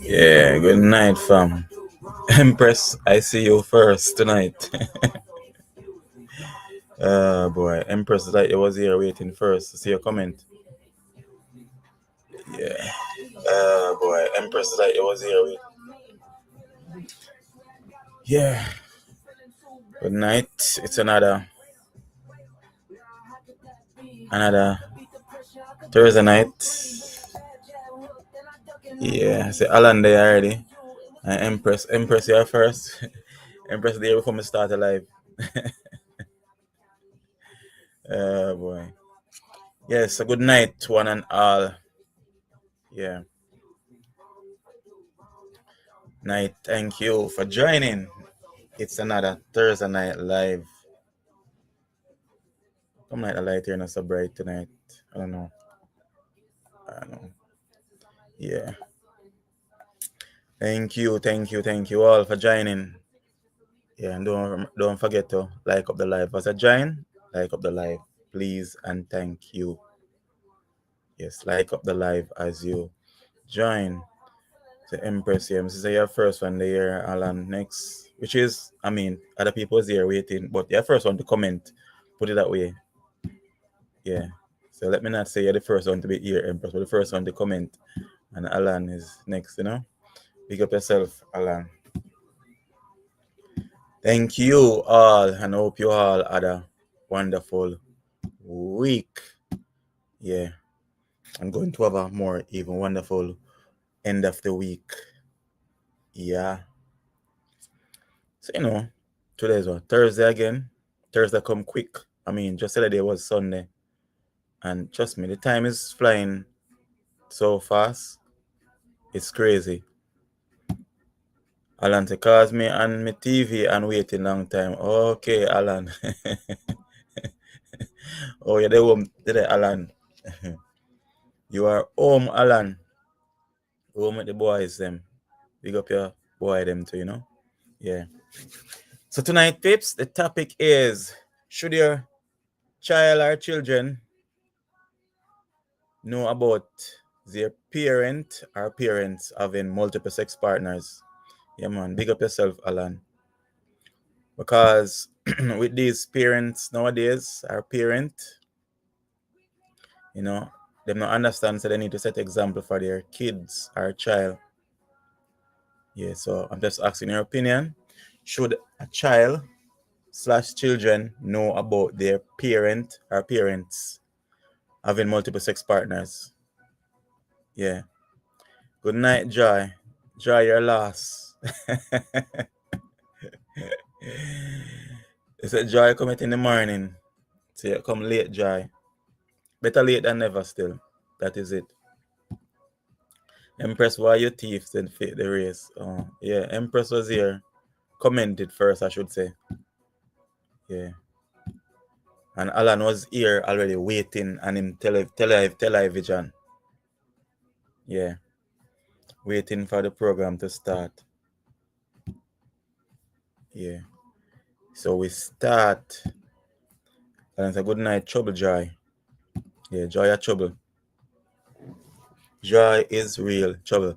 Yeah, good night, fam. Empress, I see you first tonight. Boy, Empress, like you was here waiting first to see your comment. Yeah. Boy, Empress, like you was here waiting. Yeah. Good night. It's another Thursday night. Yeah, I say Alan there already. And Empress here first. Empress there before me start alive. Boy. Yes, a good night to one and all. Yeah. Night. Thank you for joining. It's another Thursday night live. Come night the light here not so bright tonight. I don't know. Yeah. Thank you all for joining. Yeah, and don't forget to like up the live. As a join, like up the live, please and thank you. Yes, like up the live as you join. The Empress here. This is your first one there, Alan. Next, which is, other people's here waiting, but your first one to comment. Put it that way. Yeah. So let me not say you're the first one to be here, Empress, but the first one to comment. And Alan is next, Pick up yourself, Alan. Thank you all, and I hope you all had a wonderful week. Yeah. I'm going to have a more even wonderful end of the week. Yeah. So, today's what? Thursday again. Thursday come quick. Just yesterday was Sunday. And trust me, the time is flying so fast. It's crazy. Alan to cause me on my TV and waiting long time. Okay, Alan. Oh, you're the home today, Alan. You are home, Alan. Home with the boys, them. Big up your boy, them too, Yeah. So tonight, pips, the topic is, should your child or children know about their parent or parents having multiple sex partners? Yeah, man. Big up yourself, Alan. Because with these parents nowadays, our parent, they don't understand, so they need to set example for their kids or child. Yeah, so I'm just asking your opinion. Should a child / children know about their parent or parents having multiple sex partners? Yeah. Good night, Joy. Joy, you're lost. They said Joy come in the morning. So you come late, Joy. Better late than never still. That is it. Empress, why you thieves then fit the race? Oh, yeah, Empress was here. Commented first, I should say. Yeah. And Alan was here already waiting and him television. Yeah. Waiting for the program to start. Yeah. So we start. And it's a good night, Trouble Joy. Yeah, Joy or Trouble. Joy is real trouble.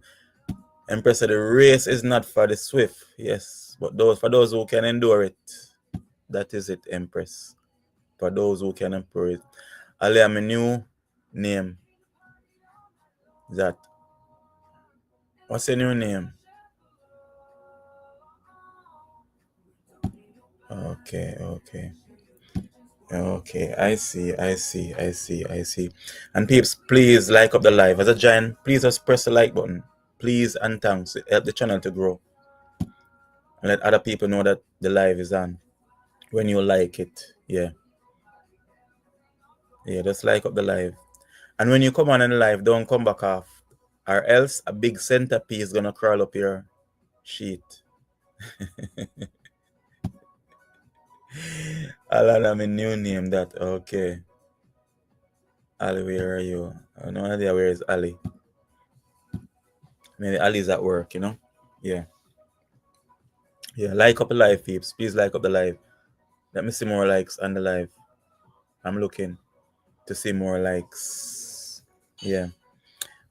Empress said the race is not for the swift, yes, but for those who can endure it. That is it, Empress. For those who can endure it. Ali, my new name. That. What's your new name? Okay. Okay, I see. And peeps, please like up the live. As a giant, please just press the like button. Please and thanks. It help the channel to grow. And let other people know that the live is on. When you like it. Yeah. Yeah, just like up the live. And when you come on in the live, don't come back off. Or else a big centerpiece gonna crawl up your sheet. Alan, I'm a new name that. Okay. Ali, where are you? I have no idea where is Ali. Maybe Ali's at work, Yeah. Yeah, like up the live, peeps. Please like up the live. Let me see more likes on the live. I'm looking to see more likes. Yeah.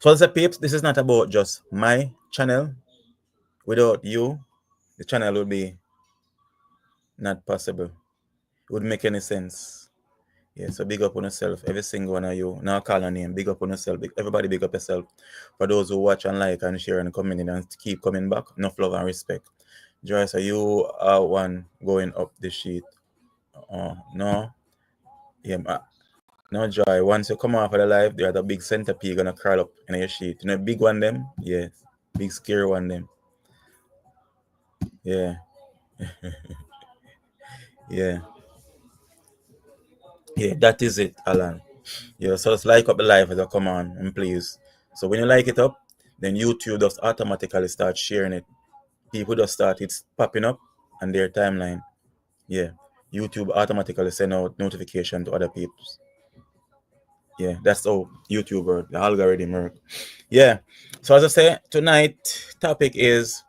So as a peeps, this is not about just my channel. Without you, the channel would be not possible. It wouldn't make any sense. Yeah, so big up on yourself, every single one of you. Now call a name, big up on yourself. Everybody big up yourself. For those who watch and like and share and comment and keep coming back, enough love and respect. Joyce, so you are one going up the sheet. No. Yeah, no, Joy. Once you come off of the live, there's a big centipede gonna crawl up in your sheet. You know, big one them? Yes. Big scary one them. Yeah. Yeah. Yeah, that is it, Alan. Yeah, so just like up the live as I come on, and please. So when you like it up, then YouTube just automatically start sharing it. People just start it's popping up on their timeline. Yeah. YouTube automatically send out notification to other people. Yeah, that's how YouTube work, the algorithm work. Yeah. So as I say, tonight topic is,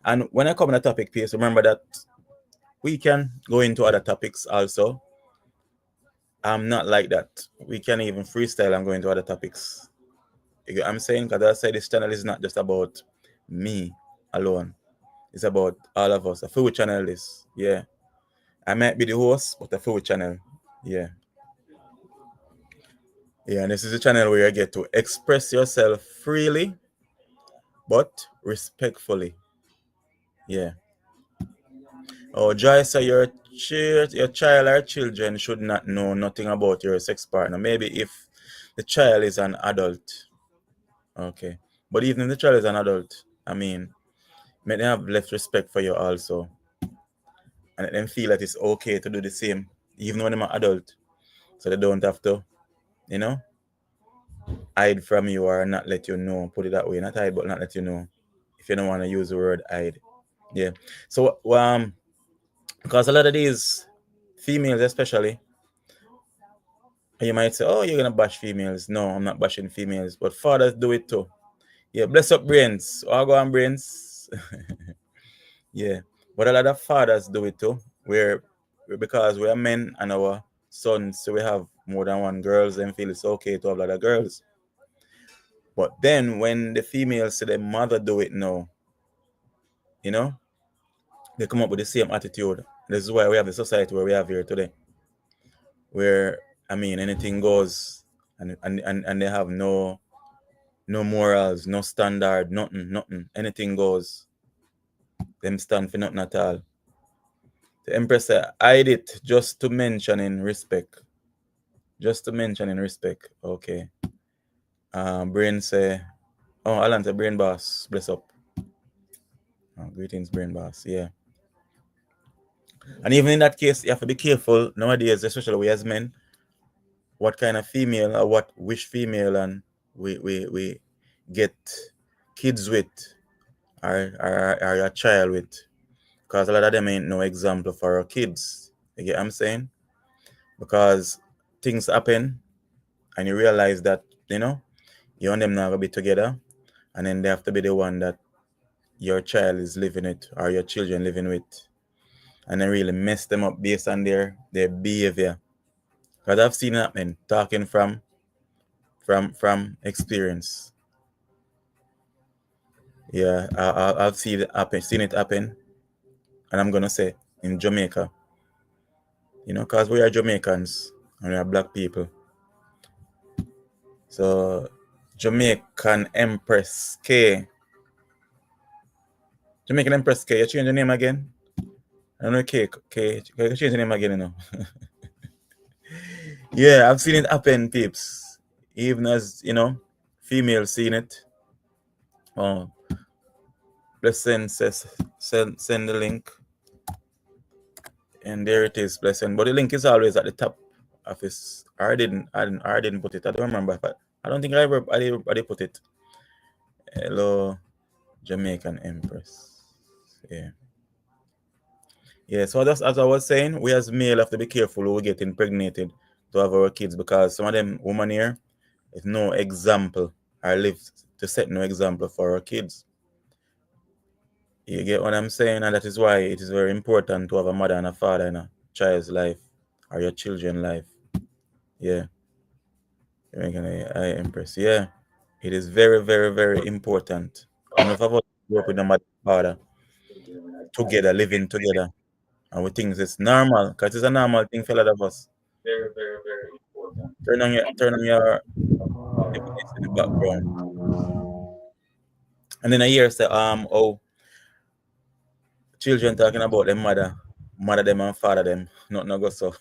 and when I come on the topic piece, remember that we can go into other topics also. I'm not like that. We can even freestyle and go into other topics. You get what I'm saying? Because I say this channel is not just about me alone. It's about all of us. A full channel is, yeah. I might be the host, but a full channel. Yeah. Yeah, and this is a channel where you get to express yourself freely, but respectfully. Yeah. Oh, Joy, so your child or children should not know nothing about your sex partner. Maybe if the child is an adult. Okay. But even if the child is an adult, I mean, may they have less respect for you also. And let them feel that it's okay to do the same, even when they're an adult. So they don't have to, you know, hide from you or not let you know. Put it that way. Not hide, but not let you know. If you don't want to use the word hide. Yeah. So because a lot of these females especially, you might say, oh, you're gonna bash females. No, I'm not bashing females, but fathers do it too. Yeah, bless up brains. I'll go on brains. Yeah. But a lot of fathers do it too. Because we are men and our sons, so we have more than one girls and feel it's okay to have a lot of girls. But then when the females see their mother do it now, you know, they come up with the same attitude. This is why we have the society where we have here today. Where I mean anything goes and they have no morals, no standard, nothing. Anything goes. Them stand for nothing at all. The Empress said, hide it just to mention in respect. Just to mention in respect. Okay. Brain say, oh, Alan say, brain boss, bless up. Oh, greetings, brain boss. Yeah. And even in that case, you have to be careful nowadays, especially we as men, what kind of female or what wish female and we get kids with or a child with. Because a lot of them ain't no example for our kids. You get what I'm saying? Because things happen and you realize that, you know, you and them not gonna be together, and then they have to be the one that your child is living with or your children living with. And then really mess them up based on their behavior. Because I've seen it happen, talking from experience. Yeah, I've seen it happen, and I'm gonna say in Jamaica. You know, because we are Jamaicans and we are black people. So Jamaican Empress K. Jamaican Empress K, you change the name again? I don't know, K, you change the name again, you know. Yeah, I've seen it happen, peeps. Even as, you know, females seen it. Oh, let's send the link. And there it is, blessing. But the link is always at the top of this. I didn't put it. I don't remember. But I don't think I did put it. Hello, Jamaican Empress. Yeah. Yeah, so just as I was saying, we as male have to be careful who we get impregnated to have our kids, because some of them women here is no example or live to set no example for our kids. You get what I'm saying? And that is why it is very important to have a mother and a father in a child's life or your children's life. Yeah. Jamaican Empress. Yeah. It is very, very, very important. Enough of us grew up with the mother and father together, living together. And we think it's normal, because it's a normal thing for a lot of us. Turn on your device in the background. And then I hear say, oh, children talking about their mother them and father them. Not no go so.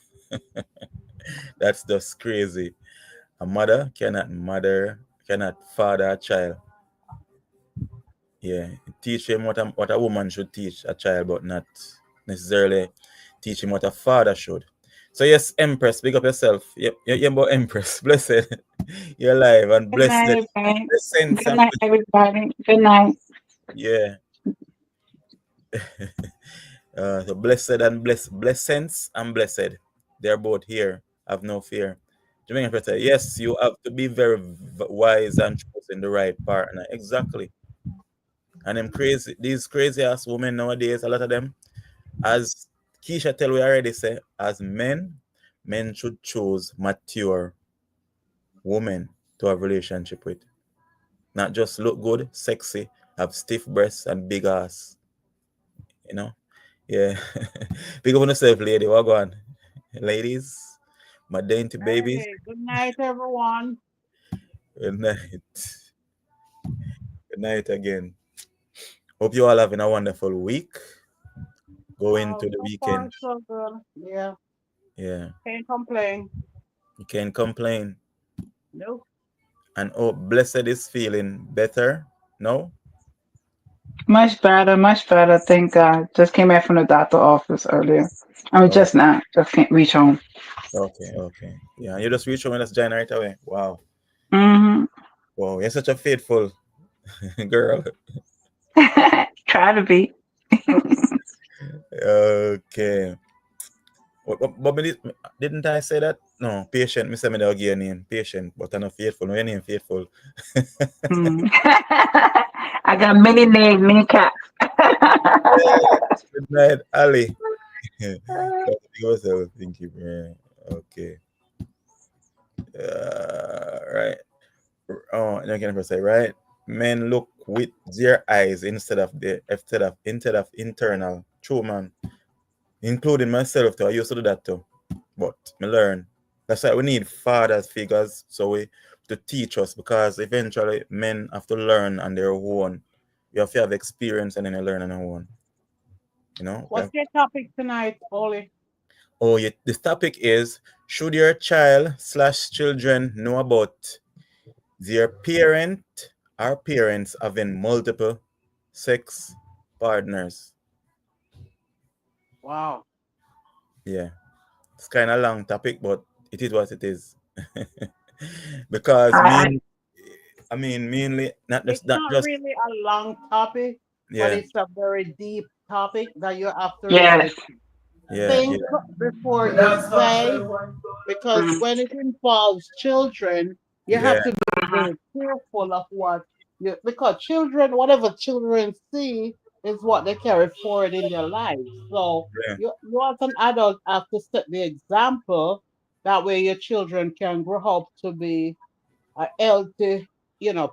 That's just crazy. A mother cannot father a child. Yeah, teach him what a woman should teach a child, but not necessarily teach him what a father should. So yes, Empress, big up yourself. You're about Empress. Blessed. You're alive and Good blessed. night, everybody. Blessings Good and night, everybody. Good night. yeah. So blessed and blessings and blessed. They're both here. Have no fear. Jamaican Press said, yes, you have to be very wise and choosing the right partner. Exactly. And them crazy, these crazy ass women nowadays, a lot of them, as Keisha tell we already say, as men should choose mature women to have relationship with. Not just look good, sexy, have stiff breasts and big ass. You know? Yeah. Big up on yourself, lady. What go on? Ladies, my dainty babies. Hey, good night, everyone. Good night. Good night again. Hope you all having a wonderful week. Going to the So far, weekend. so good. Yeah, Yeah. can't complain. You can't complain. Nope. And oh, blessed is feeling better. No? Much better, much better. Thank God. Just came back from the doctor office earlier. I mean, Oh, just now. Just can't reach home. okay, okay. Yeah, you just reach home and that's China right away. Wow. Mm-hmm. Wow, you're such a faithful girl. Try to be. Okay. But didn't I say that? No, patient. Me say me dog your name. Patient, but I'm not faithful. No, your name faithful. Mm. I got many names, many cats. Good night, Ali. Yourself, thank you, man. Okay. Right. Oh, you can say right. Men look with their eyes instead of internal. True, man. Including myself too. I used to do that too. But me learn. That's why we need fathers figures so we to teach us, because eventually men have to learn on their own. You have to have experience and then you learn on your own. You know? What's your topic tonight, Oli? Oh, yeah. This topic is, should your child/children know about their parents having multiple sex partners? Wow. Yeah. It's kind of long topic, but it is what it is. Because I, mainly It's not not just really a long topic, but yeah, it's a very deep topic that you have to yes. really yeah, yeah, think before you say, because Mm. when it involves children, you yeah, have to be very careful of what you, because children, whatever children see is what they carry forward in their lives. So yeah. you as an adult have to set the example. That way your children can grow up to be a healthy,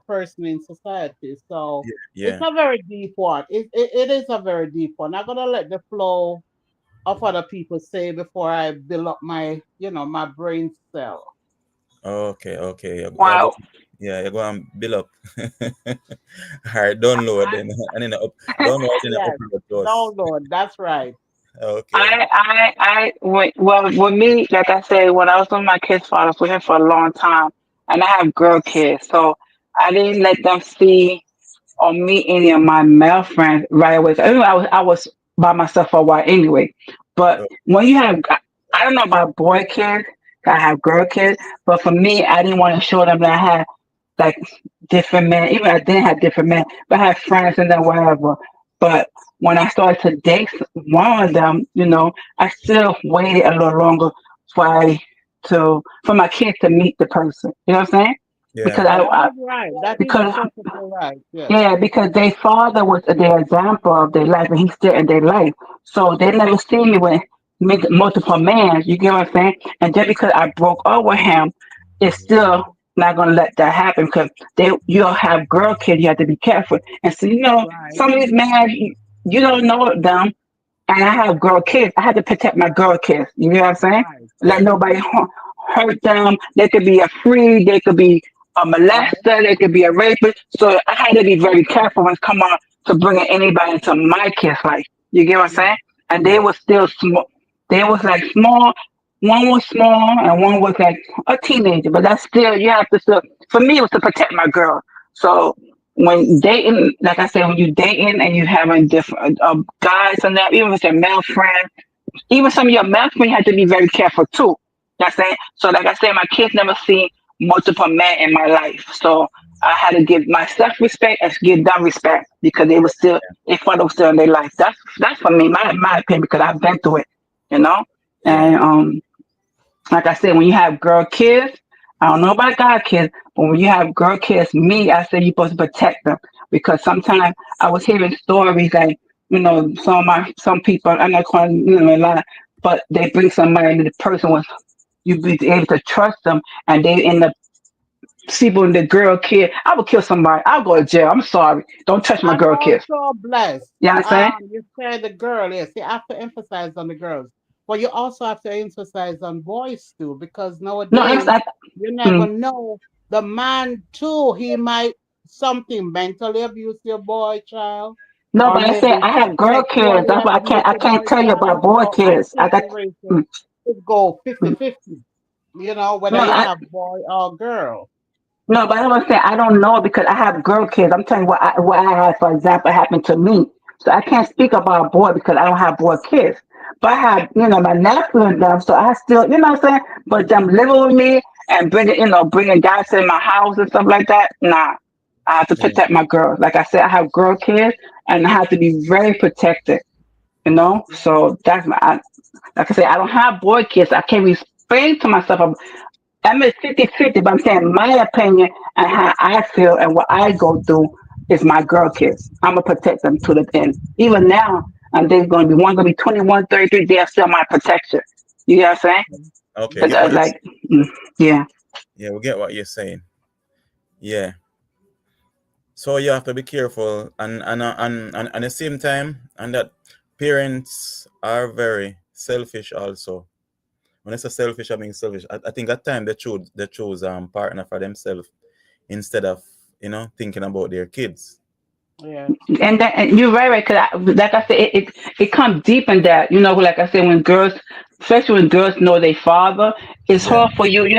person in society. So it's Yeah. a very deep one. It is a very deep one. I'm gonna let the flow of other people say before I build up my, my brain cell. Okay, okay. Wow. You're going to build up. All right, download then, and then download and then Yes, upload to us. download. That's right. Okay. Well, with me, like I said, when I was with my kids' father, with him for a long time, and I have girl kids, so I didn't let them see or meet any of my male friends right away. So, anyway, I was by myself for a while anyway. But Oh, when you have, I don't know about boy kids, I have girl kids, but for me, I didn't want to show them that I had like different men. Even I didn't have different men, but I had friends and then whatever. But when I started to date one of them, I still waited a little longer for for my kids to meet the person. You know what I'm saying? yeah. Because That is right. That is because perfectly right. Yes. yeah, because their father was their example of their life, and he's still in their life. So they never seen me with multiple men. You get what I'm saying? And just because I broke up with him, it's still not gonna let that happen because you'll have girl kids. You have to be careful. And so Right, some of these men you don't know them. And I have girl kids. I had to protect my girl kids. You know what I'm saying? right, Let Yeah. nobody hurt them. They could be a free. They could be a right. molester. They could be a rapist. So I had to be very careful when it come on to bringing anybody into my kids' life. You get what I'm Yeah, saying? And they Yeah. were still small. They was like small. One was small and one was like a teenager. But that's still you have to still. For me, it was to protect my girl. So when dating, like I said, when you dating and you having different guys and that, even with your male friend, even some of your male friends, you have to be very careful too. That's saying. So like I said, my kids never seen multiple men in my life. So I had to give myself respect and give them respect because they were still, they thought it was still in their life. That's for me, my opinion, because I've been through it, you know. Yeah. And like I said, when you have girl kids, I don't know about guy kids, but when you have girl kids, me, I said you're supposed to protect them because sometimes I was hearing stories like, some people, I'm not calling a lot, but they bring somebody and the person was you be able to trust them and they end up sleeping with the girl kid. I would kill somebody. I'll go to jail. I'm sorry. Don't touch my And girl kids. also blessed. You know what I'm saying? You said the girl, yes, you have to emphasize on the girls. But you also have to emphasize on boys too, because No, I'm nowadays not. you Mm. never know. The man too, he might something mentally abuse your boy child, No, or but I said maybe I have girl kids. sexually That's why abuse I your can't boy tell you about child. boy So kids. I got. accuracy rate Mm, could go mm. 50-50, whether No, you have boy or girl. no, but I was saying I don't know because I have girl kids. I'm telling you what I had, for example, happened to me. So I can't speak about a boy because I don't have boy kids. But I have, my nephew and them, so I still, what I'm saying? But them living with me and bringing guys in my house and stuff like that, nah. I have to Yeah. protect my girls. Like I said, I have girl kids and I have to be very protected, So that's like I said, I don't have boy kids. I can't explain to myself. I'm at 50-50, but I'm saying my opinion and how I feel and what I go through is my girl kids. I'm going to protect them to the end. Even now, and they're going to be, one going to be 21, 33, they're still my protection. You know what I'm saying? Okay. But Get what you like, yeah. Yeah, we get what you're saying. Yeah. So you have to be careful and at the same time and that parents are very selfish also. When I say selfish, I mean selfish. I think at time they choose partner for themselves instead of thinking about their kids. Yes. And you're right, right? Because like I said, it comes deep in that. Like I said, when girls, especially when girls know their father, it's Yeah. hard for you. You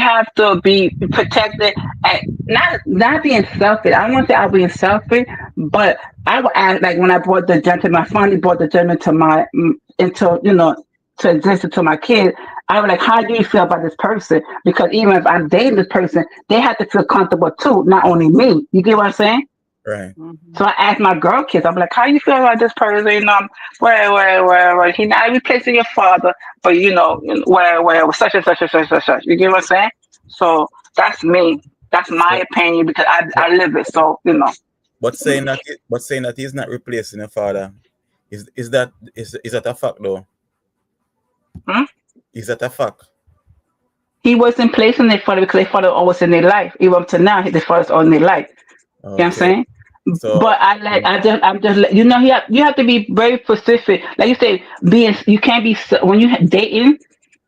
have to be protected and not being selfish. I don't want to say I'm being selfish, but I would ask like when I brought the gentleman, I finally brought the gentleman to my into to exist to my kid. I was like, how do you feel about this person? Because even if I'm dating this person, they have to feel comfortable too, not only me. You get what I'm saying? Right. Hmm. So I asked my girl kids, I'm like, how you feel about this person? Where he not replacing your father, but where such and such and such and such. You get what I'm saying? So that's me. That's my So, opinion because but, I live it. So. but saying that he's not replacing a father, is that a fact though? Hmm? Is that a fact? He wasn't placing their father because their father always in their life. Even up to now, their father's all in their life. You know what I'm Okay. saying? So But you have to be very specific. Like you say, you can't be when you dating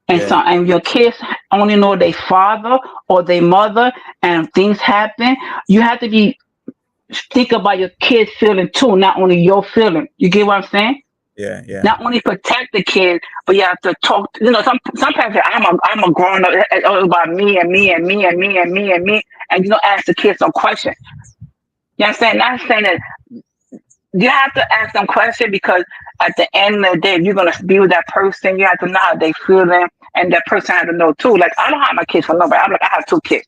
yeah, and your kids only know their father or their mother and things happen. You have to be think about your kids feeling too, not only your feeling. You get what I'm saying? yeah, yeah, Not only protect the kid, but you have to talk. Sometimes I'm a grown up. It's all about me and me and me and me and me and me, and you don't ask the kids some question. You know what I'm saying? Not saying that you have to ask them questions because at the end of the day, if you're gonna be with that person, you have to know how they feeling, and that person has to know too. Like I don't have my kids for nobody. I'm like I have two kids.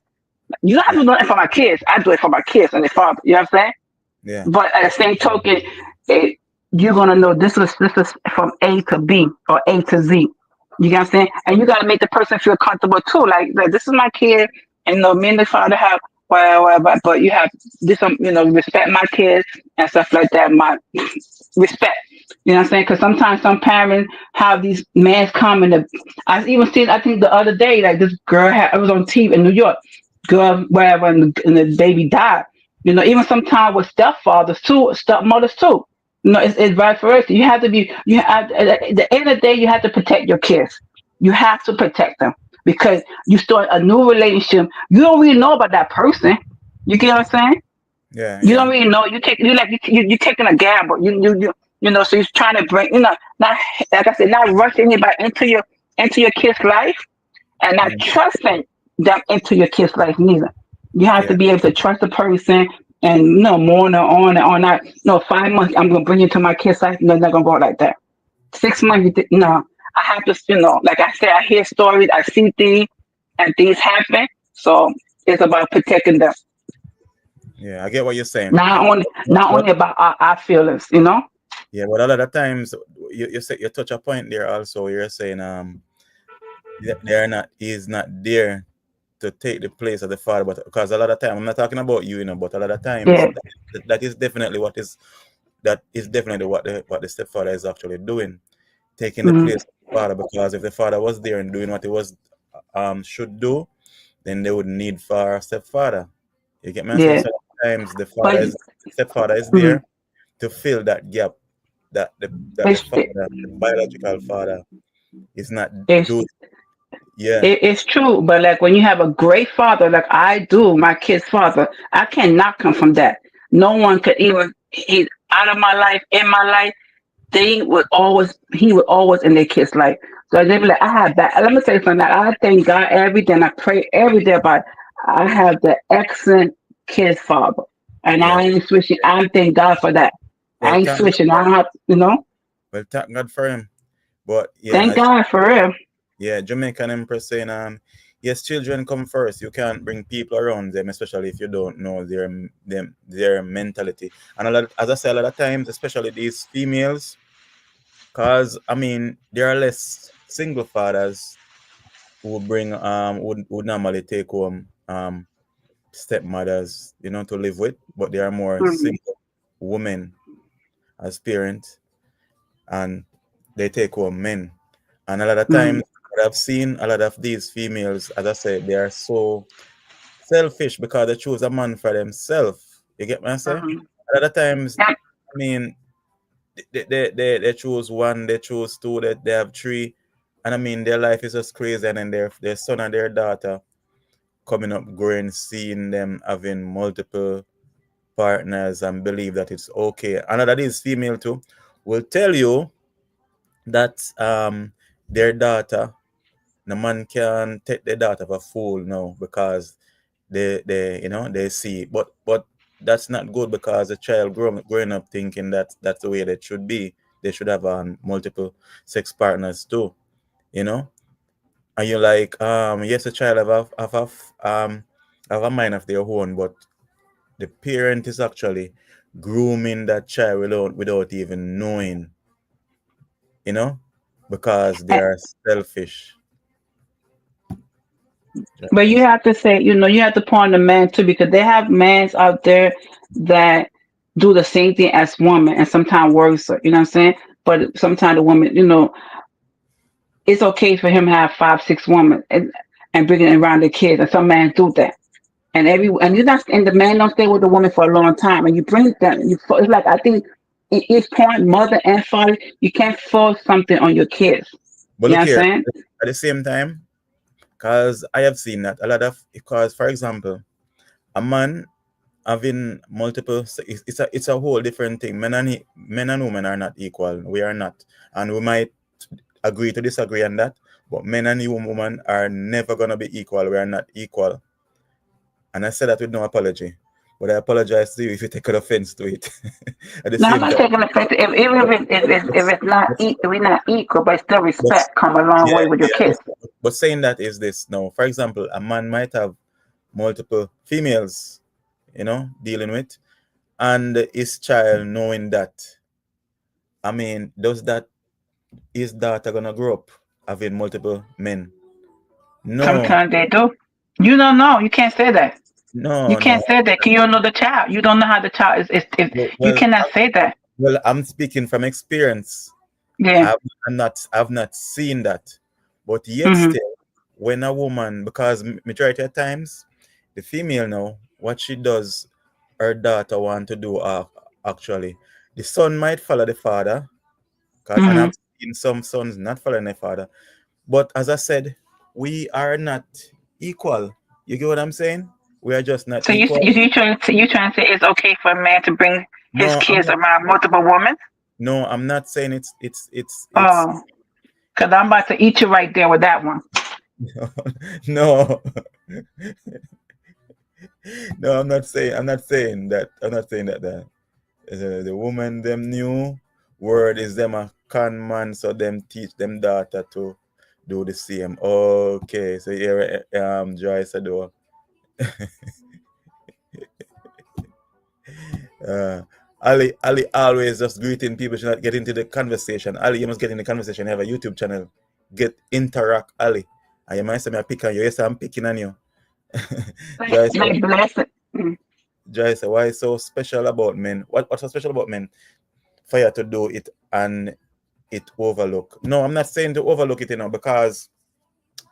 You don't have yeah, to do it for my kids. I do it for my kids and their father. You know what I'm saying? yeah, But at the same token, you're gonna know this is from A to B or A to Z. You get what I'm saying? And you gotta make the person feel comfortable too. Like this is my kid, and me and the father have but you have this respect my kids and stuff like that. My respect. You know what I'm saying? Because sometimes some parents have these mans come I even seen I think the other day like this girl it was on TV in New York. girl, whatever, and the baby died. Even sometimes with stepfathers too, stepmothers too. It's vice versa. You have to be. You have at the end of the day, you have to protect your kids. You have to protect them because you start a new relationship. You don't really know about that person. You get what I'm saying? Yeah, You don't yeah, really know. You taking a gamble. So you're trying to bring not like I said, not rush anybody into your kid's life and not mm, trusting them into your kid's life neither. You have yeah, to be able to trust the person and more and on and on. Not 5 months I'm gonna bring you to my kid's life. No, it's not gonna go like that. 6 months, no. I have to, like I said, I hear stories, I see things, and things happen. So it's about protecting them, yeah. I get what you're saying. not only But, not only about our feelings. yeah, but a lot of times you touch a point there also. You're saying they're not he's not there to take the place of the father, but because a lot of time I'm not talking about you, but a lot of times Yeah. that is definitely what the stepfather is actually doing, taking the Mm, place of the father. Because if the father was there and doing what he was should do, then they would need for a stepfather. You get me? I'm saying yeah. so sometimes But the stepfather is mm, there to fill that gap that the it's father, the biological father, is not it's doing. Yeah, it's true. But like when you have a great father, like I do, my kid's father, I can't knock him from that. No one could even he's out of my life, in my life. He would always in their kids' life. So they be like, I have that. Let me tell you something. I thank God every day and I pray every day about I have the excellent kid father. And yeah. I ain't switching. I thank God for that. Well, I ain't thank God switching. for I don't have. well, thank God for him. But yeah, Thank God for real. yeah, Jamaican Empress saying, yes, children come first. You can't bring people around them, especially if you don't know their mentality. And as I say, a lot of times, especially these females, cause I mean, there are less single fathers who bring would normally take home stepmothers, to live with, but there are more Mhm. single women as parents, and they take home men. And a lot of Mhm. times, what I've seen a lot of these females, as I said, they are so selfish because they choose a man for themselves. You get what I say? Mhm. A lot of times, Yeah. I mean, they choose one, they choose two, they have three, and I mean, their life is just crazy. And then their son and their daughter coming up, growing, seeing them having multiple partners and believe that it's okay. Another is female too will tell you that their daughter, the man can take their daughter for a fool now because they see, but that's not good because a child growing up thinking that that's the way they should be. They should have multiple sex partners too, you know. And you're like, yes, a child have a mind of their own, but the parent is actually grooming that child without even knowing, you know, because they are selfish. But you have to say, you have to point the man too, because they have mans out there that do the same thing as woman and sometimes worse. You know what I'm saying? But sometimes the woman, it's okay for him to have 5, 6 women and bring it around the kids. And some men do that. And you're not, and the man don't stay with the woman for a long time. And you bring them, it's like, I think in each point, mother and father, you can't force something on your kids. But You know look what I'm here, saying? at the same time, because I have seen that a lot of, because for example, a man having multiple, it's a whole different thing. Men and women are not equal. We are not, and we might agree to disagree on that. But men and women are never gonna be equal. We are not equal, and I said that with no apology. But I apologize to you if you take offense to it. At the No, I'm same not time, taking offense. Even if it's not but, if we're not equal, but still but respect come a long yeah, way with your yeah. kids. But saying that is this now. For example, a man might have multiple females, dealing with, and his child knowing that. I mean, does that his daughter gonna grow up having multiple men? No, Sometimes they do. You don't know. You can't say that. You no, no. can't say that 'cause you don't know the child. You don't know how the child is Well, you well, cannot say that. I'm speaking from experience. Yeah. I've not seen that, but yet Hmm. still, when a woman, because majority of times, The female now, what she does, her daughter want to do actually. The son might follow the father, and Mm-hmm. I've seen some sons not following their father. But as I said, we are not equal. You get what I'm saying? We are just not So equal. you trying to say it's okay for a man to bring his No, I'm kids not. around multiple women? No, I'm not saying it's Oh, because I'm about to eat you right there with that one. no. No, I'm not saying that. I'm not saying that the woman them new word is them a con man, so them teach them daughter to do the same. Okay, so here Joyce do. Uh, Ali always just greeting people. Should not get into the conversation. Ali, you must get in the conversation. You have a YouTube channel. Get interact, Ali. And you might say me I pick on you. Yes, I'm picking on you. Joyce, Like bless it. Mm. Joyce, why so special about men? What's so special about men for you to do it and it overlook? No, I'm not saying to overlook it, because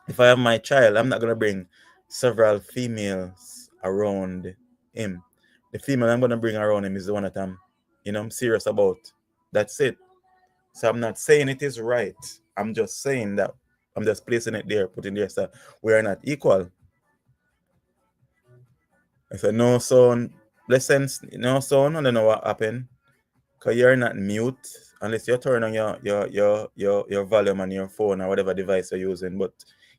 if I have my child, I'm not gonna bring several females around him. The female I'm gonna bring around him is the one that I'm serious about. That's it. So I'm not saying it is right. I'm just saying that I'm just placing it there, putting there, so we are not equal. I said no son, lessons, no son, I don't know what happened. Cause you're not mute unless you turn on your volume on your phone or whatever device you're using, but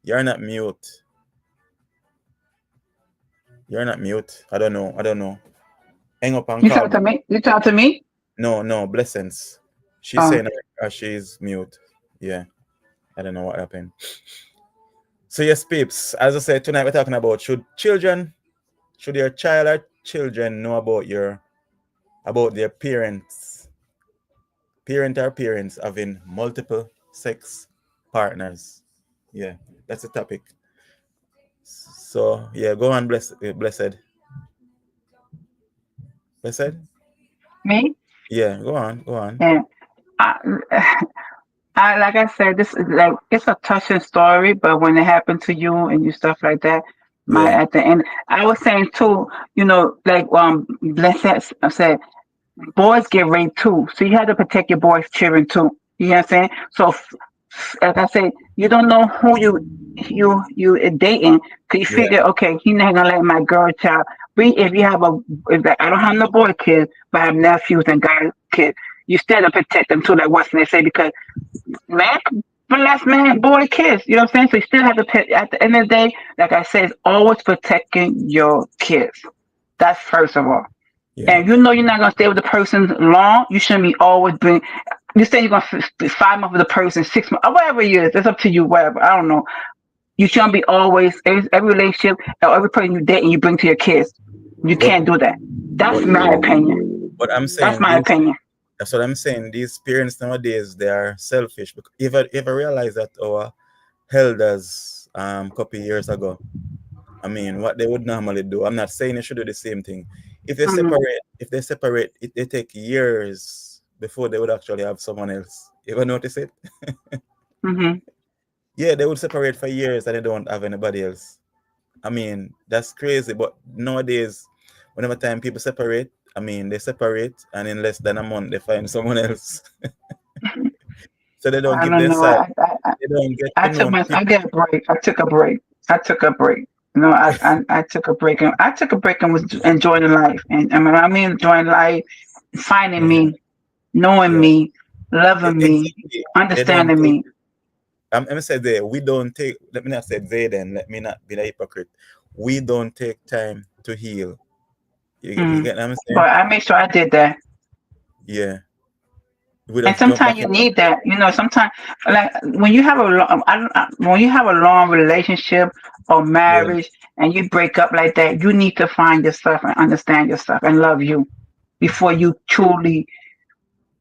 you're not mute. You're not mute. I don't know. Hang up and You call talk back. to me? You talk to me? No, blessings. She's Oh, saying she's mute. Yeah, I don't know what happened. So yes, peeps. As I said, tonight we're talking about should your child or children know about their parent or parents having multiple sex partners. Yeah, that's the topic. So yeah, go on, blessed. Blessed? me? Yeah, go on. Yeah. I, like I said, this is like it's a touching story, but when it happened to you and you stuff like that, my Yeah, at the end, I was saying too, like Blessed said, boys get raped too, so you have to protect your boys' children too. You know what I'm saying? So, like I said, you don't know who you dating, cause you yeah, figure, okay, he's not gonna let my girl child. If you have if like, I don't have no boy kids, but I have nephews and girl kids, you still to protect them too. Like what they say, because man, bless man, boy, kids. You know what I'm saying? So you still have to pay, at the end of the day, like I said, it's always protecting your kids. That's first of all. yeah. And you know you're not gonna stay with the person long. You shouldn't be always bring. You say you're gonna 5 months with the person, 6 months, or whatever it is. It's up to you. Whatever. I don't know. You shouldn't be always every relationship or every person you date and you bring to your kids. You But can't do that. but That's my opinion. but I'm That's saying my these. opinion. That's what I'm saying. These parents nowadays, they are selfish. Because if I realize that our elders couple years ago, I mean, what they would normally do. I'm not saying they should do the same thing. Hmm. If they separate, they take years before they would actually have someone else. You ever notice it? Hmm. Yeah, they would separate for years and they don't have anybody else. I mean, that's crazy. But nowadays, whenever time people separate, I mean, they separate and in less than a month they find someone else. So they don't I give don't their know. side. They don't get to know I people. get a break. I took a break. I took a break. No, I took a break and was enjoying life. And I mean enjoying life, finding Yeah, me, knowing yeah. me, loving me, Exactly. They don't understanding take. me. I'm gonna say they. We don't take. Let me not say they. Then let me not be a hypocrite. We don't take time to heal. You Mm. get what I'm saying? But I made sure I did that. Yeah. We And just jump sometimes back you in. need that. Sometimes like when you have a long, when you have a long relationship or Yeah. marriage and you break up like that, you need to find yourself and understand yourself and love you before you truly,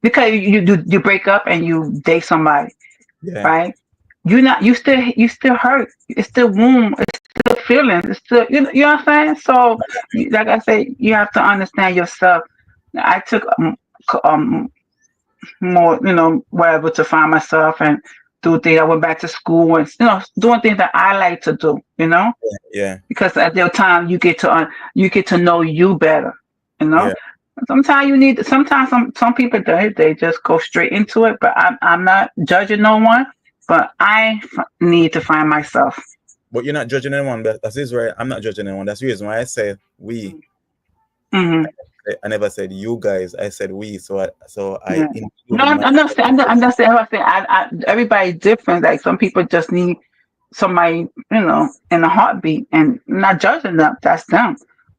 because you break up and you date somebody, Yeah. right? You still hurt. It's still wound. It's still feelings. It's still you know what I'm saying. So like I said, you have to understand yourself. I took more whatever to find myself and do things. I went back to school and doing things that I like to do. Yeah, Because at that time you get to know you better. You know. yeah. Sometimes you need. Sometimes some people they just go straight into it. But I'm not judging no one. But need to find myself. But you're not judging anyone. But that is why I'm not judging anyone. That's the reason why I say we. Hmm. I never said you guys. I said we. So I Yeah. No, included my. I'm not saying. I'm not saying. Everybody's different. Like some people just need somebody, in a heartbeat, and I'm not judging them. That's them.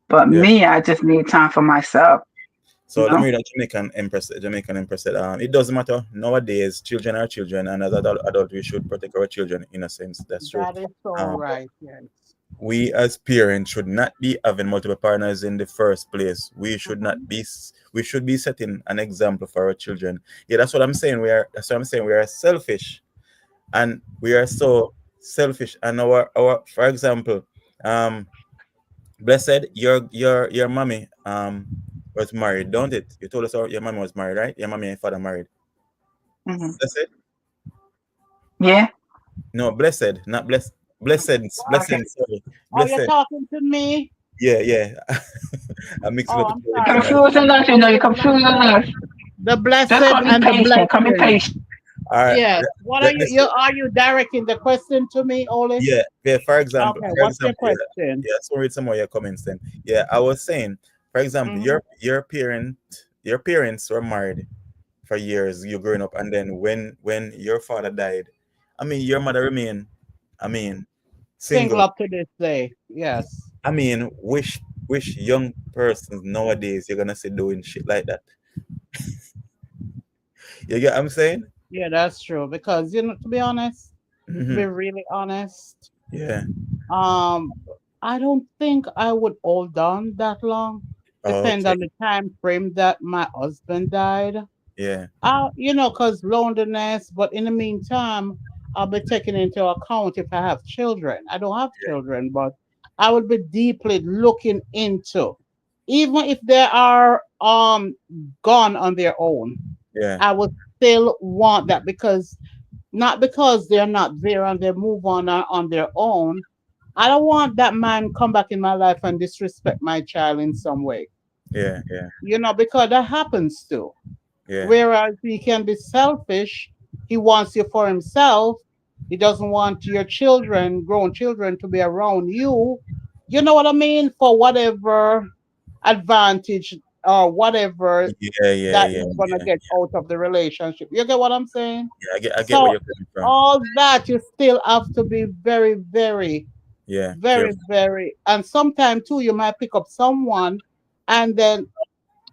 But Yeah. me, I just need time for myself. So You let know. me read that Jamaican Empress said, it doesn't matter. Nowadays, children are children, and as adult, we should protect our children in a sense. That's true. That is so Um, right. Yes. we as parents should not be having multiple partners in the first place. We should Mhm. not be. We should be setting an example for our children. Yeah, that's what I'm saying. That's what I'm saying. We are selfish, and we are so selfish. And for example, um, Blessed, your mommy was married, don't it? You told us your mommy was married, right? Your mommy and father married. Hmm. Blessed? Yeah. No, blessed, not blessed. Okay. Sorry. Oh, you're Blessed. talking to me? Yeah, yeah. I'm mixing Oh, up the I'm poetry sorry. and You're Confusing talking us, about you're confusing us. the blessed Just call me and the patient. Call me blessing. patient. all right. Yes. What are you? Let's Are you directing the question to me, Oli? yeah, yeah. Okay. What's your Yeah, question? yeah. So read some more your comments then. Yeah, I was saying, for example, Hmm. your parents were married for years, you growing up, and then when your father died, I mean your mother remained, I mean, Single single. up to this day. Yes. I mean, wish young persons nowadays you're gonna see doing shit like that. You get what I'm saying? Yeah, that's true. Because to be honest, to be Hmm. really honest, Yeah. um, I don't think I would hold on that long. Depend Okay. on the time frame that my husband died. Yeah. Because loneliness, but in the meantime, I'll be taking into account if I have children. I don't have children, but I would be deeply looking into, even if they are gone on their own, Yeah. I would still want that because not because they're not there and they move on their own. I don't want that man come back in my life and disrespect my child in some way. Yeah. Yeah. Because that happens too. Yeah. Whereas he can be selfish, he wants you for himself. He doesn't want your children, grown children, to be around you. You know what I mean? For whatever advantage or whatever Yeah. Yeah. that Yeah. he's gonna Yeah. get out of the relationship. You get what I'm saying? Yeah. I get where So you're coming from. all that you still have to be very, very, Yeah. very, Careful. very, and sometimes too you might pick up someone and then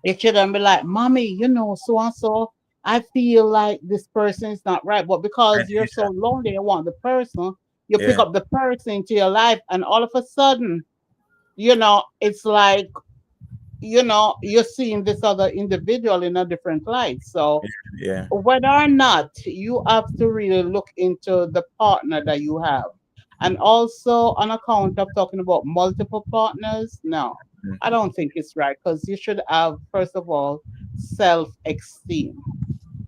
your children be like, Mommy, so and so, I feel like this person is not right. But Right, because you're so Aisha. lonely and want the person, you pick Yeah. up the person into your life, and all of a sudden, it's like, you're seeing this other individual in a different light. So Yeah. whether or not you have to really look into the partner that you have. And also on account of talking about multiple partners, no, Mm. I don't think it's right because you should have, first of all, self esteem.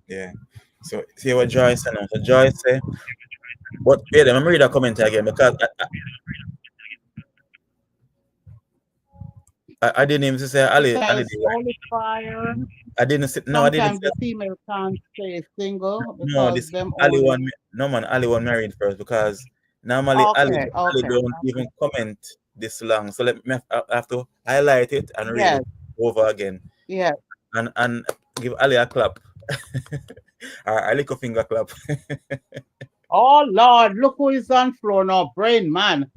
Yeah. So see what Joy said now. So Joy say, but yeah, let me read a comment again because I didn't even say Ali Because did. only fire, I didn't say no. I didn't sometimes say the female can't stay single no. because This them Ali only. one. No man, Ali one married first because normally Okay, Ali okay, don't okay. even comment this long. So let me I have to highlight it and read Yes, it over again yes. and give Ali a clap or a little finger clap. Oh Lord, look who is on floor now. Brain man.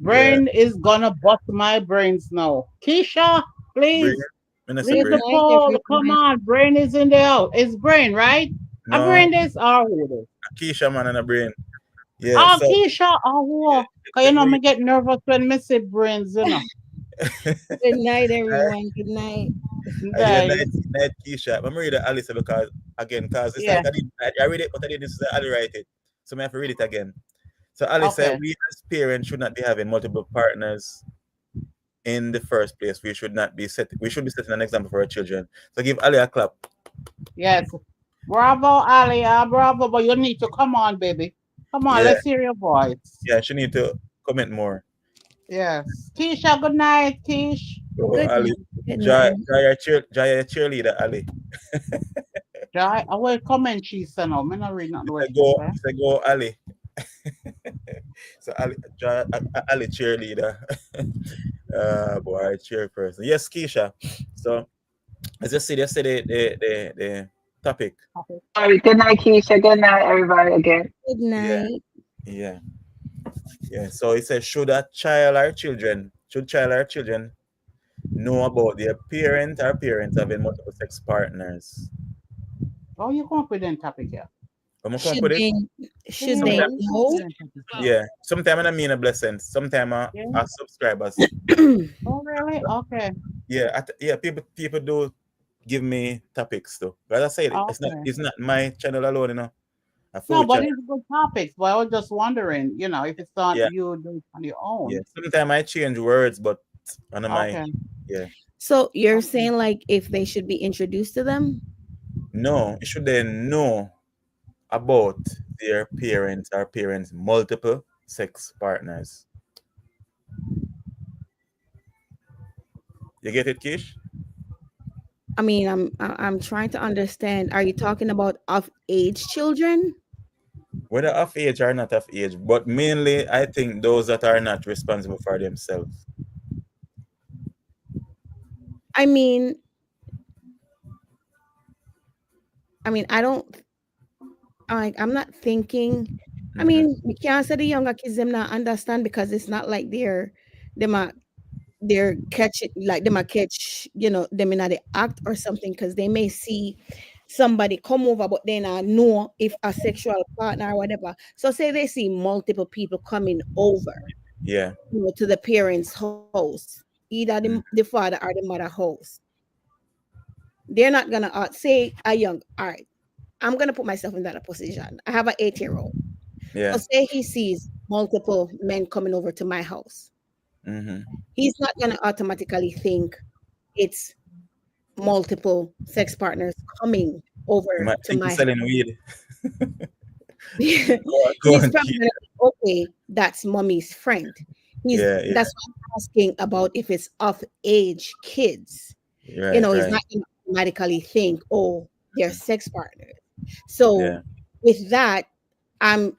Yeah, Brain is gonna bust my brains now. Keisha, brain. please Minister leave brain. the Good night, poll. Come everyone. on, brain is in the house. It's brain, right? A No, brain this or who this? Keisha man and a brain. Yeah. Oh, So Keisha, oh, who? Cause let me me get nervous when me see brains. Good night, everyone. Good night. Yeah, Right. night Keisha. I'm read it Alice because again, because it's Yeah. like I read it, but I didn't say Ali write it. So I have to read it again. So Ali said Okay. we as parents should not be having multiple partners in the first place. We should be setting an example for our children. So give Ali a clap. Yes. Bravo, Ali. Bravo, but you need to come on, baby. Come on, Yeah, let's hear your voice. yeah. She need to comment more. Yes. Tisha, good night, Tish. Oh, Good Ali, night. Good night. Jaya cheerleader, Ali. Jai, I will comment she sent out. Me not read not what she Go, said. go, Ali. So Ali, Ali cheerleader. Boy, chairperson. Yes, Keisha. So as you see, the topic. Okay. All right, good night, Keisha. Good night, everybody. Again. Good Yeah, night. yeah, yeah. So it says, should child or children know about their parent or parents having multiple sex partners? Oh, you come up with that topic here. I'm gonna come up Should with it. they Give me should a they minute. Sometimes, You come up with know? that topic here. yeah. Sometimes I mean a blessing. Sometimes Yeah. I subscribers. Oh, really? Okay. Yeah, yeah. People do give me topics though. But as I said, Okay. it's not my channel alone, you know. A No, full but channel. it's good topics. But I was just wondering, if it's not Yeah, you do it on your yeah. own. Sometimes I change words, but on my Okay. yeah. So you're Okay. saying like if they should be introduced to them? No, you should then know about their parents or parents' multiple sex partners. You get it, Kish? I mean, I'm trying to understand. Are you talking about of age children? Whether of age or not of age, but mainly I think those that are not responsible for themselves. I mean, I don't I'm not thinking. I Mhm. mean, we can't say the younger kids them not understand because it's not like them are they're catching like them a catch, them in the act or something because they may see somebody come over but they not know if a sexual partner or whatever. So say they see multiple people coming over, Yeah. to the parents' house, either the Mm. father or the mother house. They're not gonna say a young all right. I'm gonna put myself in that position. I have an 8-year-old. So Yeah. say he sees multiple men coming over to my house. Mm-hmm. He's not gonna automatically think it's multiple sex partners coming You over might to think my you're house. selling weed. Go He's on, probably Kish. gonna be okay, that's mommy's friend. Yeah, yeah. That's why I'm asking about if it's of age kids. Right, He's right. not gonna automatically think, oh, they're sex partners. So Yeah, with that, I'm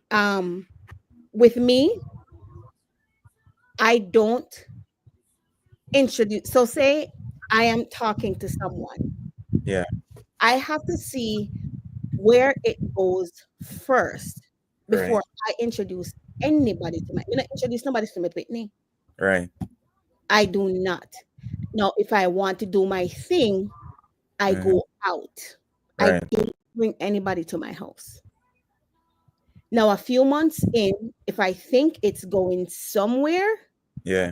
with me, I don't introduce. So say I am talking to someone. yeah. I have to see where it goes first Right, before I introduce anybody to my. You know, introduce nobody to my Whitney. right, I do not. Now, if I want to do my thing, I mm-hmm. go out. I Right. don't bring anybody to my house. Now, a few months in, if I think it's going somewhere, Yeah.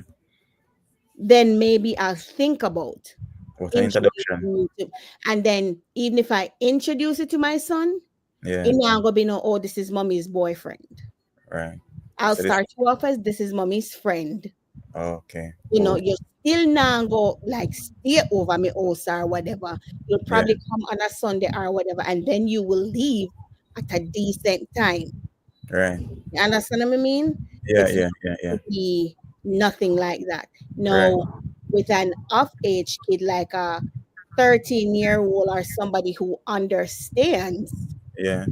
then maybe I'll think about What an introducing introduction. you to, and then even if I introduce it to my son, Yeah. it now gonna be no, oh, this is mommy's boyfriend. Right. I'll So this. start you off as this is mommy's friend. Okay. You're still now go like stay over me also or whatever. You'll Yeah. probably come on a Sunday or whatever, and then you will leave at a decent time. Right. You understand what I mean? Yeah. It's Yeah. not Yeah. Yeah. to be nothing like that. Right. No, with an off-age kid like a 13-year-old or somebody who understands, Yeah.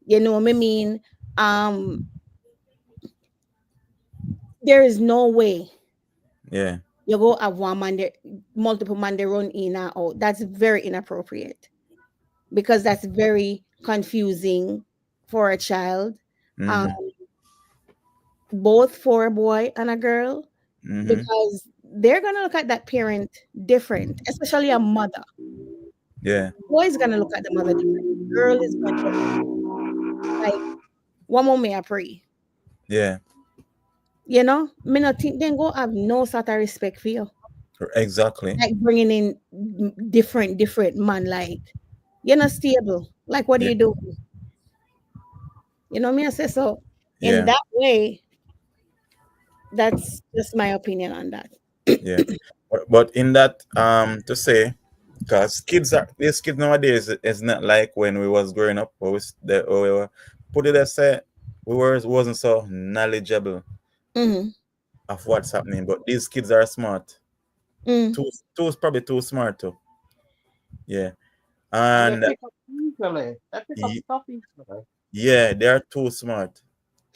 you know what I mean? Um, there is no way Yeah. you go have one man there, multiple man they run in and out. That's very inappropriate because that's very confusing for a child, um, Mm-hmm. both for a boy and a girl, Mm-hmm. because they're gonna look at that parent different, especially a mother. Yeah. Boy is gonna look at the mother different. Girl is going to like one more may I pray. Yeah. Me not think they go have no sort of respect for you. Exactly. Like bringing in different man, like you're not stable. Like what do Yeah. you do? Me I say so. In Yeah. that way, that's just my opinion on that. Yeah. But in that to say Because these kids nowadays is not like when we was growing up, or we were, put it aside, wasn't so knowledgeable Mm-hmm. of what's happening. But these kids are smart. Mm. Probably too smart too. Yeah. And they And pick up easily. They pick up stuff easily. yeah, they are too smart.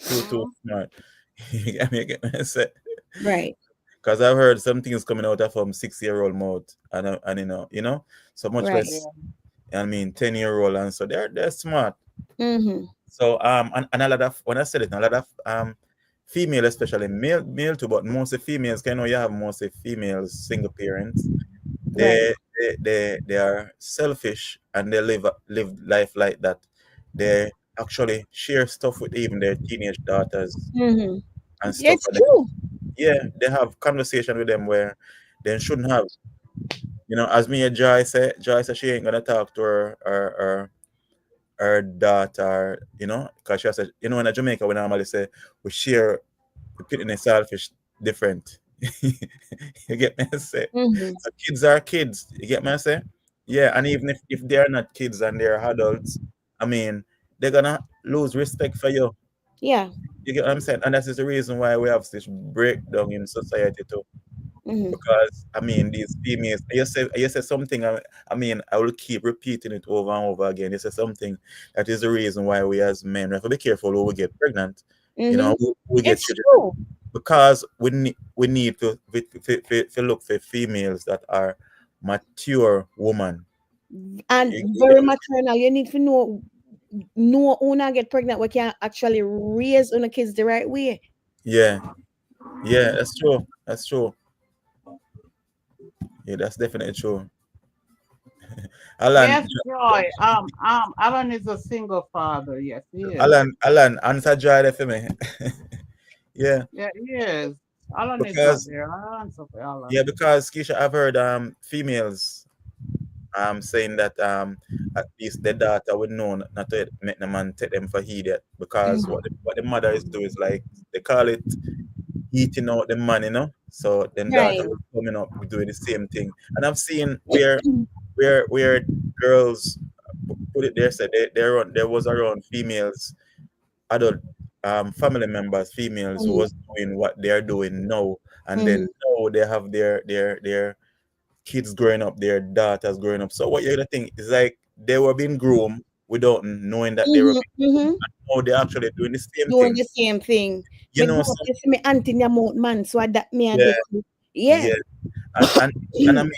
Too Mhm. smart. You get me say? Right. Because I've heard some things coming out of 6-year-old mouth, and so much Right. less. I mean, 10-year-old, and so they're smart. Mm-hmm. So and a lot of, when I said it, a lot of female, especially male too, but mostly females. 'Cause you have mostly females, single parents. Right. They are selfish, and they live life like that. They actually share stuff with even their teenage daughters Mm-hmm. and stuff. It's And true. they have conversation with them where they shouldn't have. As me and Joy said she ain't gonna talk to her daughter, because she said, in Jamaica we normally say we share the pit in a selfish different. You get me I say? Mm-hmm. So kids are kids. You get me I say? Yeah, and even if they are not kids and they're adults, I mean, they're gonna lose respect for you. Yeah. You get what I'm saying? And that is the reason why we have this breakdown in society too. Mm-hmm. Because I mean, these females, you say something. I mean, I will keep repeating it over and over again. You say something that is the reason why we as men have to be careful when we get pregnant. Mm-hmm. We get It's children, true. because we need to look for females that are mature woman. And You very get me? maternal. You need to know who not get pregnant. We can actually raise on the kids the right way. Yeah, yeah, that's true. That's true. Yeah, that's definitely true. Alan, Yes, Joy. Alan is a single father. Yes, he is. Alan, answer Joy there for me. Yeah, Yeah, he is. Alan is not because there. I'll answer for yeah, Alan. because Keisha, I've heard females saying that at least their daughter would know not to make the man take them for idiot, because Mm-hmm. what the mother is doing is, like, they call it eating out the man, so then daughter Right. was coming up doing the same thing. And I've seen where girls put it there, said there was around females, adult family members, females, who Mm-hmm. was doing what they're doing now, and Mm-hmm. then now they have their kids growing up, their daughters growing up. So what you're gonna think is, like, they were being groomed without knowing that they were Mm-hmm. being groomed, Mm-hmm. and now they're actually doing the same Doing thing. the same thing. You Me know, go so to see me auntie in mouth man, so I that me I do yeah, too. Yeah. yeah, and I mean,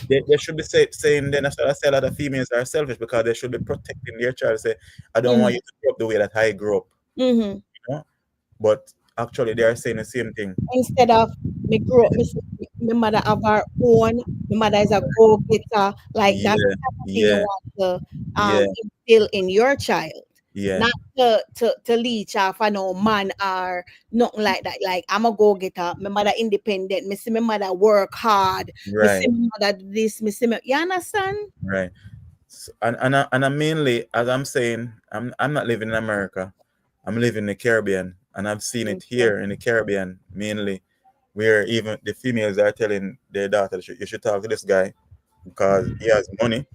they should be saying, then I say a lot of females are selfish, because they should be protecting their child. Say, I don't want Mm-hmm. you to grow up the way that I grew up, Mm-hmm. you know. But actually, they are saying the same thing. Instead of me grow up, my mother have her own. My mother is a go-getter. Like that's Yeah, the type of thing you yeah, want to yeah, instill in your child. yeah, Not to leech off I know man or nothing like that. Like I'm a go-getter. My mother independent. Me see my mother work hard. Me see right, my mother do this. Me see me. You understand? right. And I mainly, as I'm saying, I'm not living in America. I'm living in the Caribbean, and I've seen it Okay. here in the Caribbean mainly, where even the females are telling their daughters, you should talk to this guy because he has money.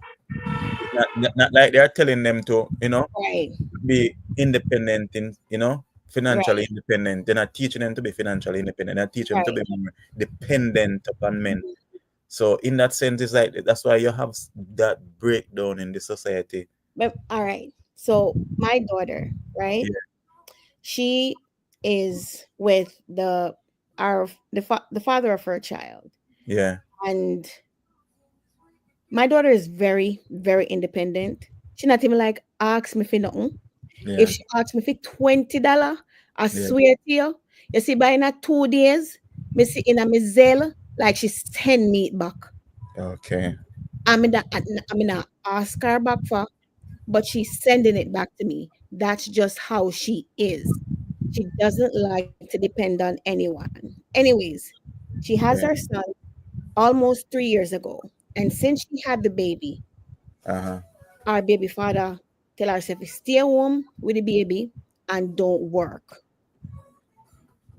It's not like they're telling them to, Right. be independent financially Right. independent. They're not teaching them to be financially independent. They're teaching them to Right. be more dependent upon men. So in that sense, it's like that's why you have that breakdown in the society. But all right. So my daughter, right? Yeah, She is with the father of her child, yeah, and my daughter is very very independent. She not even like ask me for nothing. If yeah, she asks me for $20, I yeah. swear to you, you see by in a 2 days, me see in a me Zelle, like she send me it back. Okay. I mean, I ask her back for, but she's sending it back to me. That's just how she is. She doesn't like to depend on anyone. Anyways, she has her Yeah. son almost 3 years ago. And since she had the baby, Uh-huh. our baby father tell herself to stay home with the baby and don't work.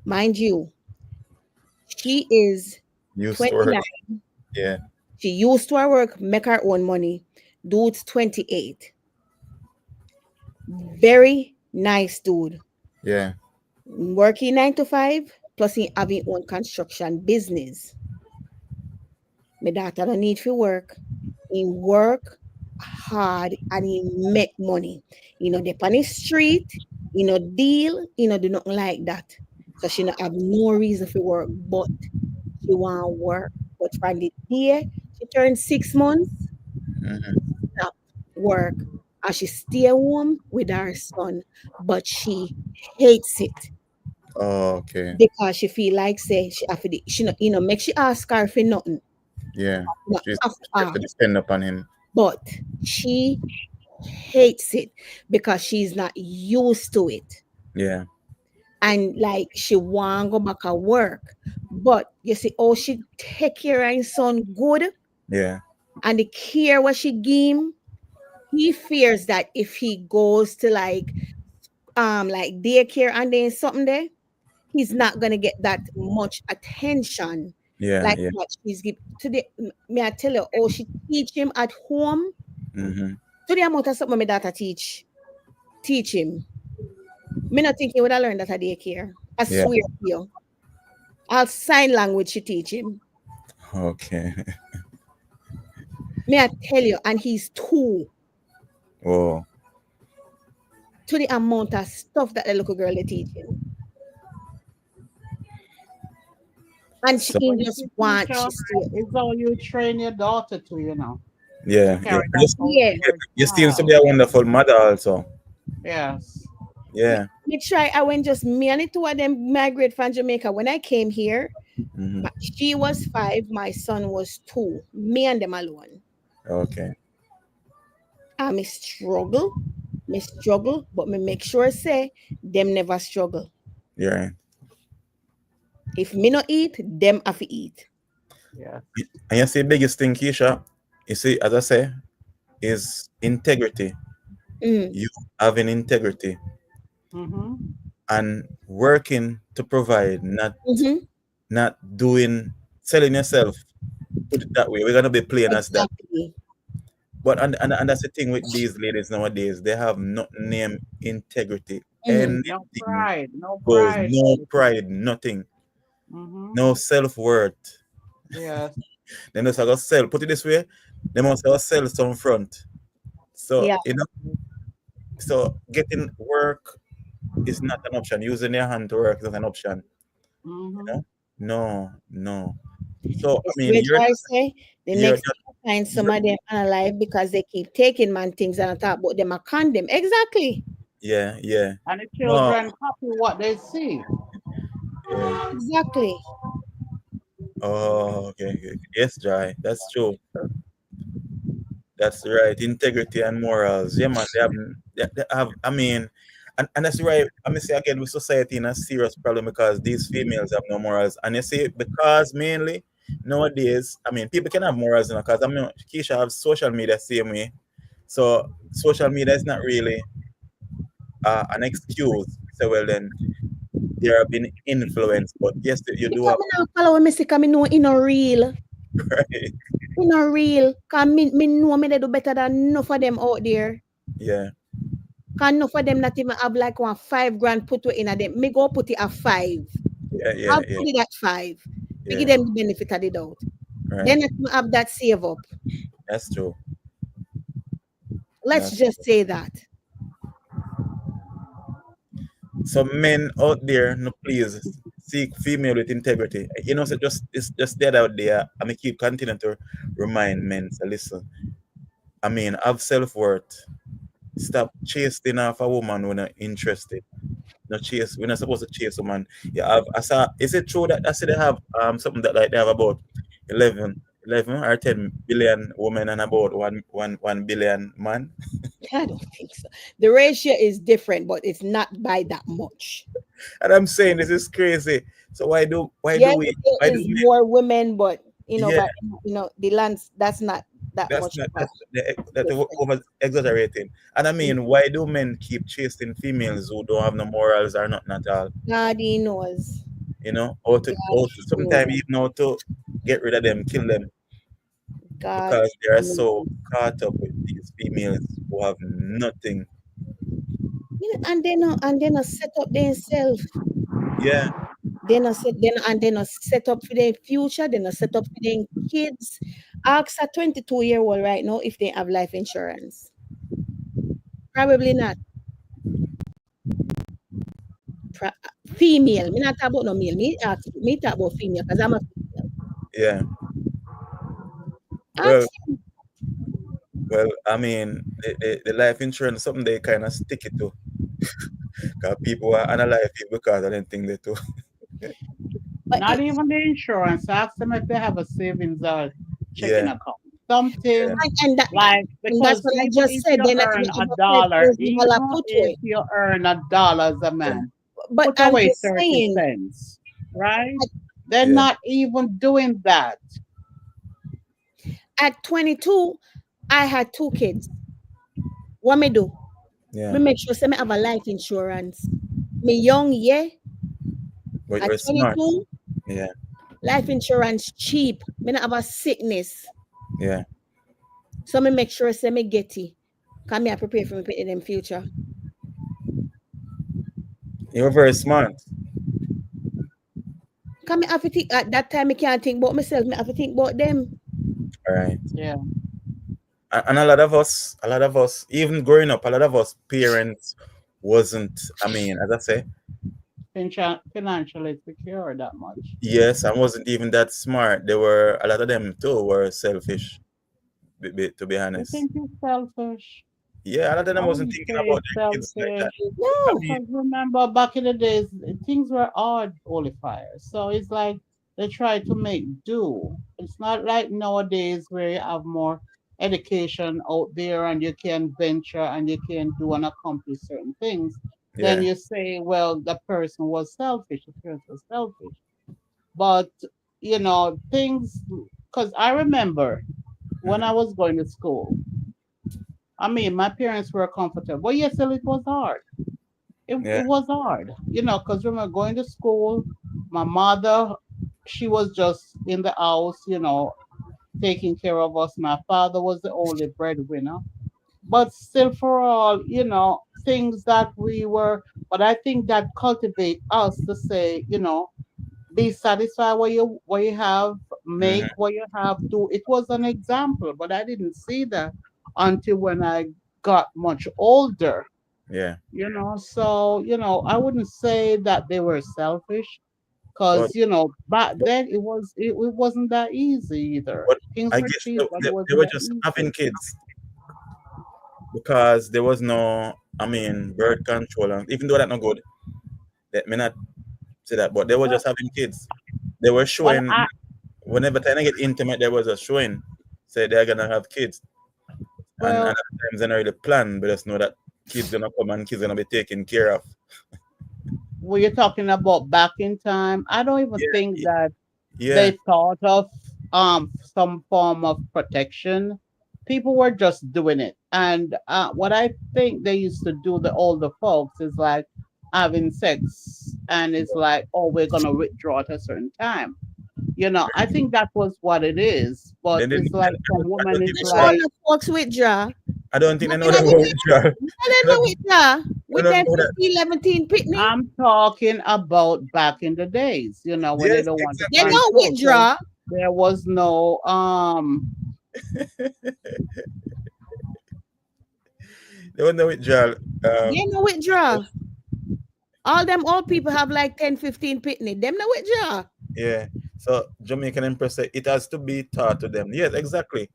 Mind you, she is Used to work. 29. Yeah. She used to her work, make her own money. Dude's 28. Very nice dude. Yeah. Working 9 to 5, plus he having own construction business. My daughter don't need to work. He work hard and he make money. You know, they on the street, you know, deal, you know, do nothing like that. So she not have no reason for work, but she want to work. But from the day she turned 6 months, Mm-hmm. stop work. And she stay home with her son, but she hates it Oh, okay. because she feel like say she have to, she not, you know, make she ask her for nothing. Yeah. Not She's have to she have to ask. depend upon him. But she hates it because she's not used to it. Yeah. And like she want go back at work. But you see, oh, she take care of his son good Yeah. and the care what she give him, he fears that if he goes to like daycare and there's something there, he's not gonna get that much attention Yeah. like Yeah. what she's give to the may I tell you, oh, she teach him at home Mm-hmm. to the amount of something my daughter teach him. Me not think he would have learned that at daycare. I Yeah. swear to you. I'll sign language she teach him. Okay. May I tell you, and he's 2 Oh. to the amount of stuff that the little girl they teach him. And she So he But you just see, wants teacher, she stay. it's how you train your daughter to, you know, yeah. to Yeah. carry that out Yeah. to her You seems to be child. a wonderful mother also. Yes. Yeah. Me try. I went just me and the two of them migrate from Jamaica. When I came here, Mm-hmm. she was 5, my son was 2. Me and them alone. Okay. I me struggle, but me make sure say them never struggle. Yeah. If me not eat, them have to eat. Yeah. And you see, the biggest thing, Keisha, you see, as I say, is integrity. Mm. You having integrity Mm-hmm. and working to provide, Mm-hmm. not doing selling yourself. Put it that way. We're gonna be playing as that. Exactly. But and that's the thing with these ladies nowadays. They have no name integrity. Mm-hmm. No Anything pride. No goes. pride. No pride. Nothing. Mm-hmm. No self worth. Yes. Then just go sell. Put it this way. They must go sell some front. So Yeah. So getting work is not an option. Using your hand to work is not an option. Mm-hmm. No. So I It's mean, where I say the you're next just time some of them are alive because they keep taking man things and I talk about them a condemn. Exactly. yeah. And the No, children copy what they see. yeah. Exactly. Oh, okay. Yes, Jai. That's true. That's right. Integrity and morals. Yeah, man. They have. I mean, and that's right. I mean, say again, with society in a serious problem because these females have no morals. And you see, because mainly nowadays, I mean, people can have morals, because I mean, Keisha have social media same way. So social media is not really an excuse. So well, then they are being influenced. But yes, you do Because have me now follow me see, cause me know it no real. right. It no real. Cause me know me they do better than enough of them out there. Yeah. Cause enough of them not even have like 1 5 grand put in a them. Me go put it at 5. I'll Yeah. put it at 5. We give Yeah. them the benefit of the doubt. Right. Then let me have that save up. That's true. Let's That's just say that. So men out there, no, please seek female with integrity. So it's just dead out there. I mean, keep continuing to remind men. So listen, I mean, have self worth. Stop chasing off a woman when not interested. No chase. We're not supposed to chase a man. Yeah, I saw. Is it true that I see they have something that like they have about 11 or 10 billion women and about 1 billion man? I don't think so. The ratio is different, but it's not by that much. And I'm saying this is crazy. So why do Yes, we there is men? more women, but Yeah. but the lands that's not that That's much. not of a that's over exaggerating. And I mean, why do men keep chasing females who don't have no morals or nothing at all? God he knows. Or God to knows. sometimes even how to get rid of them, kill them. God. because they are so caught up with these females who have nothing. And then set up themselves. Yeah, They not set up for their future. They not set up for their kids. Ask a 22-year-old right now if they have life insurance. Probably not. Female. Me not talk about no male. Me talk about female because I'm a female. yeah. Well, Ask him. well, I mean, the life insurance is something they kind of stick it to. Because people are analyze it because I didn't think they do. Not even the insurance. Ask them if they have a savings or checking Yeah, account. Something yeah, and like, that's because what I even just if said. you They're not earn even a have dollar, $5,000 even put if away. you earn $1 as a yeah, man, But put I'm away just 30 saying, cents, right? They're yeah. not even doing that. at 22, I had 2 kids. What me do? Yeah. Me make sure say me have a life insurance. Me young, yeah. But At you're smart. 22, Yeah, life insurance cheap. Me not have a sickness. yeah. So me make sure say me get it. Cause me I prepare for me in them future. You're very smart. Cause me have to think at that time me can't think about myself. Me have to think about them. All right. Yeah. And a lot of us, even growing up, a lot of us parents wasn't, I mean, as I say, Financially secure that much. yes, I wasn't even that smart. They were, a lot of them too were selfish, to be You honest. think you're selfish? Yeah, a lot of I them wasn't wouldn't thinking say about their kids like that. selfish. I No. mean, Because remember, back in the days, things were hard, Oliver. So it's like they try to make do. It's not like nowadays where you have more education out there and you can venture and you can do and accomplish certain things. Then yeah, you say, well, the person was selfish, the parents was selfish. But, things, because I remember when I mhm, was going to school, I mean, my parents were comfortable. But yes, still it was hard. It yeah, was hard, because when we were going to school, my mother, she was just in the house, taking care of us. My father was the only breadwinner. But still, for all, things that we were, but I think that cultivate us to say, be satisfied what you have, make mhm, what you have, do. It was an example, but I didn't see that until when I got much older. yeah. So I wouldn't say that they were selfish, But, because back then it wasn't that easy either. but Things I were guess cheap, but it they wasn't were that just easy. having kids because there was no, I mean, birth control. And even though that's not good, let me not say that, but they were well, just having kids. They were well showing, I whenever time they get intimate, there was a showing, say they're gonna have kids. And well at times they don't really plan, but just know that kids gonna come and kids gonna be taken care of. were you talking about back in time? I don't even Yeah, think that yeah, they thought of some form of protection. People were just doing it. And what I think they used to do, the older folks, is like having sex, and it's like, oh, we're gonna withdraw at a certain time. I think that was what it is. But they didn't. it's like some I woman don't is think The they know show that. like, the folks withdraw. I don't think they But know in that the about day, withdrawal. they I know don't, withdraw I with don't them know that. 15, 17 pitney. I'm talking about back in the days, when they Yes, don't want to They exactly. know control. So withdraw. there was no They won't know withdrawal. They know withdraw. All them old people have like 10, 15 pitney. Them know withdraw. Yeah. So Jamaican Empress said it has to be taught to them. Yes, exactly.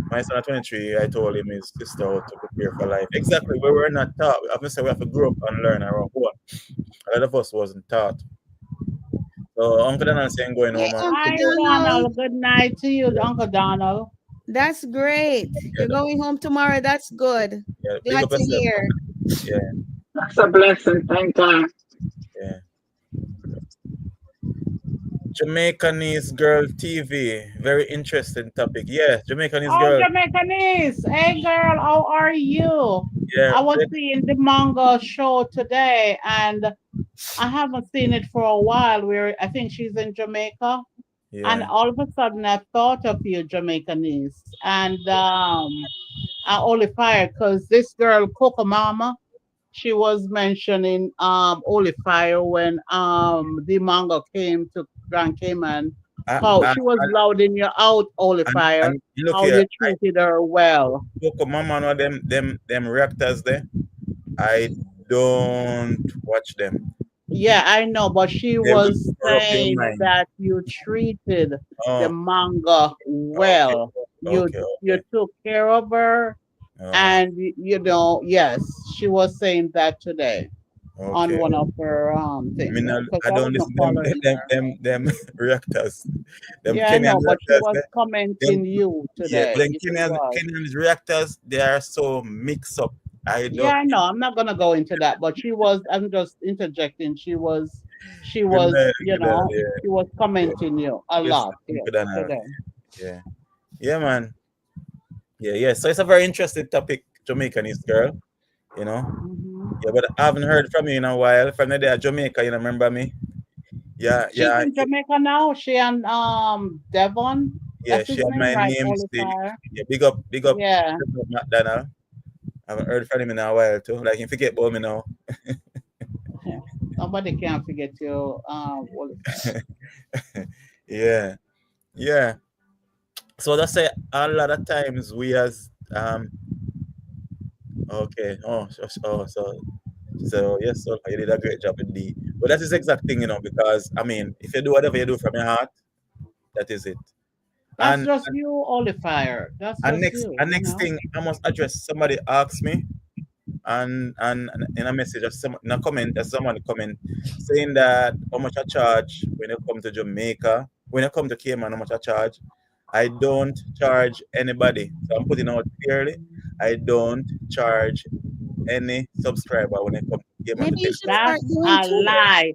My son at 23, I told him his sister how to prepare for life. Exactly. We were not taught. I have to say we have to grow up and learn our own. A lot of us wasn't taught. So Uncle Donald saying going Hey, home and Uncle Hi, Donald. Donald. Good night to you, Uncle Donald. That's great. yeah, You're going home tomorrow. That's good. yeah, big Glad up to yourself. hear. Yeah, That's a blessing. Thank God. yeah. Jamaicanese Girl TV. Very interesting topic. Yeah, Jamaicanese Oh, Girl. Jamaicanese. Hey, girl, how are you? Yeah, I was seeing the manga show today, and I haven't seen it for a while. Where I think she's in Jamaica. And Yeah. all of a sudden, I thought of you, Jamaicanese, and I only fired because this girl, Coco Mama, she was mentioning Holy Fire when the manga came to Grand Cayman. I, How I, she was louding you out, Holy Fire. and look How here, you treated her well. Coco Mama know them reactors there. I don't watch them. Yeah, I know, but she They will was corrupt your saying mind. that you treated the Oh, manga okay, well. okay, You okay. took care of her, Oh, and yes, she was saying that today on okay. one of her I things. mean, Because I I don't wasn't listen them following her. them reactors, them Yeah, I Kenyan know, but she reactors. was commenting Them, you yeah, but today. then If she was. Kenyan reactors, they are so mixed up. I Yeah, don't. I know. I'm not gonna go into that, but she was. I'm just interjecting. She Good was. night, good night, She was yeah, commenting you a yes, lot. Yes, good night. today. Yeah, yeah, man. Yeah, yeah. So it's a very interesting topic, Jamaicanese girl. You know. Mhm. Yeah, but I haven't heard from you in a while. From the day at Jamaica, you know, remember me? Yeah, She's yeah, in Jamaica now. She and Devon. yeah. That's She his had name, my right? name still. Oliver. Yeah, big up, Yeah. McDonald. I haven't heard from him in a while too. Like, he forget about me now. Nobody can forget you, Oliver. Yeah, yeah. So that's say a lot of times we as okay. So yes, so you did a great job with D. But that is exact thing, because I mean, if you do whatever you do from your heart, that is it. That's And just you, Oliver. That's and just next you. and next thing I must address, somebody asked me, and in a message of some in a comment, there's someone comment saying that how much I charge when you come to Jamaica, when you come to Cayman, how much I charge. I don't charge anybody. So I'm putting out clearly, I don't charge any subscriber when I come to Cayman to Maybe you take should photos. start That's doing a too. lie.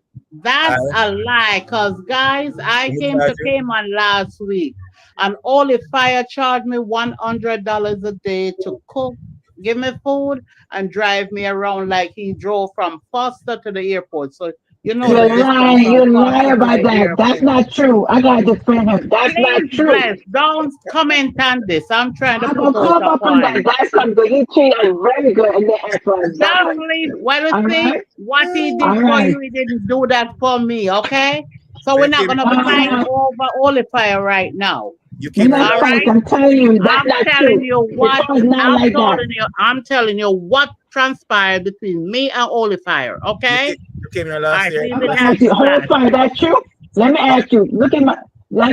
I That's a lie. Cause guys, I will came charge to you. Cayman last week, and Only Fire charged me $100 a day to cook, give me food, and drive me around like he drove from Foster to the airport. So you know the You're distance lying. from You lie Foster to about the that. That's airport. not true. I gotta defend him. That's not Please, true. bless. Don't comment on this. I'm trying to I'm put gonna out come a up on that. point. That's not good. He treated very good and then asked for a Just dime. leave. Well, you All see, right? what he did All for right. you, he didn't do that for me, okay? So So we're not going to fight Uh, over Oliver right now. you we're came here not All last fighting. right? I'm telling you, that's I'm not telling true. you It what was not like that. I'm telling you what transpired between me and Oliver, you okay? came, you came here All last right, year. leave I'm the gonna Listen, ask you, dancing hold class. on, that's true? Let me ask you, look at my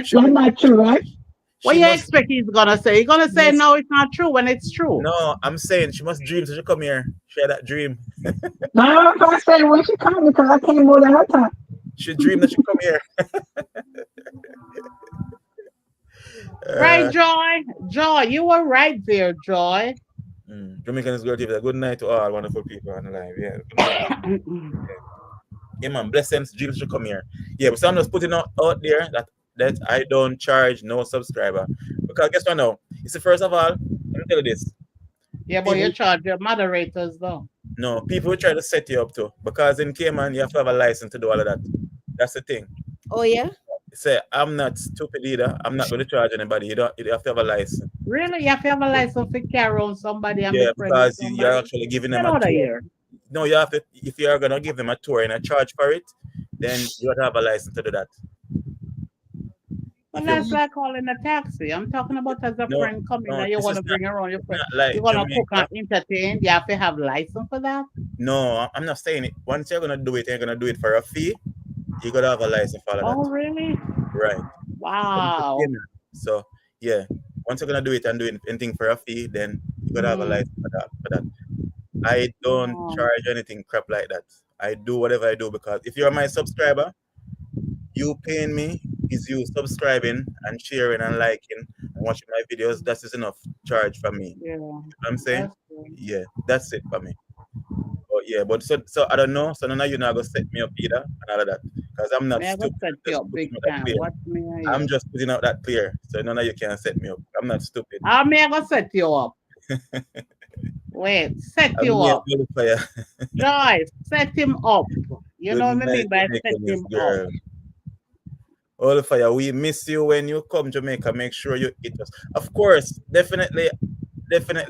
she that's not true, right? What she you must expect he's going to say? He's going to she say, must no, it's not true when it's true. no, I'm saying she must dream so she come here. Share that dream. Now I'm gonna say when she comes because I came more than her time. She dream that she come here. Right, Uh, Joy? Joy, you were right there, Joy. Jamaican is girl TV. Good night to all wonderful people on the live. Yeah, good night. Yeah, man. Blessings, dreams should come here. Yeah, but so I'm just putting out there that I don't charge no subscriber. Because guess what now? You see, first of all, let me tell you this. Yeah, but People you charge your moderators though. no, people will try to set you up too. Because in Cayman you have to have a license to do all of that. That's the thing. Oh yeah. Say I'm not stupid either. I'm not going to charge anybody. You have to have a license. Really? You have to have a license to carry on somebody and be Yeah, friend with because you're somebody? actually giving Get them a out of tour. here. No, you have to. If you are gonna give them a tour and a charge for it, then you have to have a license to do that. But If you that's like calling a taxi. I'm talking about as a no, friend coming no, and you this want is to bring around your it's friend. not You like want to cook and Jamaica. entertain. You have to have license for that? No, I'm not saying it. Once you're gonna do it, you're gonna do it for a fee. You gotta have a license for all of Oh, that, really? right? Wow. So yeah, once you're gonna do it and do anything for a fee, then you gotta have a Mm, license for that. I don't no. charge anything crap like that. I do whatever I do because if you're my subscriber, you paying me is you subscribing and sharing and liking and watching my videos. That is enough charge for me. Yeah, You know what I'm saying? that's good. Yeah, that's it for me. But yeah, but so I don't know. So none of you not gonna set me up either and all of that. Because I'm not May I go stupid. set I'm you just up putting big out that time? clear. Watch me and I'm you. just putting out that clear. So none of you can set me up. I'm not stupid. How may I go set you up? Wait, set I'm you near up. the fire. Joyce, set him up. You Good know what I night, mean by set Jamaican him up. girl. All fire. We miss you when you come Jamaica. Make sure you eat us. Of course, definitely,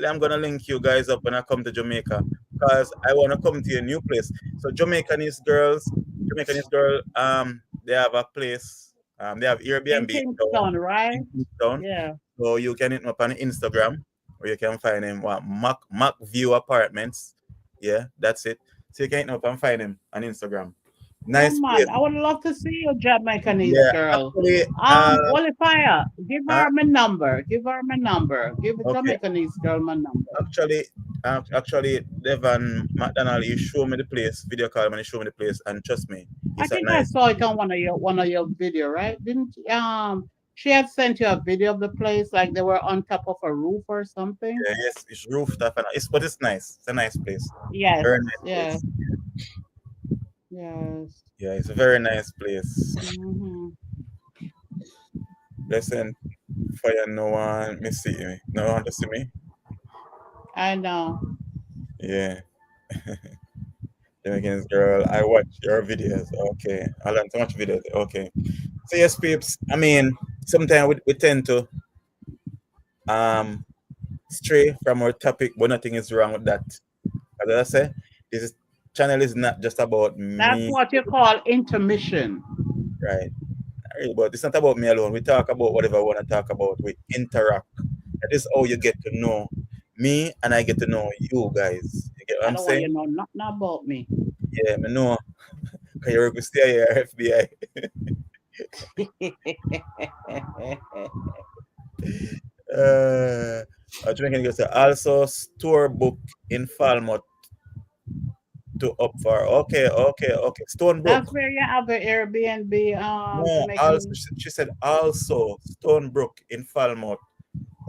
I'm gonna link you guys up when I come to Jamaica because I wanna come to a new place. So Jamaicanese girl, they have a place. They have In Airbnb in Kingston, right? town. Yeah. So you can hit them up on Instagram, or you can find him what Mac View Apartments. Yeah, that's it. So you can hit him up and find him on Instagram. Yeah, Nice place. man. I would love to see you, Jamaicanese Yeah, girl. actually, Olifaya, give uh, her my number. Give her my number. Give the okay. Jamaicanese girl my number. Actually, Devon McDonald, he showed me the place, video call me, he showed me the place, and trust me, I it's a think I nice. saw it on one of your video, right? Didn't she had sent you a video of the place like they were on top of a roof or something? Yeah, yes, it's rooftop, and it's nice. It's a nice place, Yes, very nice yes, place. yes. Yeah, it's a very nice place. Hmm. Listen, fire, no one me see me, no one to see me. I know. Yeah, Jamaican's girl, I watch your videos. Okay, I learn so much videos. Okay, so yes, peeps. I mean, sometimes we tend to um stray from our topic, but nothing is wrong with that. As I say, channel is not just about That's me, what you call intermission. right? But it's not about me alone. We talk about whatever we want to talk about. We interact. That is how you get to know me, and I get to know you guys. You get what I I'm don't want saying? you to know nothing about me. Yeah, I know. Because you work with CIA or FBI. Jamaican girl say also store book in Falmouth to up for. Okay. Stonebrook. That's where you have the Airbnb, No, also Jamaican. she said also Stonebrook in Falmouth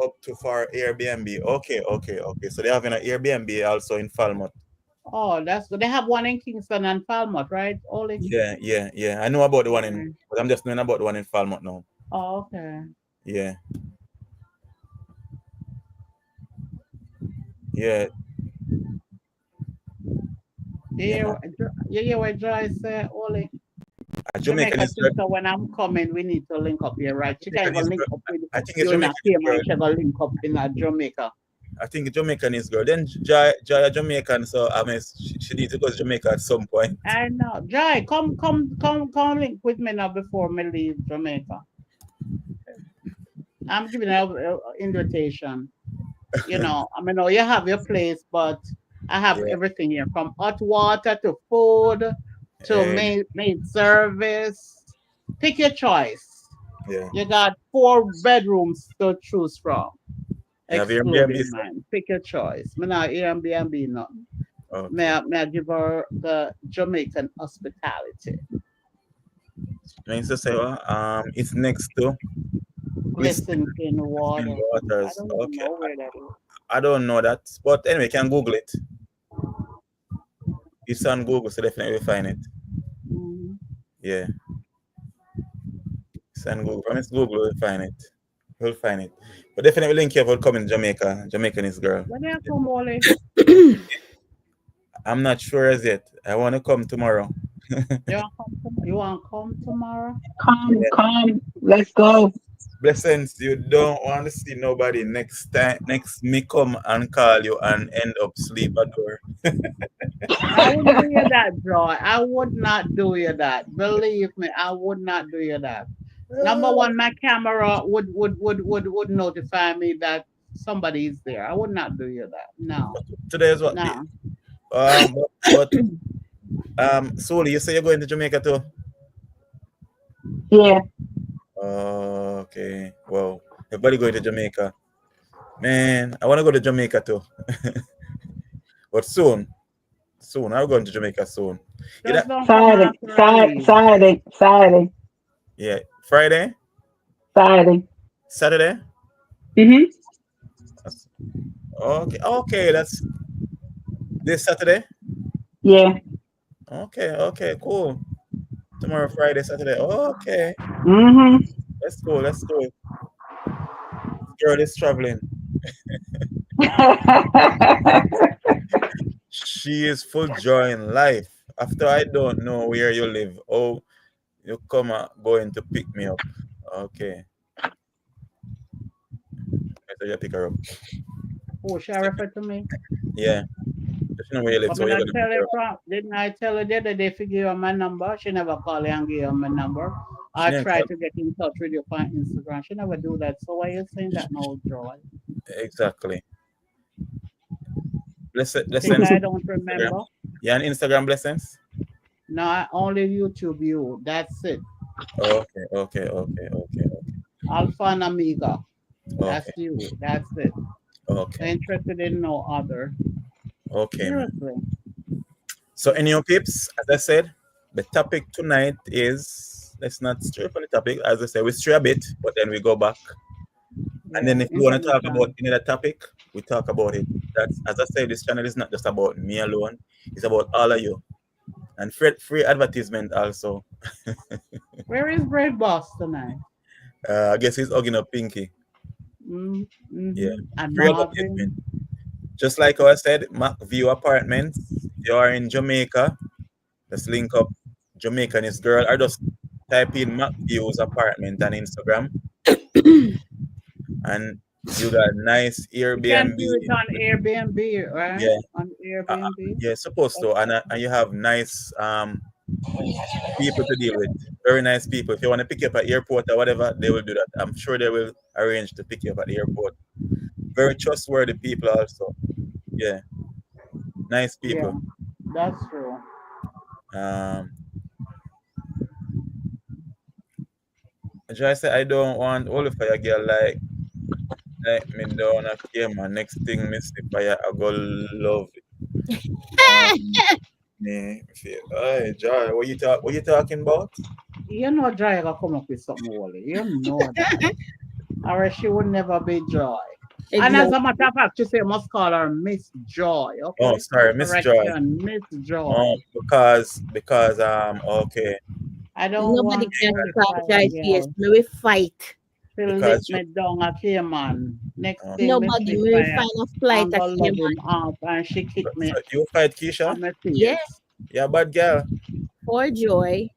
up to for Airbnb. Okay. So they have an Airbnb also in Falmouth. Oh, that's good. They have one in Kingston and Falmouth, right? Only. Yeah. I know about the one in, Okay. but I'm just knowing about the one in Falmouth now. Oh, okay. Yeah. Yeah. You hear what Joyce said, Oli? A Jamaican Jamaica is girl. sister, when I'm coming, we need to link up here, right? She can Jamaican even is link girl. up with I think it's you in a Jamaican man. girl. She gonna link up in Jamaica. I think Jamaican is girl. Then Joy Jamaican, so I mean she needs to go to Jamaica at some point. I know. Joy, come link with me now before me leave Jamaica. I'm giving an invitation. You know, I mean, you have your place, but I have Yeah. everything here from hot water to food to And maid service. Pick your choice. yeah. You got 4 bedrooms to choose from, You have Airbnb. excluding mine. Pick your choice. Me not Airbnb nothing. Okay. May I give her the Jamaican hospitality. Means to say it's next to Glisten in water. Green I Waters. don't even Okay. know where that is. I don't know that. But anyway, you can Google it. It's on Google, so definitely find it. Mhm. Yeah. It's on Google. From Google, we'll find it. We'll find it. But definitely link you for coming to Jamaica. Jamaicanese girl. When you come, Oli? I'm not sure as yet. I want to come tomorrow. You want to come tomorrow? Come, let's go. Blessings, you don't want to see nobody next time. Next me come and call you and end up sleep at door. I wouldn't do you that, Joy. I would not do you that. Believe me, I would not do you that. Number one, my camera would notify me that somebody is there. I would not do you that. No, Today is what? no. But Soli, you say you're going to Jamaica too? Yeah. Okay. Wow. Everybody going to Jamaica. Man, I want to go to Jamaica too. But soon. I'm going to Jamaica soon. Just don't come Saturday. Yeah. Friday? Saturday. Saturday? Mhm. Okay. That's this Saturday? Yeah. Okay, cool. Tomorrow, Friday, Saturday. Okay. Mhm. Let's go. Girl is traveling. She is full joy in life. After I don't know where you live. Oh, You come going to pick me up. Okay. So you pick her up. Oh, she refer to me. Yeah. She know where you live, But so me you're not gonna pick tell her her up. from, didn't I tell her the other day to give her my number? She never call her and give her my number. She I didn't try call. to get in touch with you on Instagram. She never do that. So why you saying that now, Joy? Exactly. You think Blessings. I don't Instagram. remember? Yeah, on Instagram blessings. No, I only YouTube you. That's it. Okay. Alpha and Omega. That's Okay. you. That's it. Okay. Interested in no other. Okay, man. Seriously. So anyhow, peeps, as I said, the topic tonight is, let's not stray from the topic. As I said, we stray a bit, but then we go back. And then Yeah, if you want to talk about intermission. any other topic, we talk about it. That's, as I said, this channel is not just about me alone. It's about all of you. And free advertisement also. Where is Brave Boss tonight? I guess he's hugging up Pinky. Yeah. And Free advertisement. Marvin. Just like how I said, Mac View Apartments. If you are in Jamaica, just link up Jamaican is girl, or just type in Mac Views Apartment on Instagram, and you got nice You can Airbnb. do it on Airbnb, right? Yeah, On Airbnb. yeah, supposed to, and you have nice people to deal with. Very nice people. If you want to pick you up at airport or whatever, they will do that. I'm sure they will arrange to pick you up at the airport. Very trustworthy people also. Yeah, nice Yeah, people. that's true. I say I don't want all of a girl like me down a camera. Next thing, me see fire, I go love it. Me feel, hey, Joy, what you talking about? You know Joy gonna come up with something holy. You know that. Or she would never be Joy. And as Exactly. a matter of fact, she say must call her Miss Joy. Oh, Okay. sorry, Miss Joy. Correction, Miss Joy. Because okay, I don't Nobody want can to stop fight Joy girl. face. Me we fight. She let because me down a Cayman. Next you, thing me Nobody see me we fire. find a flight I'm at gonna love Cayman. him up and she kicked me so you fight Keisha? on my Yeah, face. Yeah, bad girl. for Joy.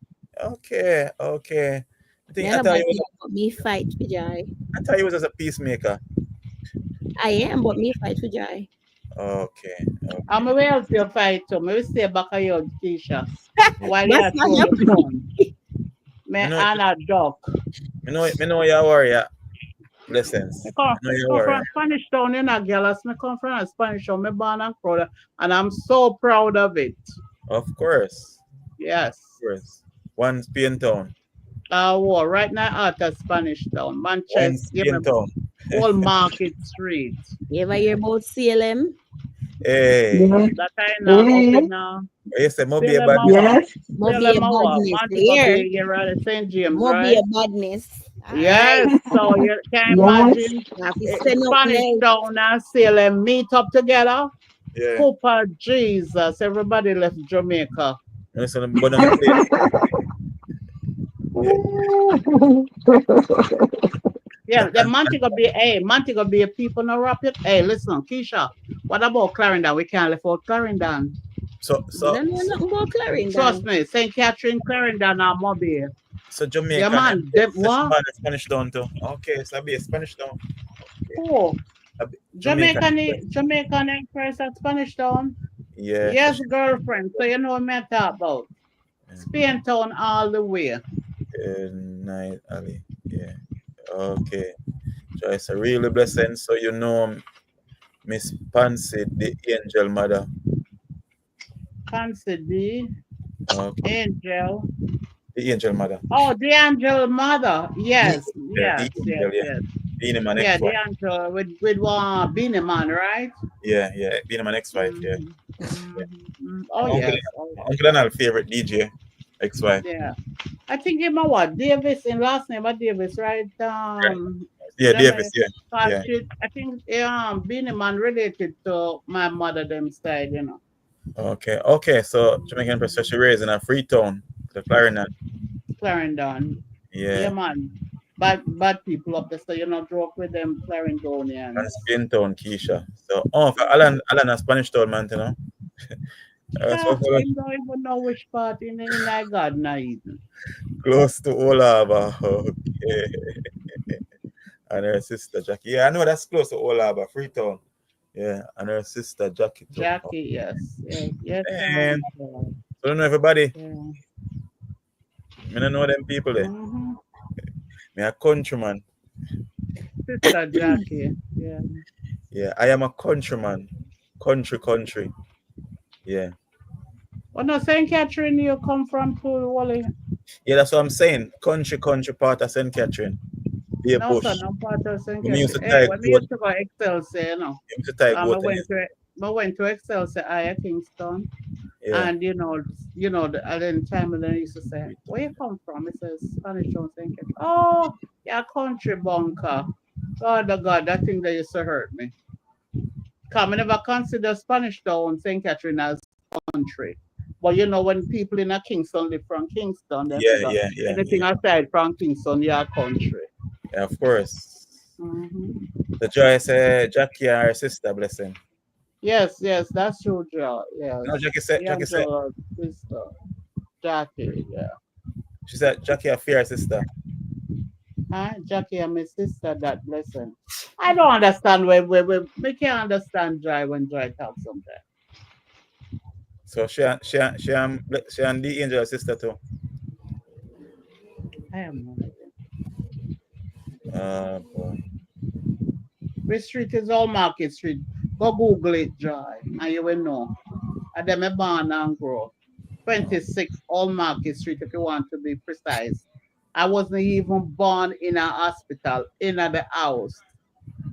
Okay. Me I thought nobody you was can but me fight for Joy. I thought you was as a peacemaker. I am, but me fight for Joy. Okay. I'm where else you fight to? Me will stay back of you, Keisha. While you That's are not throw your the phone. Me You know, and a duck. me know you're a warrior. Blessings. Me come, I know you're a come warrior. from Spanish Town, you know, girl. As me come from a Spanish Town, me born and proud, and I'm so proud of it. Of course. Yes. One Spain town. War right now out of Spanish Town, One Manchester. Give me Spain town. whole Market Street. You ever hear about CLM? Hey. Yes. That I know up Yes. in You say Moby a Salem, bad Awa. Yes. Mo be a Salem, Awa. badness. Montego Here, Bay, you're at St. James, Mo be right? a badness. Yes, so you can Yes. imagine Now, if you send up Spanish mail, Town and Salem meet up together. Yeah. Cooper, Jesus, everybody left Jamaica. You listen to but on the place. Yeah, the Montego Bay people no rap it. Hey, listen, Keisha, what about Clarendon? We can't live out Clarendon. So I don't know nothing about Clarendon. Trust me, St. Catherine, Clarendon, and Mobile. so Jamaica Yeah, man, them, what? Spanish town too. Okay, so I be a Spanish town. Oh, Jamaican. Jamaican Empress at Spanish Town. Yeah. Yes, girlfriend. So you know what I talk about. Spain Town all the way. Night Ali. Yeah. Okay. So it's a really blessing. So you know Miss Pansy, the angel mother. Fancy the Okay. angel. The angel mother. Oh, the angel mother. Yes, The angel, yeah. Beanie Man Yeah, next the wife. angel with one Beanie Man, right? Yeah. Beanie Man next wife, yeah. Oh, Uncle, yes. Uncle Donald favorite DJ, ex-wife. Yeah. I think him what? Davis in last name, but Davis, right? Yeah, Davis, yeah. I think Beanie Man related to my mother them side, you know. Okay. So Jamaican Empress, so she raised in a Freetown, the Clarendon. Clarendon. Yeah, Yeah. man. Bad people up there, so you know, joke with them Clarendonians. And Spain Town, Keisha. So, for Alan a Spanish Town man, you know. So follow Him don't even know which part in that garden I eaten. close to Olaba. Okay. And her sister Jackie. Yeah, I know that's close to Olaba, Freetown. Yeah, and her sister Jackie too. Jackie, yes. Yes, Man, so, I don't know everybody. yeah. I don't know them people there. Mm-hmm. Me a countryman. Sister Jackie, yeah. Yeah, I am a countryman. Country. Yeah. Oh no, St. Catherine, you come from to Wally. Yeah, that's what I'm saying. Country part of St. Catherine. Be a No, sir, bush. no part of St. We used Catherine. to Hey, tie when we goat. used to go Excelsior, you know. We used to tie I goat in went it. to I went to Excelsior, I Kingston. Yeah. And at the time when they used to say, "Where you come from?" It says Spanish Town, St. Catherine. Oh, yeah, country bunker. God, that thing that used to hurt me. Come, I never consider Spanish Town, St. Catherine as country. But when people in a Kingston live from Kingston, they figure Yeah. anything aside from Kingston, yeah, country. Yeah, of course. Mm-hmm. The Joy said Jackie and her sister, blessing. Yes, that's true, Joe. Yes. No, Jackie said Joe, sister, Jackie, yeah. she said Jackie a fair sister. Huh? Jackie and my sister, that blessing. I don't understand we can't understand Joy when Joy talks sometimes. So she and the angel sister too. I am not. Boy. Which street is Old Market Street? Go Google it, Joy, and you will know. And then I born and grow. 26 Old Market Street, if you want to be precise. I wasn't even born in a hospital, in the house.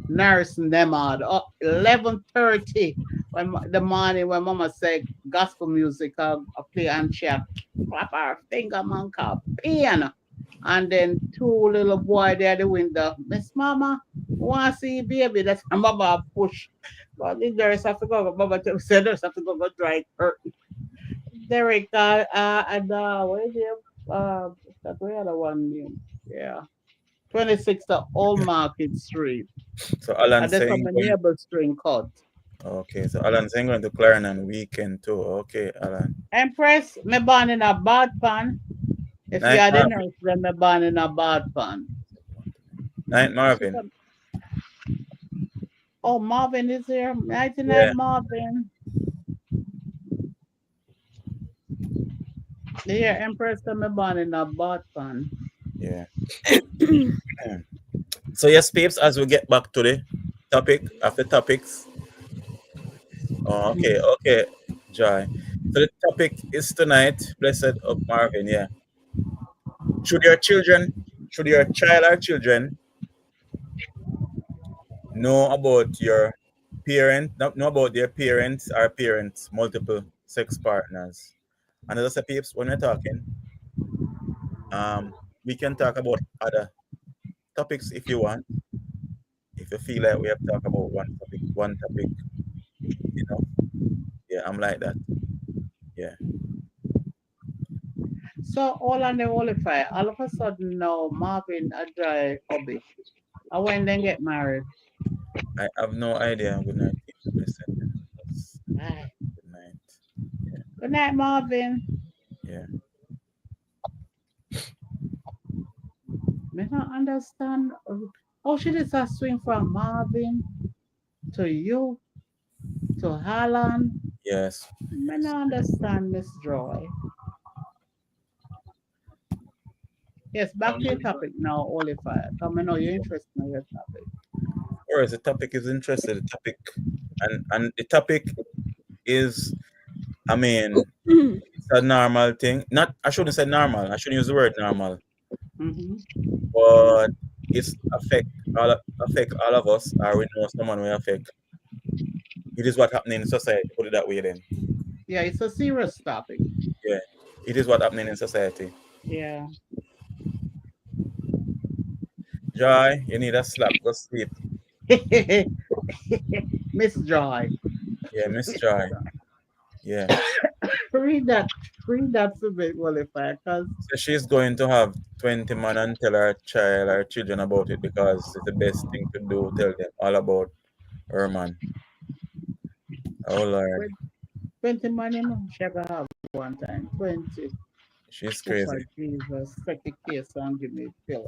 Nursing them out. 11:30 the morning when Mama said gospel music, I play and she clap her finger, man, called piano. And then two little boy there at the window. Miss Mama, want to see baby? That's Mama push. But the nurse have to go. Mama said nurse have to go dry curtain. Derek, and where is it? That we had one name. Yeah. 26 to Old Market Street. So Alan And there's some saying neighbor string cut. okay, so Alan saying going to Clarendon weekend too. Okay, Alan. Empress, me born in a bad pan. If you Night are the Marvin. nurse, then me born in a bad pan. Night Marvin. Oh, Marvin is here. Night Yeah. Marvin. Yeah, Empress, me born in a bad pan. Yeah. So yes, peeps, as we get back to the topic of the topics. Oh, okay, Joy. So the topic is tonight, blessed of Marvin, yeah. Should your child or children know about your know about their parents or parents, multiple sex partners? And as I say, peeps, when we're talking, we can talk about other topics if you want. If you feel like we have to talk about one topic, yeah, I'm like that. Yeah. So all on the Olify, all of a sudden now Marvin a dry hobby. And when they get married. I have no idea. Good night. Listen. Bye. Good night. Yeah. Good night, Marvin. Yeah. I don't understand. How should it swing from Marvin to you to Harlan? Yes. I don't understand, Miss Joy. Yes, back to your topic now, Olify. Come, I know you're interested in your topic. Or as the topic is interested, the topic and the topic is, I mean, it's a normal thing. I shouldn't say normal. I shouldn't use the word normal. Mm-hmm. But it's affect all of us, or we know someone will affect. It is what happening in society. Put it that way, then. Yeah, it's a serious topic. Yeah, it is what happening in society. Yeah. Joy, you need a slap. Go sleep. Miss Joy. Yeah, Miss Joy. Yeah. Read that to me, Olify, because So she's going to have 20 man and tell her child or children about it because it's the best thing to do. Tell them all about her man. Oh Lord. 20 money, man. She ever have one time. 20. She's Oh, for crazy. Jesus. Take a case and give me pillar.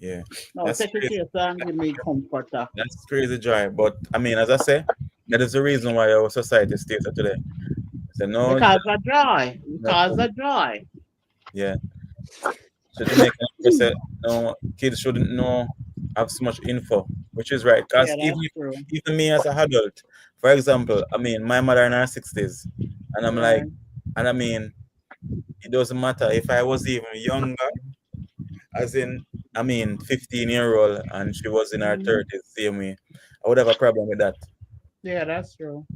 Yeah, No, that's take a crazy. case and give me comforter. That's crazy, Joy. But I mean, as I say, that is the reason why our society stays at today. So no, Because of joy. Because nothing. of joy. Yeah. So Jamaican people say no, kids shouldn't know have so much info, which is right. Yeah, Because that's true. even me as a adult, for example, I mean, my mother in her 60s, and I'm like, Right. and I mean, it doesn't matter if I was even younger, as in, I mean, 15-year-old, and she was in her Mhm. 30s, same way, I would have a problem with that. Yeah, that's true.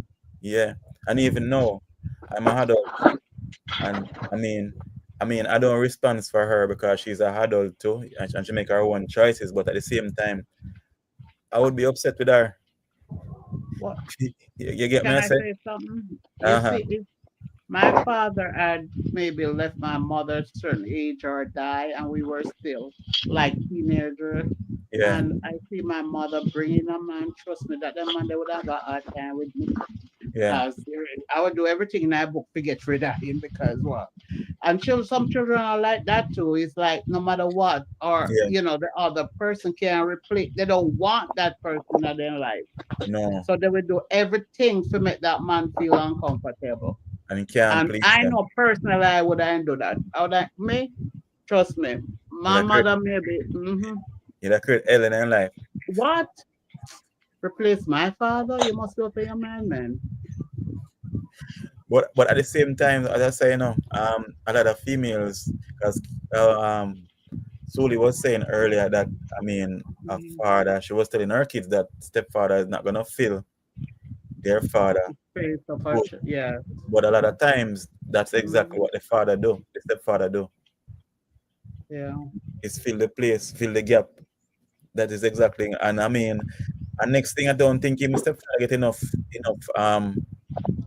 Yeah, and even now, I'm a adult, and I mean, I don't respond for her because she's a adult too, and she make her own choices. But at the same time, I would be upset with her. What You get me? can I I say, say something? You uh-huh, see, if my father had maybe left my mother at a certain age or die, and we were still like teenagers, yeah, and I see my mother bringing a man, trust me, that the man they would have a hard time with me. yeah, I would do everything in that book to get rid of him because what? And some children are like that too. It's like no matter what, or yeah, the other person can replace. They don't want that person in their life, no, so they will do everything to make that man feel uncomfortable. and you can't And please I them. know personally I wouldn't do that. I would me, trust me. You My like create, mother maybe you like create hell in their life. what? Replace my father? You must go to your man. But at the same time, as I say, a lot of females, because Suli was saying earlier that I mean, a father, she was telling her kids that stepfather is not gonna feel their father Face of a good. yeah. But a lot of times, that's exactly Mhm. what the stepfather do, Yeah. is fill the place, fill the gap. That is exactly, and I mean, and next thing I don't think him stepfather get enough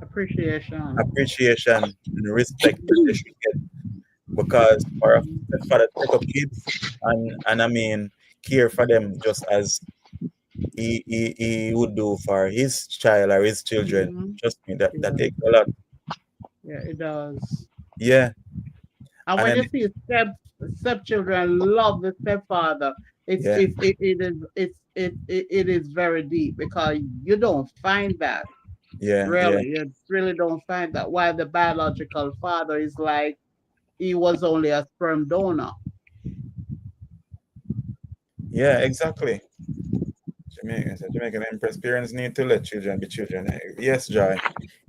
Appreciation. appreciation and respect that they should get because for a stepfather to take up kids and I mean care for them just as he would do for his child or his children. Mm-hmm. Trust me, that Yeah. takes a lot. Yeah, it does. Yeah, And and when then you see stepchildren love the stepfather, yeah, it is very deep because you don't find that. yeah, yeah, Really, you really don't find that. While the biological father is like he was only a sperm donor. yeah, exactly. Jamaican Empress parents need to let children be children. Yes, Joy.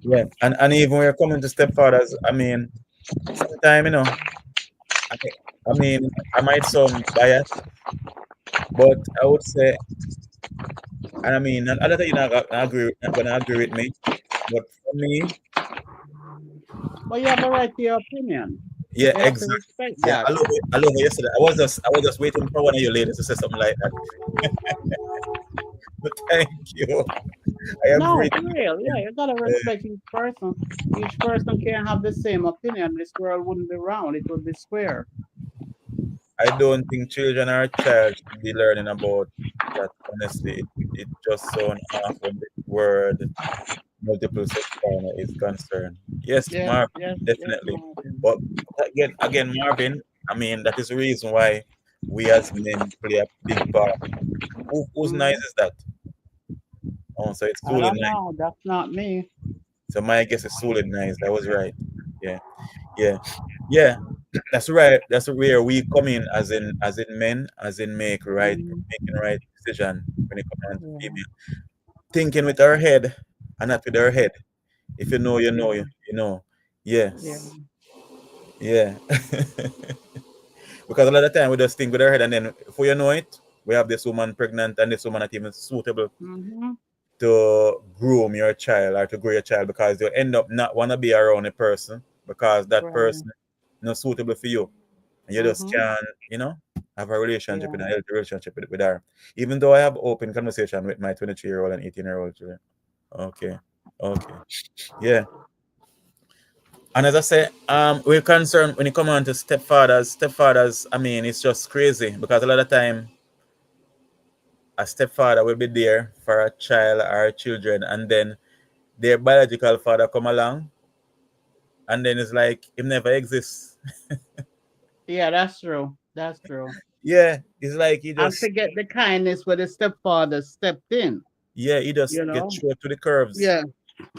Yeah, and even when you're coming to stepfathers, I mean, sometimes I, I mean, I might sound biased, but I would say, and I mean, and other you're not gonna agree with me, but for me, But you have a right to your opinion. yeah, You have to exactly. respect Yeah, that. I love it yesterday. I was just waiting for one of you ladies to say something like that. But thank you. I No, agree. for real. Yeah, you gotta Uh, respect each person. Each person can have the same opinion. This world wouldn't be round, it would be square. I don't think children or a child should be learning about that. Honestly, it just sounds off when the word multiple sex partner is concerned. Yes, Yes, Marvin, yes, yes, definitely. Martin. But again, Marvin. I mean, that is the reason why we as men play a big part. Whose nice Hmm. is that? Oh, so it's I Sully don't nice. know. That's not me. So my guess is Sully nice. That was right. Yeah, yeah, yeah. That's right. That's where we come in as in men, as in Hmm. making right decision when it comes down to Yeah, female. Thinking with our head and not with our head. If you know, you know, yeah, you know. yeah. Yes. Yeah. Because a lot of time we just think with our head and then before you know it, we have this woman pregnant and this woman not even suitable Hmm. to groom your child or to grow your child because you end up not wanna be around a person because that Right. person not suitable for you. And you just Hmm. can't, have a relationship in Yeah. a healthy relationship with her. Even though I have open conversation with my 23-year-old and 18-year-old children. Okay. Okay. Yeah. And as I say, we're concerned when it come on to stepfathers. Stepfathers, I mean, it's just crazy because a lot of time a stepfather will be there for a child or children, and then their biological father come along, and then it's like it never exists. Yeah, that's true. That's true. Yeah, it's like he And just forget the kindness where the stepfather stepped in, yeah, he just you get know? thrown to the curves. Yeah,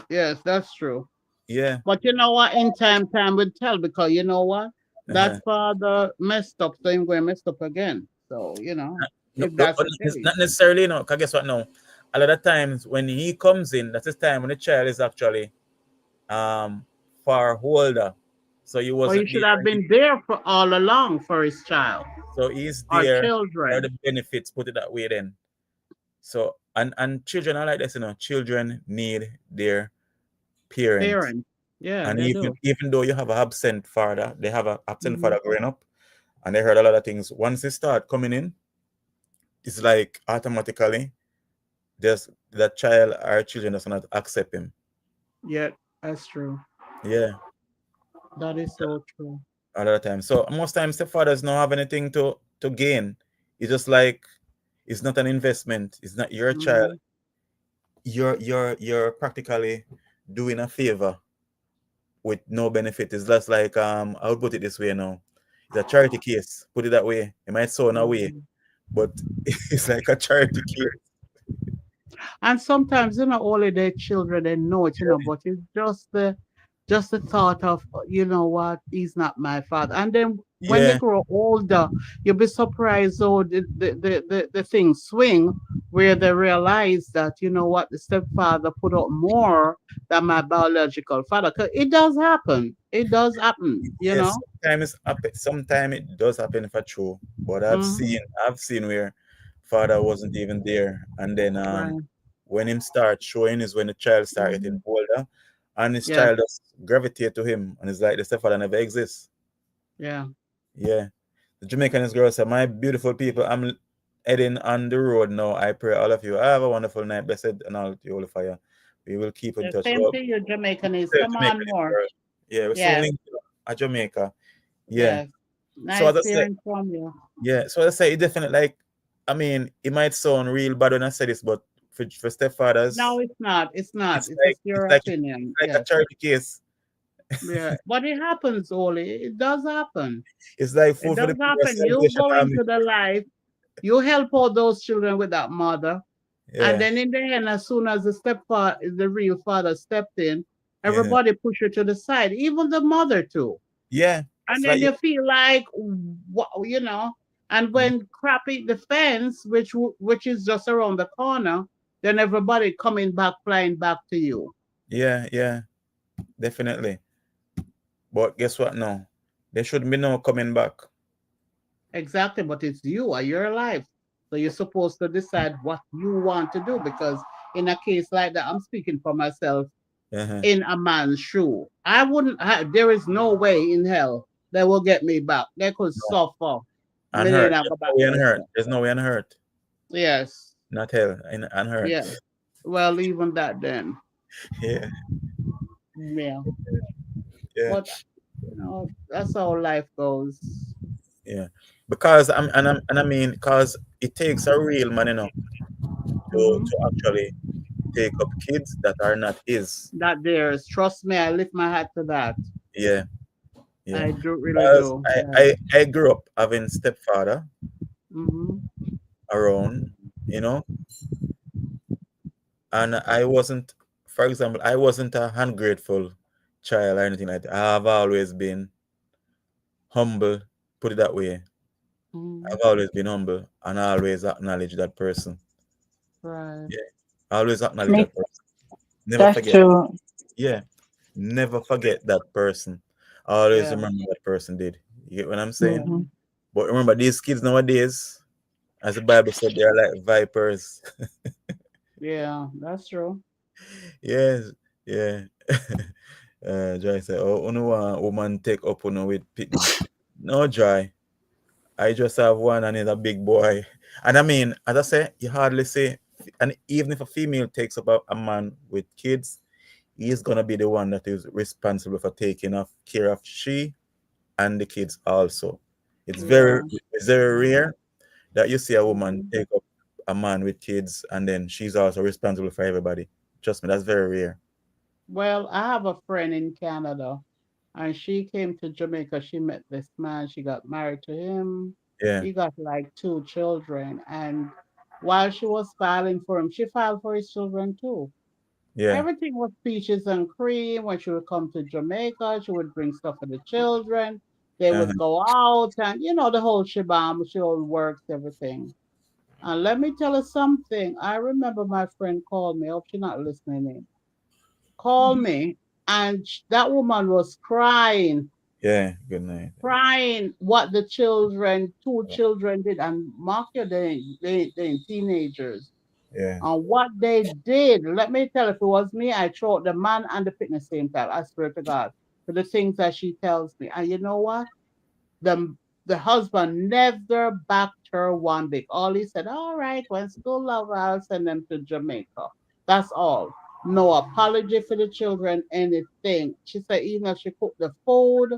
yes, that's true. Yeah. But you know what? In time will tell because you know what? That Uh-huh. father messed up, so he's going to mess up again. So, No, if that's but the not case. necessarily, no. Cause guess what? No, a lot of times when he comes in, that's the time when the child is actually far older, so he Or he wasn't should there. have been there for all along for his child So he's or there for the children, benefits. Put it that way, then. So and children are like this, you know. Children need their parent, parents. Yeah, and they do. even though you have an absent father, they have an absent Mhm. father growing up, and they heard a lot of things. Once they start coming in, it's like automatically just that child or children does not accept him. Yeah, that's true. Yeah, That is so true. a lot of times. So most times the fathers don't have anything to gain. It's just like it's not an investment. It's not your child. Mhm. You're practically doing a favor with no benefit. It's just like I would put it this way now. It's a charity case. Put it that way. It might sound away, Mhm. but it's like a charity case. And sometimes, only their children they know it, but it's just the thought of, you know what, he's not my father. And then when they Yeah, grow older, you'll be surprised how the things swing where they realize that, you know what, the stepfather put up more than my biological father. 'Cause it does happen. It does happen, you yes. know? Sometimes it does happen for true. But Hmm. I've seen where father wasn't even there, and then Right. when him start showing is when the child start getting Hmm. older, and his Yes. child just gravitate to him, and it's like the stepfather never exists. Yeah. Yeah. The Jamaican girl said, "My beautiful people, I'm heading on the road now. I pray all of you have a wonderful night, blessed and all to you all of you. We will keep in The touch. same Well, thing, you Jamaicanese. still Come on Jamaican more. girl. Yeah, we're soon Yes. linked at Jamaica. Yeah. Yes. So as Nice I say, hearing from you. yeah. So as I say, it definitely like, I mean, it might sound real bad when I say this, but for No, stepfathers, it's not. It's not. it's It's like just your opinion. it's like a Yes. charity case. Yeah. But it happens, Oli. It does happen. It's like It food for the does People's happen. You Salvation go Army. into the life, you help all those children with that mother. And Yeah, then in the end, as soon as the stepfather, the real father stepped in, yeah, everybody push her to the side, even the mother too. yeah. And It's then like you feel like, and when crap hit the fence, which is just around the corner, then everybody coming back, flying back to you. yeah, yeah, definitely. But guess what now? There shouldn't be no coming back. Exactly, but it's you or your life. So you're supposed to decide what you want to do because in a case like that, I'm speaking for myself Uh-huh. in a man's shoe. I wouldn't have, there is no way in hell they will get me back. They could No. suffer. Me Unhurt. then I There's go no back way there. unhurt. There's no way unhurt. Yes. Not hell. Unhurt. Yeah. Well, even that then. Yeah, Yeah. yeah, But that's how life goes. yeah. Because I mean, because it takes a real man, Hmm. to actually take up kids that are not his. That there's trust me, I lift my hat to that. Yeah, yeah. I do really Because do. I, Yeah. I, I grew up having stepfather Hmm. around, you know, and I wasn't, for example, I wasn't a ungrateful child or anything like that. I have always been humble, put it that way. Hmm. I've always been humble and I always acknowledge that person. Right. Yeah, I always acknowledge Me, that person. Never that's forget. true. Yeah, never forget that person. I always Yeah. remember what person did. You get what I'm saying? Yeah. Hmm. But remember, these kids nowadays, as the Bible said, they are like vipers. Yeah. That's true. Yes, yeah. Joy said, "Oh, only one woman take up on with picking." No, Joy. I just have one and he's a big boy. And I mean, as I say, you hardly say, and even if a female takes up a man with kids, he's gonna be the one that is responsible for taking care of she and the kids also. Yeah. It's very rare that you see a woman Mhm. take up a man with kids and then she's also responsible for everybody. Trust me, that's very rare. Well, I have a friend in Canada. and she came to Jamaica. She met this man. She got married to him. Yeah, He got like two children, and while she was filing for him, she filed for his children too. yeah, Everything was peaches and cream. When she would come to Jamaica, she would bring stuff for the children. They would uh-huh. go out, and the whole shebang. She all works everything. And let me tell you something. I remember my friend called me. I hope she's not listening in. Called me, and that woman was crying, Yeah. Good night. crying what the children, two children did. And mark you, they teenagers. Yeah. And what they did, let me tell you, if it was me, I throw out the man and the pit at the same time. I swear to God, for the things that she tells me. And you know what? The the husband never backed her one bit. All he said, all right, when school over, I'll send them to Jamaica. That's all. No apology for the children, anything. She said even if she cooked the food,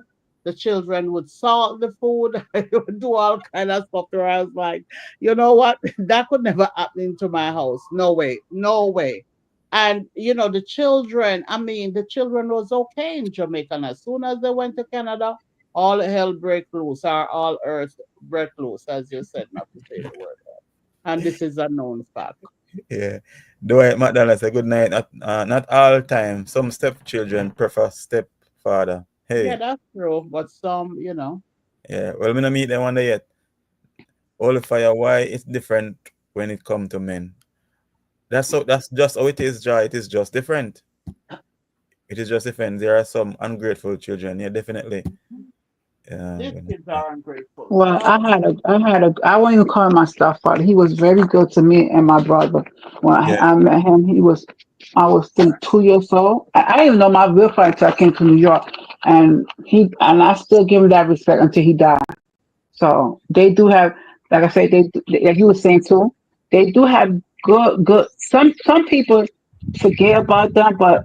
the children would salt the food, they would do all kind of stuff to her. I was like, you know what? That could never happen into my house. No way. No way. And the children, I mean, the children was okay in Jamaica. And as soon as they went to Canada, all hell break loose, or all earth break loose, as you said, not to say the word. And this is a known fact. Yeah. Dwight McDonald said good night. Not all time. Some stepchildren prefer stepfather. Yeah, Hey. that's true. But some, Yeah. Well, we not meet them one day yet. All the fire. Why it's different when it come to men. That's just how it is, Joy. It is just different. It is just different. There are some ungrateful children. Yeah, definitely. Yeah. these kids are ungrateful. Well, Oh, I won't even call him my stepfather. He was very good to me and my brother. When Yeah. I met him, I was still 2 years old. I didn't even know my real father until I came to New York, and I still give him that respect until he died. So they do have, like I said, like you were saying too, they do have good. Some people forget about them, but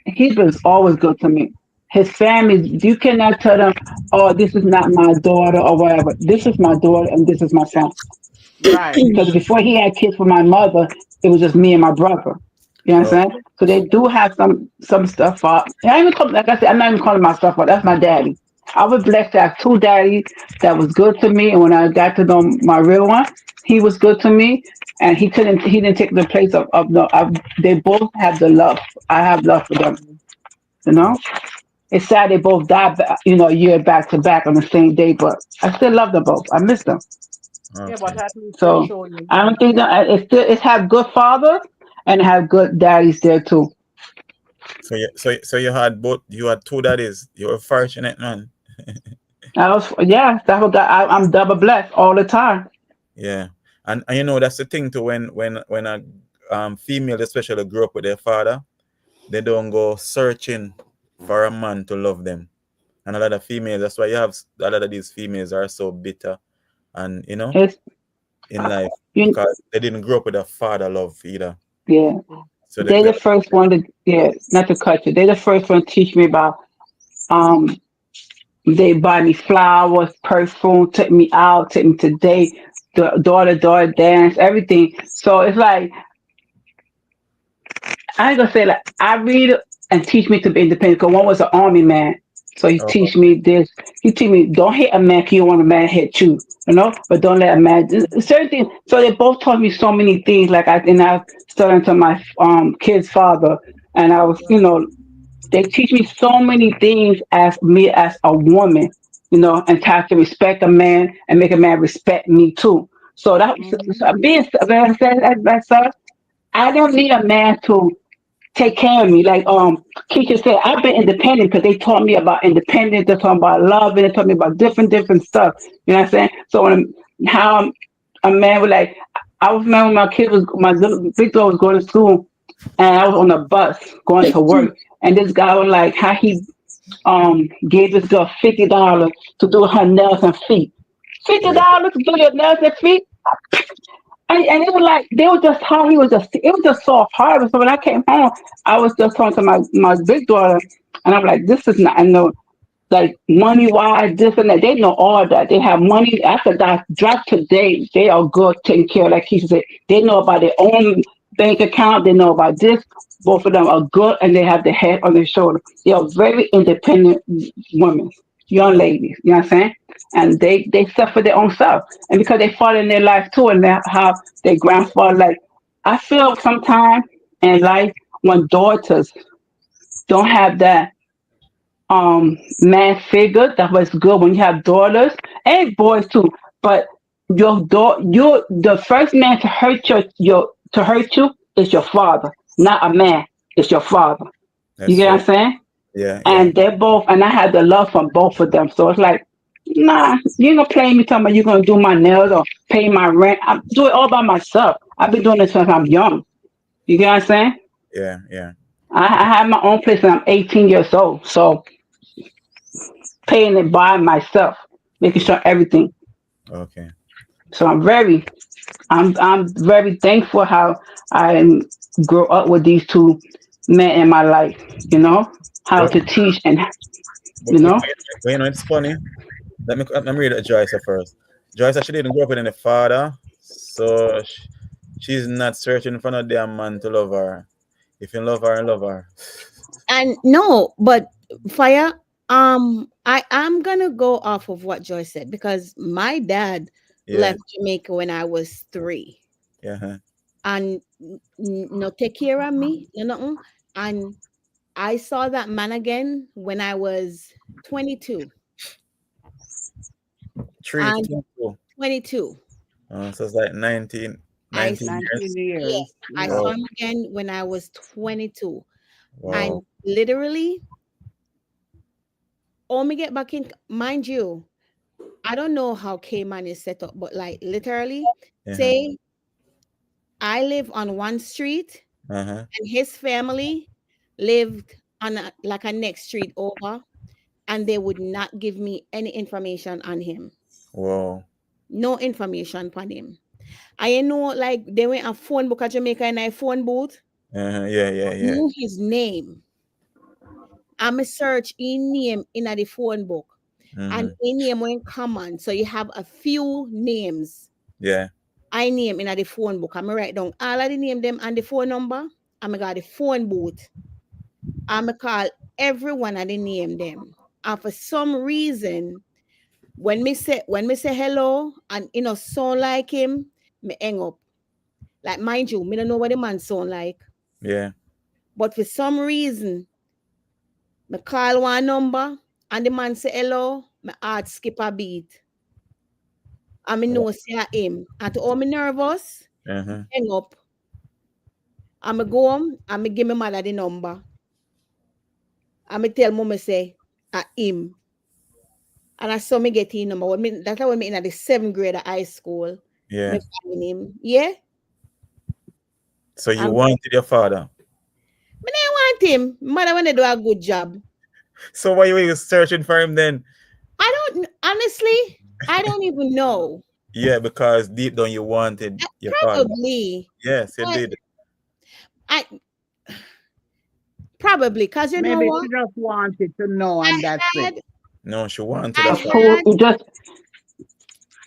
he was always good to me. His family, you cannot tell them, oh, this is not my daughter or whatever. This is my daughter and this is my son. right. Because before he had kids with my mother, it was just me and my brother. You know what Oh, I'm saying? So they do have some stuff. I even call, like I said, I'm not even calling my stuff. That's my daddy. I was blessed to have two daddies that was good to me, and when I got to know my real one, he was good to me, and he didn't take the place of no. They both have the love. I have love for them. You oh, know, it's sad they both died, a year back to back on the same day, but I still love them both. I miss them. Yeah, but okay. at least they So show you I don't love. think that it's have good fathers and have good daddies there too. So you had both. You had two daddies. You were fortunate, man. Yeah, I'm double blessed all the time. Yeah, and that's the thing too. When a female especially grew up with their father, they don't go searching for a man to love them. And a lot of females, that's why you have a lot of these females are so bitter, and It's in life you, because they didn't grow up with a father love either. yeah. So They they the first one to yeah, not to cut you. They the first one to teach me about um. They buy me flowers, perfume, took me out, took me to date, the daughter dance, everything. So it's like I ain't gonna say like I read and teach me to be independent. Cause one was an army man, so he oh, teach me this. He teach me don't hit a man 'cause you want a man to hit you, but don't let a man certain things. So they both taught me so many things. Like I started to my kid's father, and I was they teach me so many things as me as a woman, and have to respect a man and make a man respect me too. So Mhm. being like I said, I don't need a man to take care of me. Like Keisha said, I've been independent because they taught me about independence. They taught me about love, and they taught me about different stuff. You know what I'm saying? So how a man was like, I was remember when my little big girl was going to school, and I was on a bus going to work, and this guy was like, how he gave this girl $50 to do her nails and feet. Fifty yeah, dollars to do your nails and feet. And it was like they were just how he was just it was just so hard. So when I came home, I was just talking to my big daughter, and I'm like, this is not I know like money wise, this and that. They know all that. They have money after that drop today. They are good taken care of. Like he said, they know about their own bank account. They know about this. Both of them are good, and they have their head on their shoulder. They are very independent women, young ladies. You know what I'm saying? And they suffer their own stuff, and because they fought in their life too, and they have their grandfather. Like I feel sometimes in life when daughters don't have that man figure that was good when you have daughters and boys too. But your daughter, you're the first man to hurt your to hurt you is your father, not a man. It's your father. You That's get what true. I'm saying? Yeah, yeah. And they're both, and I had the love from both of them. So it's like, nah, you ain't gonna play me talking about you gonna do my nails or pay my rent. I do it all by myself. I've been doing this since I'm young. You get what I'm saying? Yeah, yeah. I have my own place and I'm 18 years old. So paying it by myself, making sure everything. Okay. So I'm very thankful how I grew up with these two men in my life. You know how But to teach and but, you but, know. but you know it's funny. Let me read it to Joyce first. Joyce actually didn't grow up with any father, so she's not searching for no damn man to love her. If you love her, love her. And no, but fire. I am gonna go off of what Joy said because my dad Yeah, left Jamaica when I was 3, yeah, and no take care of me, you know. And I saw that man again when I was 22. 3 to And 22. 22, So it's like 19, I 19 s- 19 years. yeah, years. I Yeah. saw Wow, him again when I was 22, wow. and literally, oh, me get back in. Mind you, I don't know how Cayman is set up, but like literally, Uh-huh, say I live on one street uh-huh. and his family lived on like a next street over, and they would not give me any information on him. Wow. No information on him. I know like they went a phone book at Jamaica and I phone booth. Yeah, yeah, I yeah. knew his name. I'm a search in name in the phone book. And Mm-hmm. in name when common. So you have a few names. Yeah. I name in the phone book. I'm write down all of the name them and the phone number. I'm got the phone booth. I'm call everyone and the name them. And for some reason, when me say hello and sound like him, me hang up. Like mind you, me don't know what the man sound like. Yeah. But for some reason, me call one number and the man say hello, my heart skip a beat. And me know say him. And to all me nervous, Uh-huh. hang up. And me go home and me give me mother the number. And me tell mama say him. And I saw me get his number. That's when me in the 7th grade of high school. Yeah. Me find him. Yeah. So you And wanted your father. me didn't want him. Mother when they do a good job. So why you were searching for him then? I don't honestly, I don't even know. Yeah, because deep down you wanted your father. Probably. Yes, you But did. I probably because you know Maybe what? she just wanted to know, I and that's it. had No, she wanted I a father. Who had you just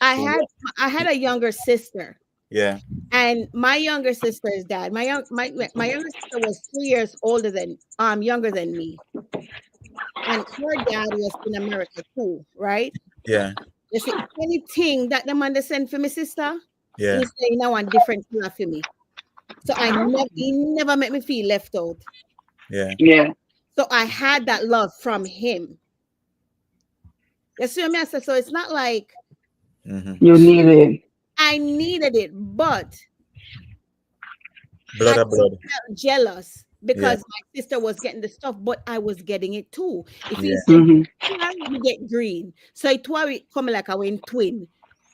I She had I had a younger sister. Yeah. And my younger sister's dad, my younger sister was 3 years younger than me. And her dad was in America too, right? Yeah. You see, anything that the man they send for my sister, Yeah. he say now one different color for me. So he never made me feel left out. Yeah. yeah. So I had that love from him. You see what I mean? So it's not like Mm-hmm. You need it. I needed it, but Blood I of blood. felt jealous Yeah. because my sister was getting the stuff, but I was getting it too. If he Yeah. said Hmm. "Yeah, you get green, so it was come like I went twin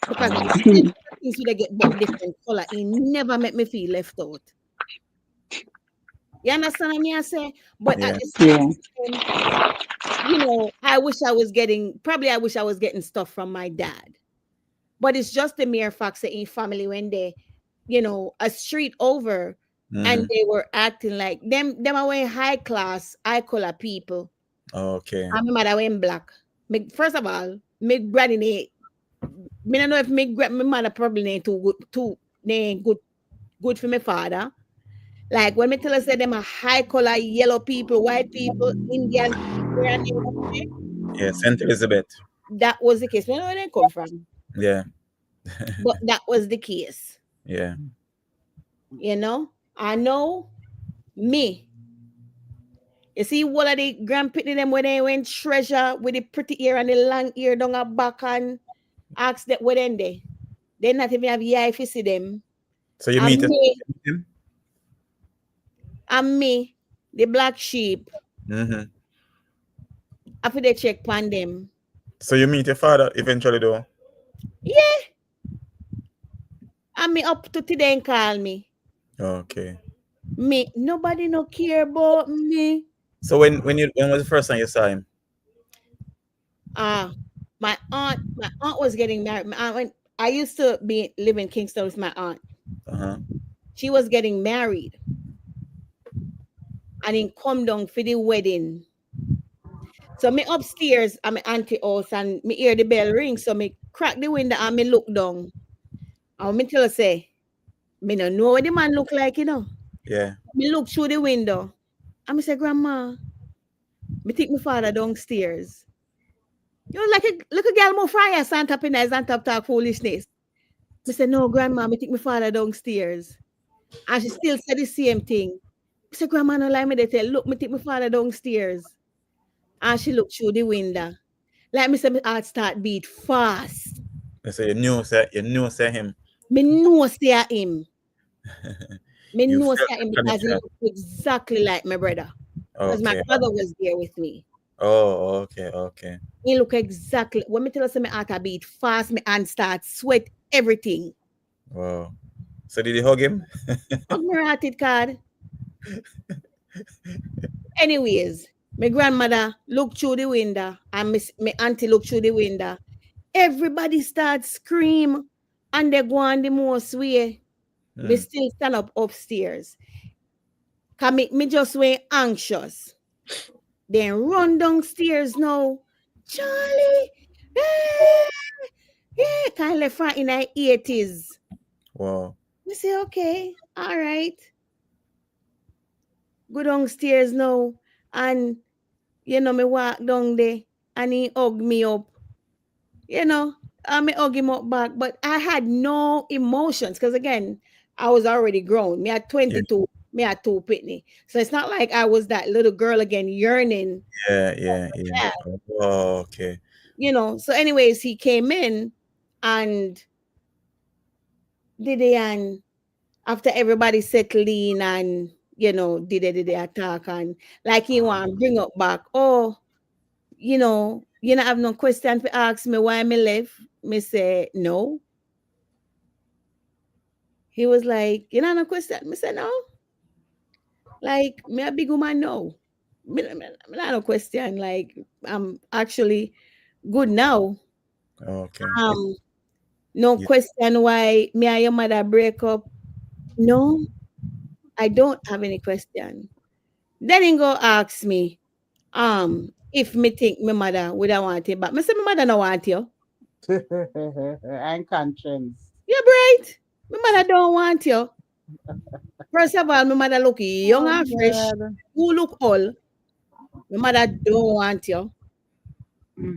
because the Mm-hmm. same things we get but different color. It never made me feel left out. You understand what I mean? I say, but at Yeah. the Yeah. same time, I wish I wish I was getting stuff from my dad. But it's just the mere fact that in family when they, a street over and Mm-hmm. they were acting like them are wearing high class, high color people. Okay. And my mother went black. First of all, my granny me don't know if my mother probably ain't too good they ain't good for my father. Like when me tell us that them are high color yellow people, white people, Indian people, and Yeah, Saint Elizabeth. that was the case. We don't know where they come from, Yeah, but that was the case. yeah. You know, I know me. You see, one of the grandpitney them when they went treasure with the pretty ear and the long ear down her back and ask that what then they not even have eye if you see them. So you And meet me, him? the black sheep, Mm-hmm. after they check upon them. So you meet your father eventually, though. Yeah. And me up to today and call me. Okay. Me, nobody no care about me. So when was the first time you saw him? My aunt was getting married. I used to live in Kingston with my aunt. Uh-huh. She was getting married. And in come down for the wedding. So me upstairs at my auntie house and me hear the bell ring. So me crack the window and me look down. And me tell her say, me no know what the man look like, you know. Yeah. Me look through the window. And me say, Grandma, me take my father downstairs. You know, like a girl more fire stand up in there and talk foolishness. Me say, no, Grandma, me take my father downstairs. And she still said the same thing. I said, Grandma, no lie me, they tell, look, me take my father downstairs. And she looked through the window. Like me say, my heart start beat fast. So you knew say him. Me know say him. Me You know felt say him the because he connection. looked exactly like my brother. Because my Okay. brother was there with me. Oh, okay. He look exactly. When me tell us my heart beat fast, my hand start sweat, everything. Wow. So did you hug him? I'm hearted card. Anyways, my grandmother looked through the window and my auntie looked through the window. Everybody starts scream and they go on the most way. Me still stand up upstairs. Cause me just went anxious. Then run downstairs now. Charlie, yeah, kind of front in the 80s. Wow. I say, okay, all right. Go downstairs now. And, you know, me walk down there and he hug me up. You know, I me hug him up back. But I had no emotions because, again, I was already grown. Me at 22, me at 2 pitney. So it's not like I was that little girl again yearning. Yeah. Oh, okay. You know, so anyways, he came in and did it, and after everybody settled in and, you know, did the attack and like he want to bring up back, oh, you know, you not have no question to ask me why me left. Me say, no. He was like, you know, no question. Me say, no. Like, me a big woman, no. Me not no question. Like, I'm actually good now. Okay. No Yeah. question why me and your mother break up. No, I don't have any question. Then he go ask me, if me think my mother would I want it back. Me say my mother no want you. And conscience. You're right. My mother don't want you. First of all, my mother look young and fresh. God. You look old. My mother don't want you.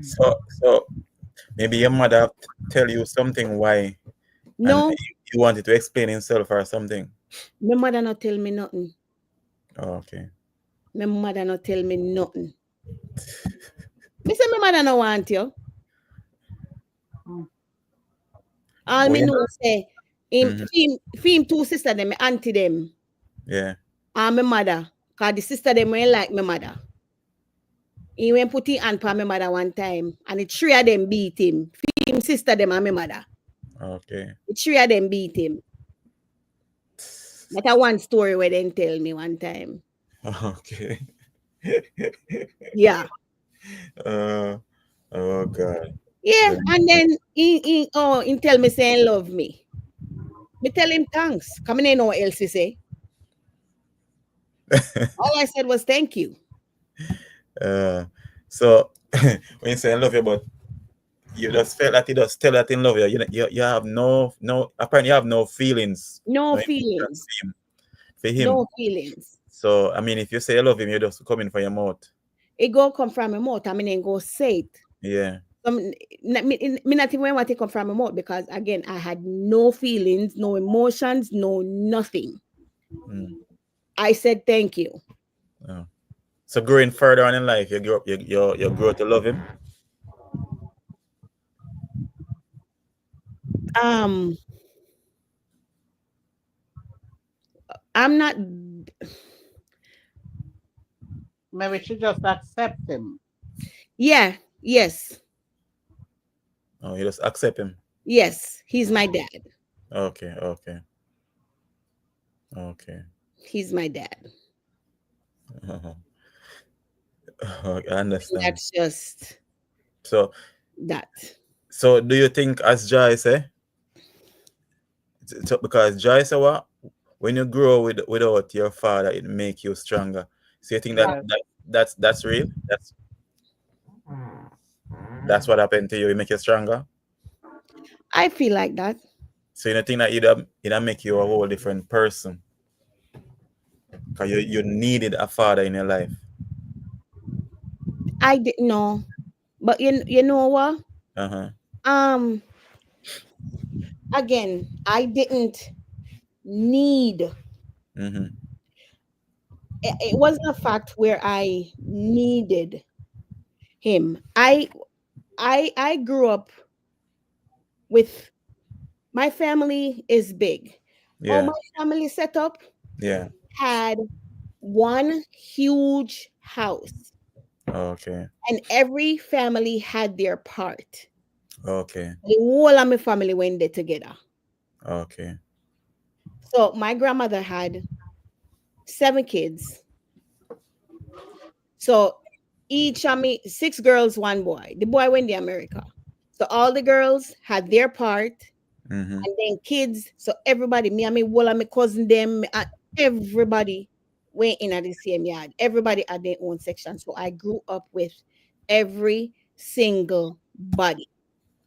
So maybe your mother have to tell you something why, No, and you wanted to explain himself or something. my mother not tell me nothing. Oh, okay. My mother not tell me nothing. Me say my mother no want you. All me know say him two sister them, my auntie them, Yeah. and my mother. Cause the sister them ain't like my mother. He went put his hand on my mother one time, and the three of them beat him. Him sister them and my mother. Okay. The three of them beat him. That's one story where they tell me one time. Okay. Yeah. Oh God. Yeah, and then he tell me saying love me. Me tell him thanks. Come in, know what else he say. All I said was thank you. So when you say I love you, but you just felt that he just tell that in love you. You have no apparently you have no feelings. No emotions feelings. for him. For him. No feelings. So I mean, if you say you love him, you just come in for your mouth. It go come from my mouth. I mean, and go say it. Yeah. Me not even want to come from my mouth because again, I had no feelings, no emotions, no nothing. I said thank you. Oh. So growing further on in life, you grow to love him. I'm not. Maybe she just accept him. Yeah. Yes. Oh, you just accept him. Yes, he's my dad. Okay. He's my dad. I understand. That's just So that. So do you think, as Joy say, because Joy say what? When you grow without your father, it make you stronger. So you think that's real? That's what happened to you. It make you stronger. I feel like that. So you think that it make you a whole different person because you needed a father in your life. I didn't know, but you know what? Again, I didn't need. It wasn't a fact where I needed him. I grew up with my family is big. Yeah. All my family set up had one huge house. Okay. And every family had their part. Okay. The whole of my family went there together. Okay. So my grandmother had 7 kids. So each of me, 6 girls, 1 boy. The boy went to America. So all the girls had their part. And then kids. So everybody, me and me, all of my cousin, them, everybody went in at the same yard. Everybody had their own section. So I grew up with every single body.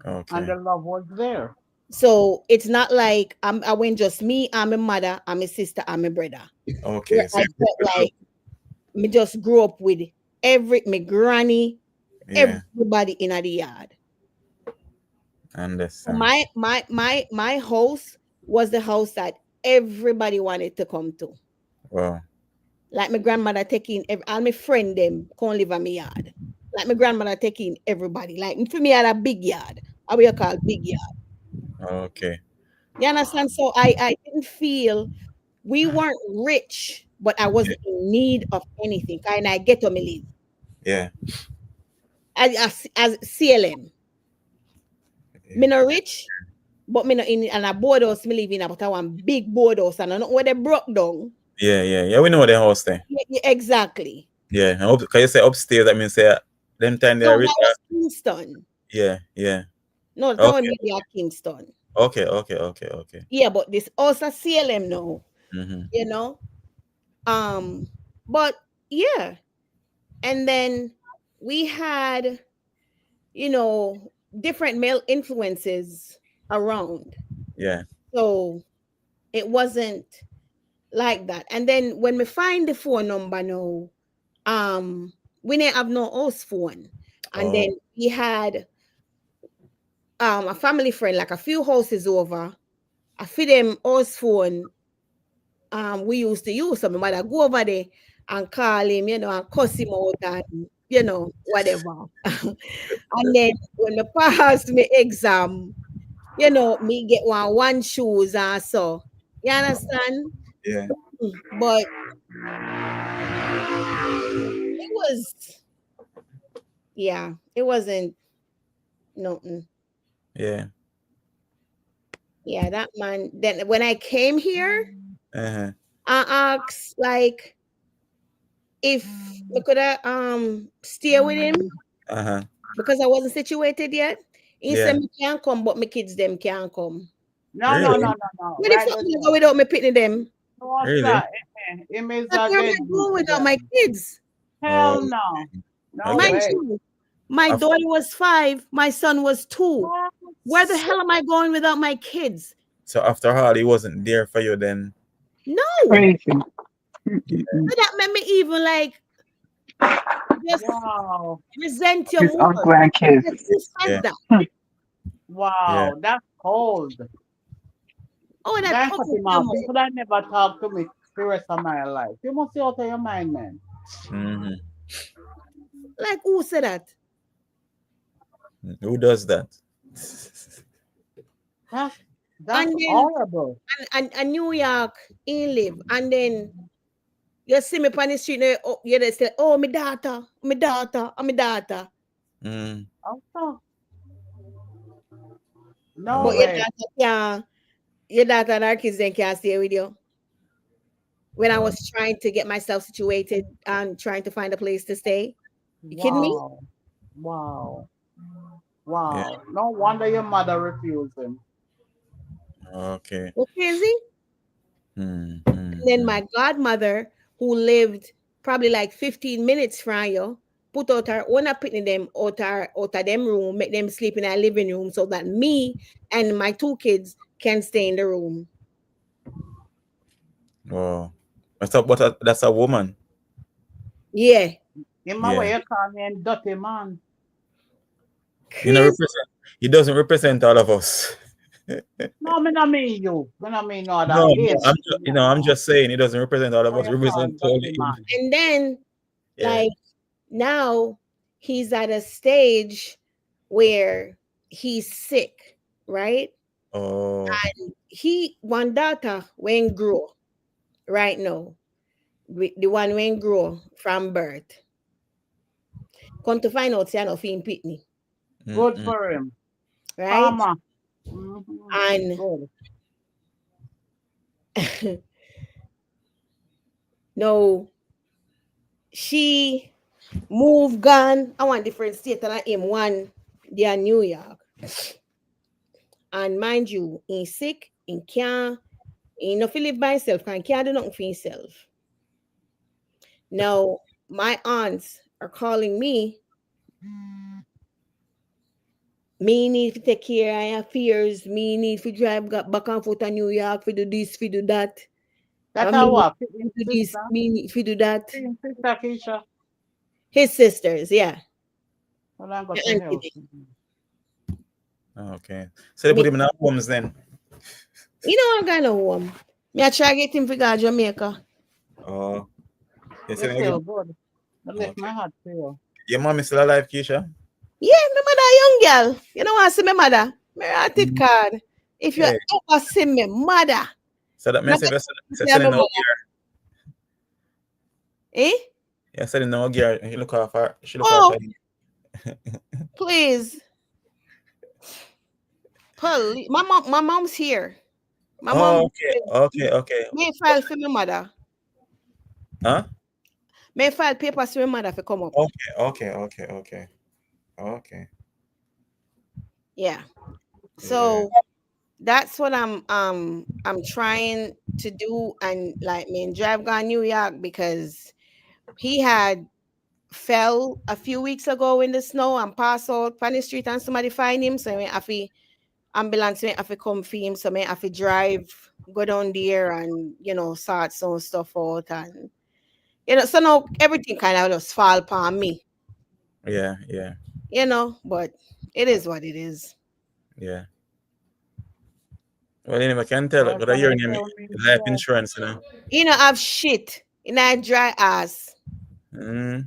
Okay. And the love was there. So it's not like I went just me, I'm a mother, I'm a sister, I'm a brother. Okay. So I felt like me just grew up with my granny, everybody in the yard. Understand. My house was the house that everybody wanted to come to. Wow. Like my grandmother taking all my friend them come live in my yard. Like my grandmother taking everybody. Like for me, I had a big yard. How we call big yard. Okay. You understand? So I didn't feel we weren't rich, but I wasn't in need of anything. And I get to me live. Yeah. As CLM. Me not rich, but me not in and a board house me live in, but I want big board house and I know where they broke down. Yeah. We know the house there. Yeah, exactly. Yeah. Can you say upstairs? I mean, say them time they rich. That was Kingston. Yeah. No, that was media Kingston. Okay. Yeah, but this also CLM now. You know? But yeah. And then we had, different male influences around. Yeah. So it wasn't like that. And then when we find the phone number now, we didn't have no house phone. And then we had a family friend, like a few houses over. I feed them house phone. We used to use. So my mother go over there and call him, and cuss him out and whatever. And then when I pass my exam, me get one shoes and so. You understand? Yeah. But it wasn't nothing. Yeah. Yeah, that man. Then when I came here, I asked like if we could stay with him because I wasn't situated yet. He said me can't come, but my kids them can't come. No. What the fuck you go without me picking them? What's really? that? Where am I going without my kids? Hell no. No way. My daughter was 5, my son was 2. Where the hell am I going without my kids? So after all, he wasn't there for you then. No. Crazy. So that made me even like just Wow. resent your His own more. grandkids. Like, who said Yeah. that? Wow. That's cold. Oh, that That's comes what him from off. You could have never talk to me the rest of my life. You must be out of your mind, man. Mhm. like who said that? Who does that? That's And then horrible. and New York he live, and then you see me on the street, you they say, "Oh, my daughter, my daughter, my daughter." Mm. Also, But no Oh. way. your daughter and her kids then can't stay with you. When I Oh. was trying to get myself situated and trying to find a place to stay, you kidding me? Wow. Wow. Yeah. Wow. No wonder your mother refused him. Okay. You crazy? Mm. And then my godmother, who lived probably like 15 minutes from you, put out her own putting them out of them room, make them sleep in our living room so that me and my two kids can stay in the room. Oh. That's a woman. Yeah. In my Yeah. way, you call me a dirty man. You know, Crazy. he doesn't represent all of us. No, me not mean you. Me not mean no other No, case. I'm just saying he doesn't represent all of Why us. you call Represent dirty only. man? And then Yeah. like now he's at a stage where he's sick, right? Oh. And he one daughter when grow right now. The one when grow from birth. Come to find out, say no fin pitney, Good Mm-mm. for him. right? Farmer. Mhm. And Good. no, she moved gone. I want different state and I him one they are New York. And mind you, he sick, he no feel live by himself, can't do nothing for himself. Now my aunts are calling me. Me need to take care of your fears. Me need to drive back and forth to New York for do this, for do that. That's And how me what? need to do this, me need to do that. Sister Keisha. His sisters, yeah. Well, I'm going The to auntie help. Okay. So they put him in our homes then. You know I'm going to home. Me I try get him to go to Jamaica. Oh. They It's say still good. I lift Okay. my heart to you. Your mom is still alive, Keisha? Yeah, my mother young girl. You know what I see my mother? Me write it card. If you Yeah. ever see me mother, So that means if you're selling no gear. eh? You're selling no gear. She look after Oh, you. please. My mom's here. My mom. Okay. May file for my mother. Huh? May file papers for my mother to come up. Okay. Yeah. So that's what I'm trying to do, and like me and drive gone New York because he had fell a few weeks ago in the snow and passed out on the street and somebody find him. So I have to ambulance me have to come for him. So I have to drive, go down there and sort some stuff out, and so now everything kind of just fall upon me. Yeah. But it is what it is. Yeah. Well, anyway, I can tell it, but I hear him life insurance, Have shit in that dry ass. Mm.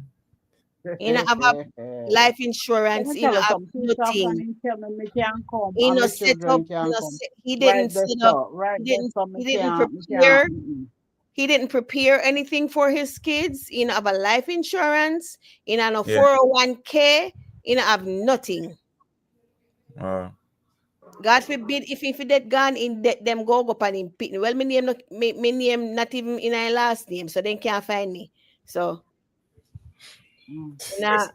Have a life insurance. Have nothing. Set up. He didn't set up. He didn't prepare. He didn't prepare anything for his kids. Have a life insurance. No 401k. Have nothing. God forbid if that gone in them go up and him pitting. Well, my name not even in my last name, so they can't find me. So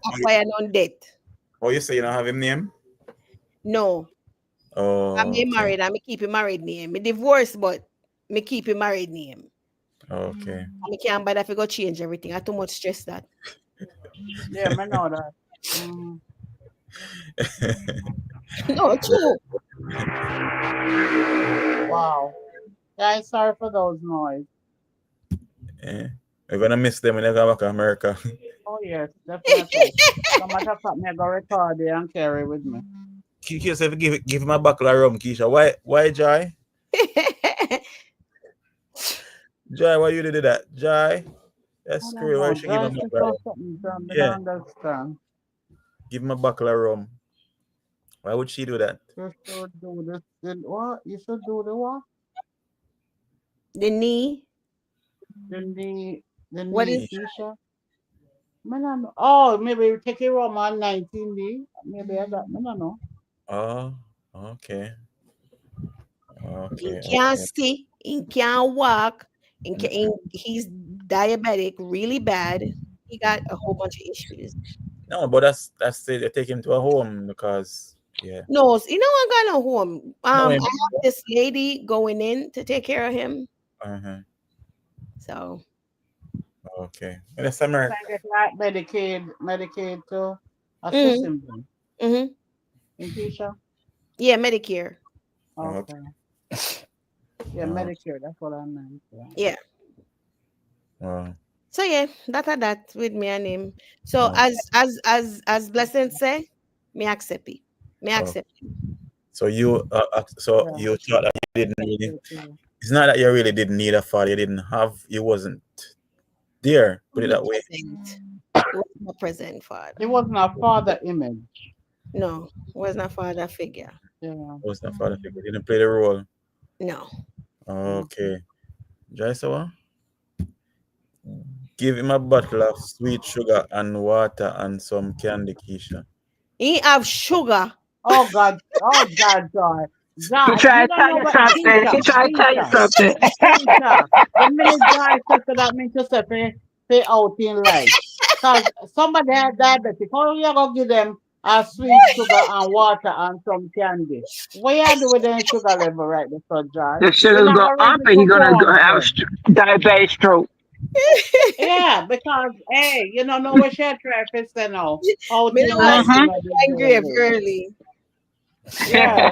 acquire non debt. Oh, you say you don't have him name? No. Oh, I'm married. I'm keep him married name. Me divorced, but me keep him married name. Okay. I can't buy that if I go change everything. I too much stress that. Yeah, I know that. No, true. Wow. Yeah, sorry for those noise. Eh? We're gonna miss them when they come back to America. Oh yes, definitely. No matter of fact, me go record it and carry with me. Keisha, give him a buckle of rum, Keisha. Why, Joy? Joy, why you did that? Joy, that's I don't screw. Why know. should give him a Just buckle of because rum? something done, I Yeah, don't understand. give him a buckle of rum. Why would she do that? You should do this. What? You should do the what? The knee. The knee, the What knee, is Keisha. Me no know. Oh, maybe you take it from on 19D. Maybe I got. Me no know. Oh, okay, he okay, can't okay. see, he can't walk, Mm. he's diabetic really bad. He got a whole bunch of issues. No, but that's it. They take him to a home because yeah. No, you know I got no home. No, I him. have this lady going in to take care of him. Uh-huh. So Okay. And that's America. Can get like Medicaid to assist hmm him then. hmm In Keisha. yeah, Medicare. Okay. Okay. Yeah, Uh, Medicare. That's what I meant. Yeah. Yeah. uh, So yeah, that with me and him. So uh, as Blessing say, me accept it. Me uh, accept. so Yeah. you thought that you didn't Accept really. it, yeah. It's not that you really didn't need a father. You didn't have. You wasn't there. Put it Be that way. present. He was not present It father. wasn't a father image. No, was not father figure. Yeah. Was not father figure. Didn't play the role. No. Mhm. Okay. Jaisawa, give him a bottle of sweet sugar and water and some candy, Keisha. He have sugar. Oh God. Oh God, Joy. He Joy, you tried to don't tell know you what something. Keisha. He tried to tell you Keisha. something. Keisha. The minute Joy says that means to say pay out in life. Cause somebody had diabetic. How you gonna give them a sweet sugar and water and some candy? What you do with the sugar level right there, so Joy? The You're sugar not go gonna raise up it and to he's gonna go 400. have diabetes stroke. Yeah, because hey, you don't know what she try to say now. Out Me in don't want life, to you Mm-hmm. know, the see grave journey. early. Yeah,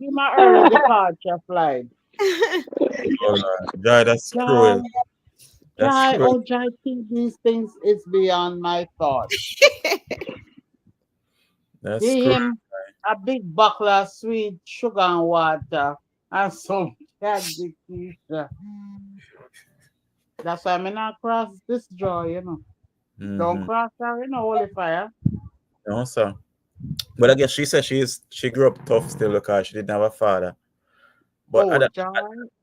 give my early departure flight. Oh Lord. Jai, that's Jai, cruel. That's cruel. Jai, think these things is beyond my thought. That's Give cruel. him a big buckle of sweet sugar and water and some candy Keisha. That's why I'm not cross this joy, you know. Don't Mm-hmm. cross her, holy fire. No, sir. But I guess she said she grew up tough still because she didn't have a father. But Oh, Jai,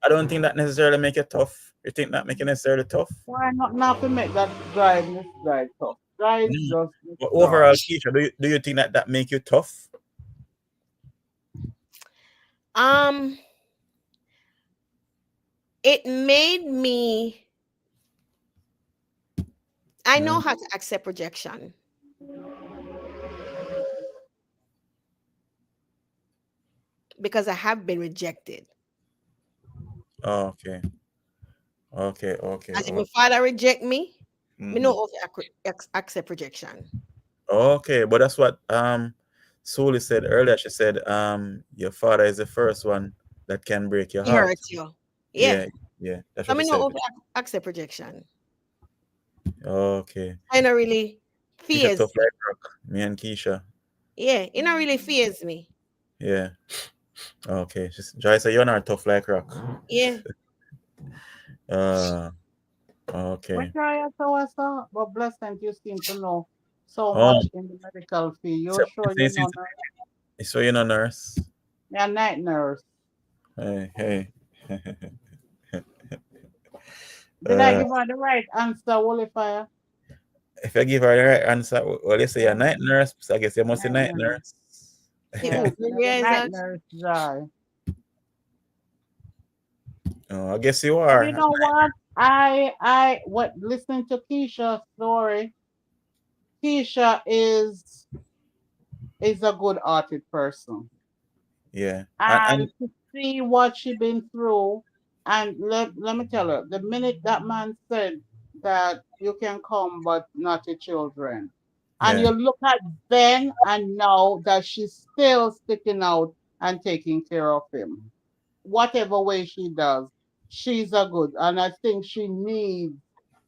I don't think that necessarily make it tough. You think that make it necessarily tough? why not to make that drive this drive tough? Drive No. just the But start. overall, Keisha, do you think that make you tough? um, it made me. I know Mm. how to accept rejection because I have been rejected. Oh, okay. Okay. Okay. As if my father reject me, me Mm-hmm. know how to accept rejection. Okay, but that's what Suli said earlier. She said your father is the first one that can break your He hurt heart. you. Yeah. Yeah, yeah, that's So what me she know said. how to accept rejection. Okay. I don't really Keisha fears tough me. like rock. Me and Keisha. Yeah, it don't really fears me. Yeah. Okay. Joy said you're not tough like rock. Yeah. Uh Which okay. I what's up? But blessed you seem to know so Oh, much in the medical field. so, You're sure you know so you're not nurse. you're a night nurse. Hey. Did I uh give her the right answer, Wolfire? if I give her the right answer, well, you say you're Yeah, night nurse, so I guess you must be night night nurse. nurse. Yeah. Yeah, you're the Yeah, night Isaac. nurse, Jai. Oh, I guess you But are. you know what? What listening to Keisha's story, Keisha is a good hearted person. Yeah. And And to see what she been through, and let me tell her, the minute that man said that you can come but not your children, and yeah. you look at then and now that she's still sticking out and taking care of him. whatever way she does, she's a good. And I think she needs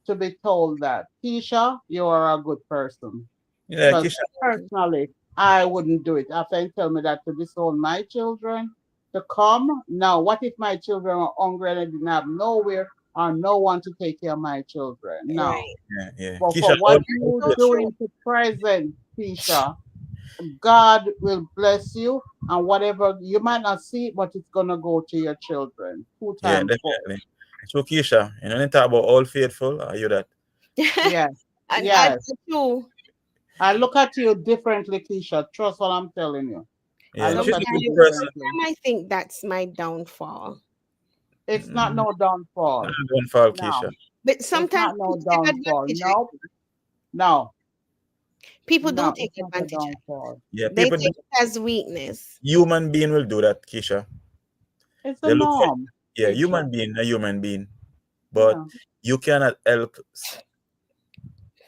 to be told that, Keisha, you are a good person. Yeah, Because Kisha. personally, I wouldn't do it. After you tell me that to disown my children to come, now what if my children are hungry and I didn't have nowhere or no one to take care of my children? No. Right. Yeah. But Kisha, for how what do you you So feel? true. doing to present, Keisha, God will bless you, and whatever you might not see it, but it's gonna go to your children. Two Yeah, times four. definitely. So Keisha, you know, when you talk about all faithful, are you that? Yes, And yes. true. I look at you differently, Keisha. Trust what I'm telling you. I Yeah, look she's at a you good Sometimes, person. differently. sometimes I think that's my downfall. It's not Mm, no downfall. don't fall, No, Keisha. But it's sometimes not no people take downfall. advantage of No, it. no, People do no. take It's not a advantage of downfall. Yeah, it. They people do. take it as weakness. Human being will do that, Keisha. It's a They look for, norm, yeah, Keisha. a human being, but Yeah. you cannot help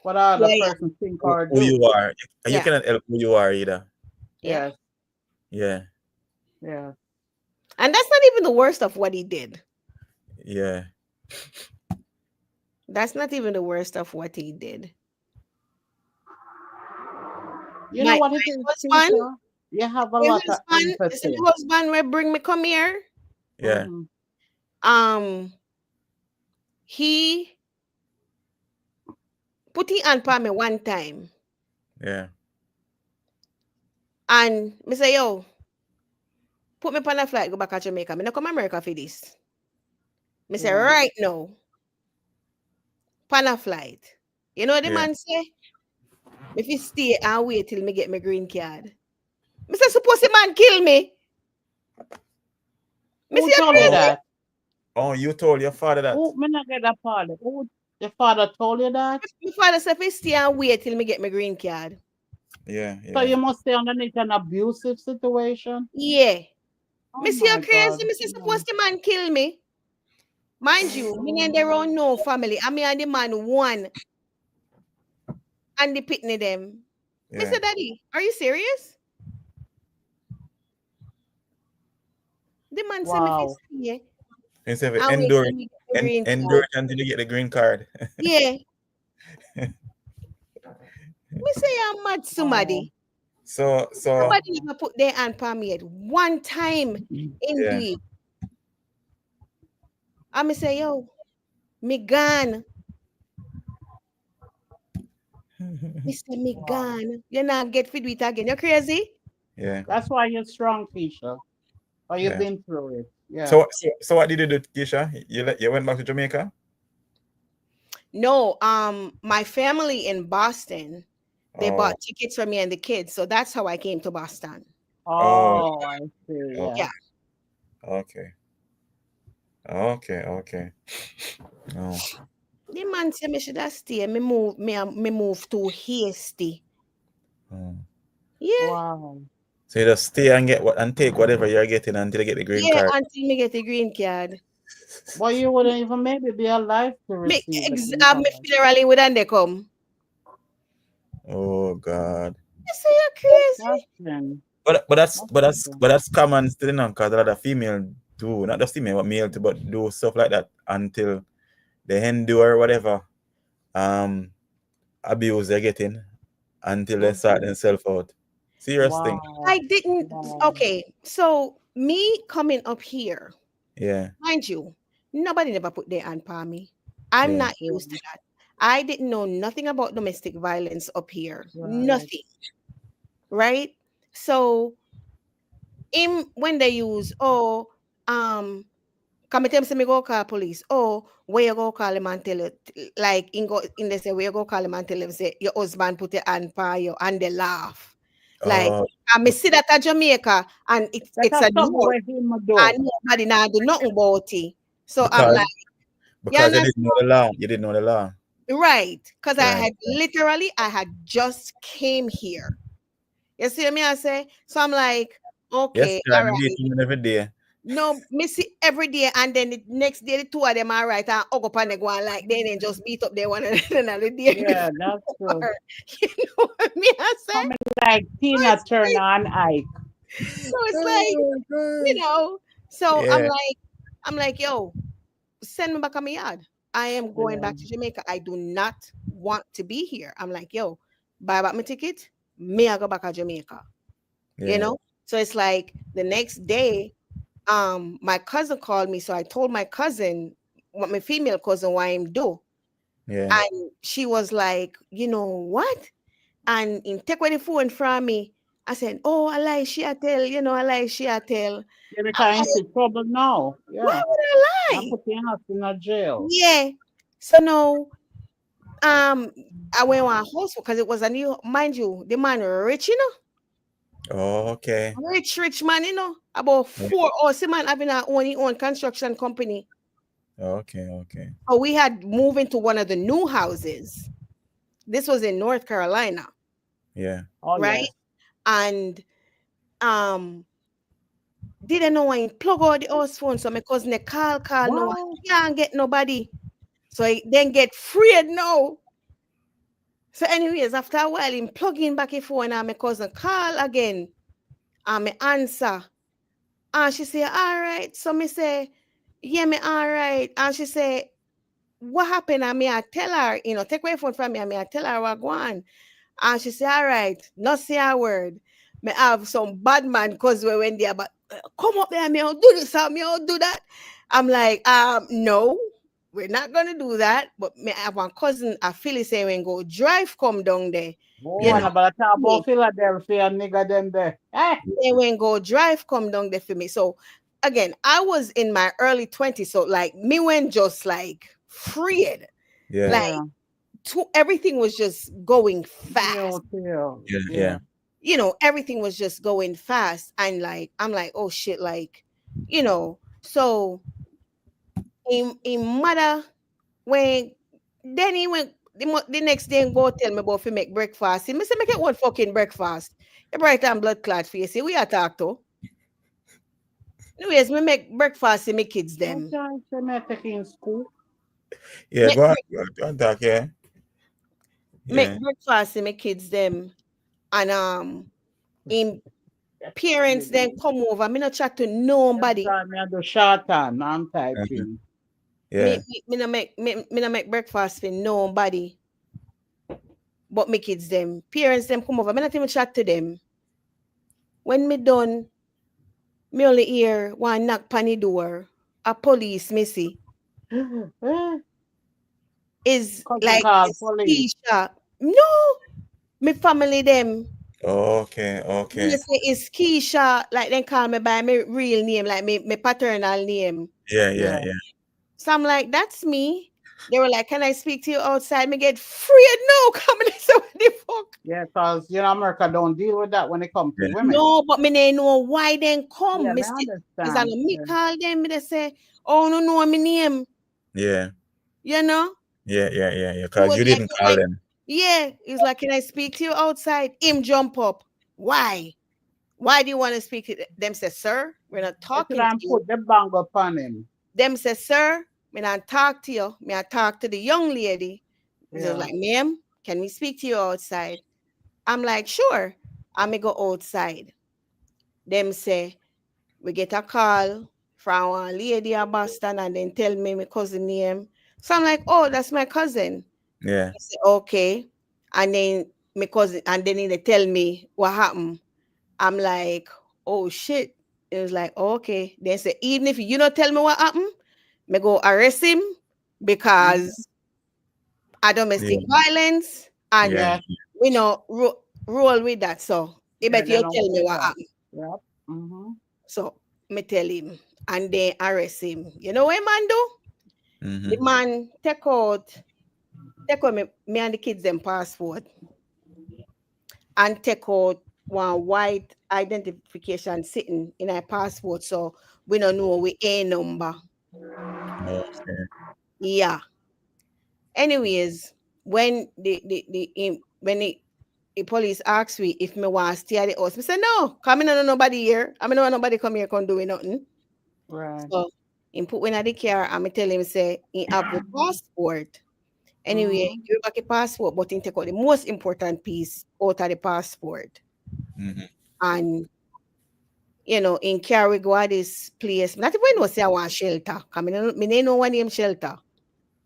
What other Yeah, person think or who do? you are. You yeah, cannot help who you are either. yeah. Yes, Yeah, yes. And that's not even the worst of what he did. yeah. That's not even the worst of what he did. You know My what it is, husband, Keisha? You have a lot of you see empathy. my husband will bring me come here. Yeah. Mhm. He put it on pa me one time. Yeah. And me say, yo, put me on a flight, go back to Jamaica. Me not come America for this. Me say, Yeah. right now, pan a flight. You know what the Yeah. man say? If you stay and wait till me get my green card. Me say, suppose the man kill me. Me Who say, you told you Oh, crazy? that? oh, you told your father that. Who me not get that part? Who your father told you that? My father said, if you stay and wait till me get my green card. Yeah, So yeah. you must stay underneath an abusive situation. Yeah. Oh Me say, you my God. crazy? Me say, No. suppose the man kill me. Mind you, me and their own no family. I me and the man one. And the pitney them. Me Yeah. say, Daddy, are you serious? The man say me if Wow. you stay Instead of and wait endure till me get my green endure card. it until you get the green card. Yeah. Me say I'm mad Wow. somebody. So Somebody never put their hand on me at one time. yeah. Indeed. I me say, yo, me gone. Me say me Wow. gone. You not get fit with it again. You crazy? Yeah. That's why you're strong, Keisha. Or you've Yeah. been through it. Yeah. So what did you do, Keisha? You went back to Jamaica? No, my family in Boston, they Oh, bought tickets for me and the kids. So that's how I came to Boston. oh, Oh, I see. oh, Yeah. Yeah. okay. Okay. Oh. The man said me should have stay. Me move too hasty. Oh. Yeah. Wow. So you just stay and get what and take whatever you're getting until you get the green Yeah, card. until me get the green card. Well, you wouldn't even maybe be alive to Me, receive the green me card. funeral with and they come. Oh God. You say you're crazy. That's then. But that's common still, you know, because a lot of female do, not just female, but male too, but do stuff like that until they endure whatever abuse they're getting until they sort themselves out. Serious thing. Wow. I didn't. Wow. Okay, so me coming up here, Yeah. mind you, nobody never put their hand on me. I'm Yeah. not used to that. I didn't know nothing about domestic violence up here. Right. Nothing. Right? So when they use, come tell me say me go call police. Oh, where you go call him and tell you, like in they say where you go call him and tell him say your husband put your hand on you and they laugh. Like Oh, I see that at Jamaica and it's That's a something joke where him do. and nobody now do nothing about it. So I'm because like, you because you understand? didn't know the law. You didn't know the law. Right. Because I Right. had just came here. You see what I say? So I'm like, Yes, okay, sir. all I right. meet him every day. No, me see every day, and then the next day the two of them are right and hug up and they go on like they then just beat up their one another day Yeah, that's true. before. You know what me I say? Like Tina it's Turner and Ike. So it's like, you know. So Yeah. I'm like, yo, send me back on my yard. I am going back to Jamaica. I do not want to be here. I'm like, yo, buy back my ticket. Me, I go back to Jamaica. You Yeah. know? So it's like the next day, my cousin called me. So I told my cousin, what my female cousin, what I'm do. Yeah. And she was like, you know what? And in take away the phone from me, I said, oh, I like she a tell, you know, I like she a tell. Yeah, because I- into trouble now. Why Yeah. would I I lie? put your house in a jail. Yeah. So now, I went on a house because it was a new, mind you, the man rich, you know, Oh, okay. rich man, you know, about Yeah. 4 or man having our own construction company. Okay. Okay. So we had moved into one of the new houses. This was in North Carolina, Yeah. Oh, right? yes. And um, didn't know when plug out the house phone. So my cousin they call, no, I Wow. can't get nobody. So I then get freed now. So, anyways, after a while, him plug in back his phone and my cousin call again. And me answer. And she say, all right. So me say, yeah, me all right. And she say, what happened? And me I tell her, you know, take away phone from me. And me I tell her what go on. And she say, all right, not say a word. Me have some bad man because we went there, but come up there, me I'll do this, me I'll do that. I'm like, no, we're not gonna do that. But me have one cousin, a Philly say when go drive come down there. Oh, You Yeah. and know, about talk me, about Philadelphia nigga them there. Eh? they when go drive come down there for me. So again, I was in my early 20s. So like me when just like freed. Yeah. Like everything was just going fast. Yeah. Yeah. Yeah. You know, everything was just going fast. And like, I'm like, oh shit, like, you know, so in mother, when then he went the next day and go tell me about to make breakfast. He say, make it one fucking breakfast. You bright and blood clot face. We are talk to. Anyways, me make breakfast to my kids them. Okay, so me taking in school. Yeah. Make, Go on. Go on, talk. Yeah. make Yeah. breakfast to my kids them. And in parents then come over. Me not chat to nobody. Time me do short time. I'm Uh-huh. typing. Yeah. Me not make breakfast for nobody but my kids them. Parents them come over. Me not even chat to them. When me done, me only hear one knock on the door. A police missy Eh, is cousin like call police. Keisha. No, me family them. Okay. Me Okay. say it's Keisha. Like they call me by my real name, like me paternal name. Yeah. Yeah. Yeah. Yeah. So I'm like, that's me. They were like, can I speak to you outside? Me get free. No, come and say what the fuck. Yeah, because you know America don't deal with that when it comes to Yeah. women. No, but me they know why then come. Yeah, Me me say, is that understand. me Yeah. call them? Me they say, oh no, no, me name. Yeah. You know? Yeah. Yeah. Yeah. Yeah. He Because was you like, didn't call them. yeah. He's like, can I speak to you outside? Him jump up. Why? Why do you want to speak to them? Say, sir, we're not They should talking to have you. put the bang upon him. Them say, sir, me not talk to you. Me I talk to the young lady. He's Yeah. like, ma'am, can we speak to you outside? I'm like, sure. I may go outside. Them say, we get a call from a lady at Boston and then tell me my cousin name. So I'm like, oh, that's my cousin. Yeah. I say, okay. And then my cousin, and then they tell me what happened. I'm like, oh shit. It was like, okay. They say, even if you don't tell me what happened, me go arrest him because of domestic violence and Yeah. Yeah. we know roll with that. So he Yeah, bet they you don't tell me do what that. happened. Yep. Mm-hmm. So me tell him and they arrest him. You know what man do? The Mm-hmm. man take out me and the kids them passport and take out one white identification sitting in our passport. So we don't know we A number. Okay. Yeah. Anyways, when the police asked me if me want to stay at the house, me say no, come in and nobody here. I mean, no nobody come here can do nothing. Right. So he put me in the car and me tell him say he have the passport. Anyway, Mhm. give back a passport, but he take out the most important piece out of the passport. Mm-hmm. And in Carigua, this place. Not even know say I want shelter. Cause me no one name shelter.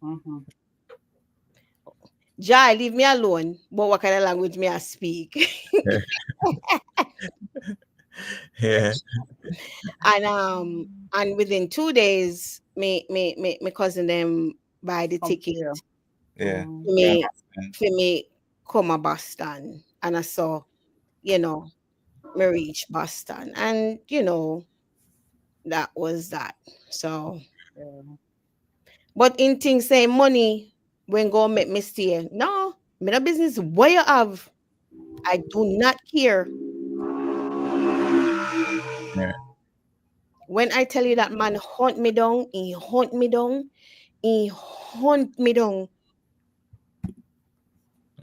Mhm. Jai, leave me alone. But what kind of language me I speak? Yeah. And within 2 days, me cousin them buy the Come ticket here. Yeah. Mhm. for me come a Boston. And I saw, me reach Boston. And that was that. So Yeah. but in things say money when go make me stay. No, me no business what you have. I do not care. Yeah. When I tell you that man hunt me down, he hunt me down, he hunt me down.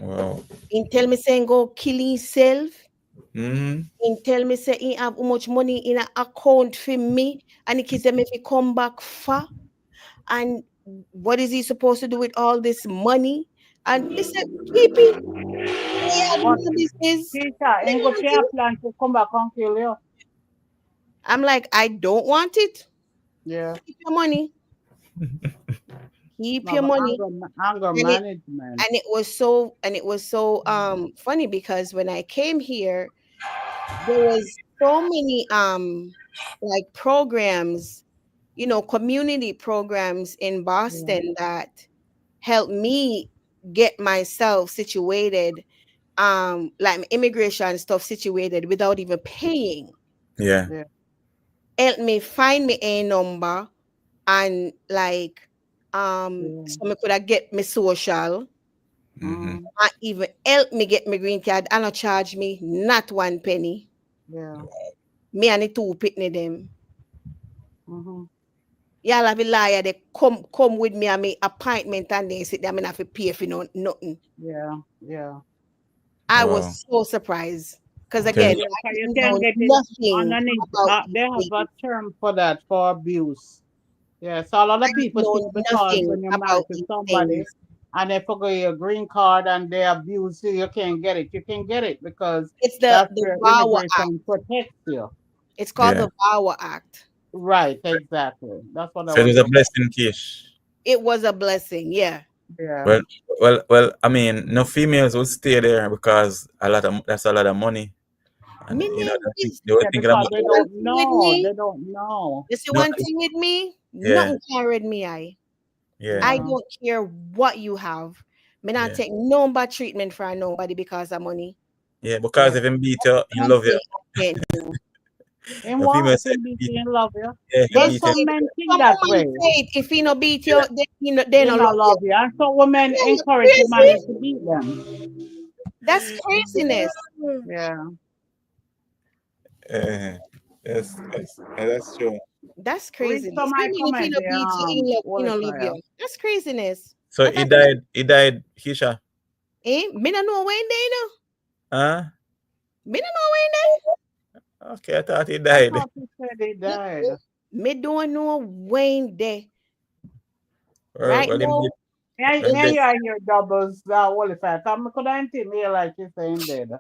Wow. He tell me saying go kill himself. Mm-hmm. He tell me say he have how much money in an account for me, and he said if he come back far. And what is he supposed to do with all this money? And he said, keep it. He have But no business. Keisha, ain't got Me your plan to come back and kill you. I'm like, I don't want it. Yeah. Keep your money. Keep No, your but money. anger And it management. and it was so funny because when I came here, there was so many like programs, community programs in Yeah. Boston that helped me get myself situated, like immigration stuff situated without even paying. Yeah. Yeah. Help me find me a number and like Yeah. so me could have get me social. Mm-hmm. Mm, Not even help me get my green card and not charge me not one penny. yeah. Me and the two pitney them. Mm-hmm. Y'all have a liar, they come with me and me appointment and they sit there and I have to pay for nothing. Yeah. Yeah. I Wow. was so surprised. Because Tell again, me. Yeah. I So you didn't can know get it nothing underneath. about They these have a things. term for that, for abuse. Yeah. So a lot I of didn't people think know because nothing when you're married about to these somebody things. and they forget your green card and they abuse you, you can't get it. You can get it because It's that's the where VAWA Act. immigration protects you. It's called Yeah. the VAWA Act. Right. Exactly. That's what I So it was was a looking. blessing, Kish. It was a blessing, yeah. Yeah. Well. I mean, no females would stay there because that's a lot of money, and Me name is they were Yeah. thinking Because about they you one don't thing with know. me. They don't know. You see no. one thing with me, Yeah. nothing can read me eye. Yeah. I Yeah. don't care what you have. Me not Yeah. take no bad treatment for nobody because of money. Yeah. Because Yeah. if him beat you, he One love you. thing I can't do. In The what? female If said him beat beat. you in love you? Yeah. He They Well, beat you. some say men think some that woman way. say it, if he no beat Yeah. you, they They no not love you. love you. And some women Yeah, you encourage the man to crazy? beat them. That's craziness. Yeah. Uh, that's true. That's Read craziness. some I my mean, if he comment no there, beat you, he no love qualifier. you. That's craziness. So What he type of died. He died. Hisha. Me no know when they know. Huh? Me no know when Okay. I thought he I died. thought he said he they. died. Me don't know when they. Or Right well, him now, dead. May Him dead. I hear doubles qualifier? Come, could I think me like you saying dead?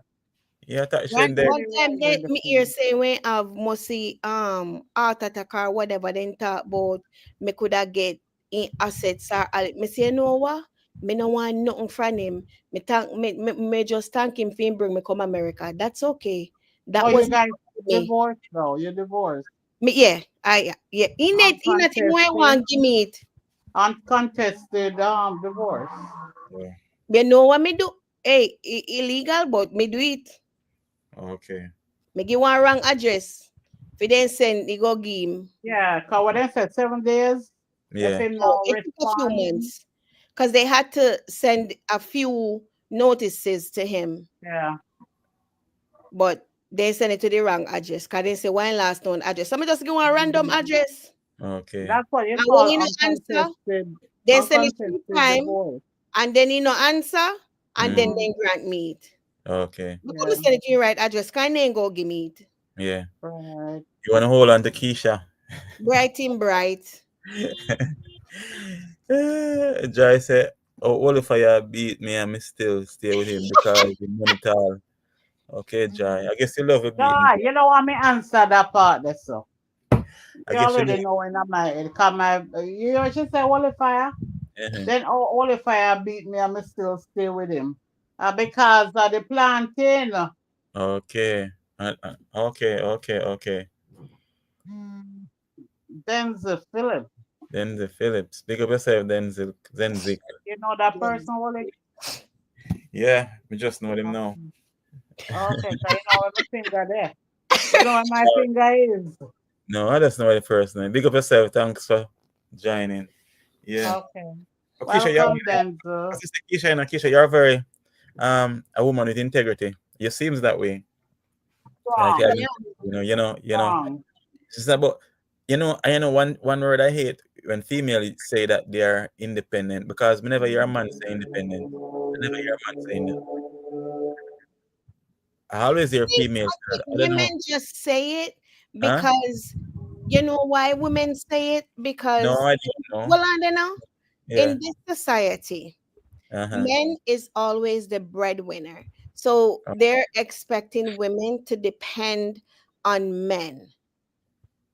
Yeah. I thought he right said dead. one Maybe I time hear they the me hear phone. say when have mostly heart attack or whatever, then talk about me coulda get in assets or me say you know what? Me no want nothing from him. Me just thank him for him bring me come America. That's okay. Oh, That you was guys me. divorced though. You divorced. Me yeah, yeah. In that thing why Uncontested. want give me it. Uncontested divorce. Yeah. You know what me do? Hey, illegal, but me do it. Okay. Me give one wrong address. If then send, he go give him. Yeah, cause what they said 7 days. If Yeah. him No, no it took a few respond. months because they had to send a few notices to him, Yeah. but they sent it to the wrong address. Cause they say one last known address. Somebody just give one random address, Okay. That's what you and when call you no answer, uncontested then send it 3 uncontested times, divorce. and then you no answer, and then Mm. Mhm. they grant me it. Okay. Look Yeah. me send it to the right address. Can they go give me it? Yeah. Right. You want to hold on to Keisha? Bright in bright. Joy said, "Oh, all if I beat me, and me still stay with him because the money tall. Okay, Joy. I guess you love a beating. God, you know what me answer that part there, so. I You guess you already love. know in my head. Come my you know she say Holy Fire. Uh-huh. Then Holy Fire beat me and me still stay with him. Because of the planting. Okay. Okay. Denzel Philip. Denzel Phillips. Big up yourself, Denzel. You know that person, Holy? Yeah, we just know them now. Okay, so you know where my finger there. You know where my finger is. No, I just know the person. Big up yourself. Thanks for joining. Yeah. Okay. Oh, Keisha, Welcome, Denzel. Sister Keisha, Keisha, you're very a woman with integrity. You seems that way. Like Strong. you know. Strong. It's about one word I hate when females say that they are independent because whenever you're a man say independent, whenever you're a man saying that, I always hear females. I think I don't know. women just say it Huh? because you know why women say it? No, Because I didn't know. well, I don't know. Yeah. In this society, Uh-huh. men is always the breadwinner. So Oh, they're expecting women to depend on men,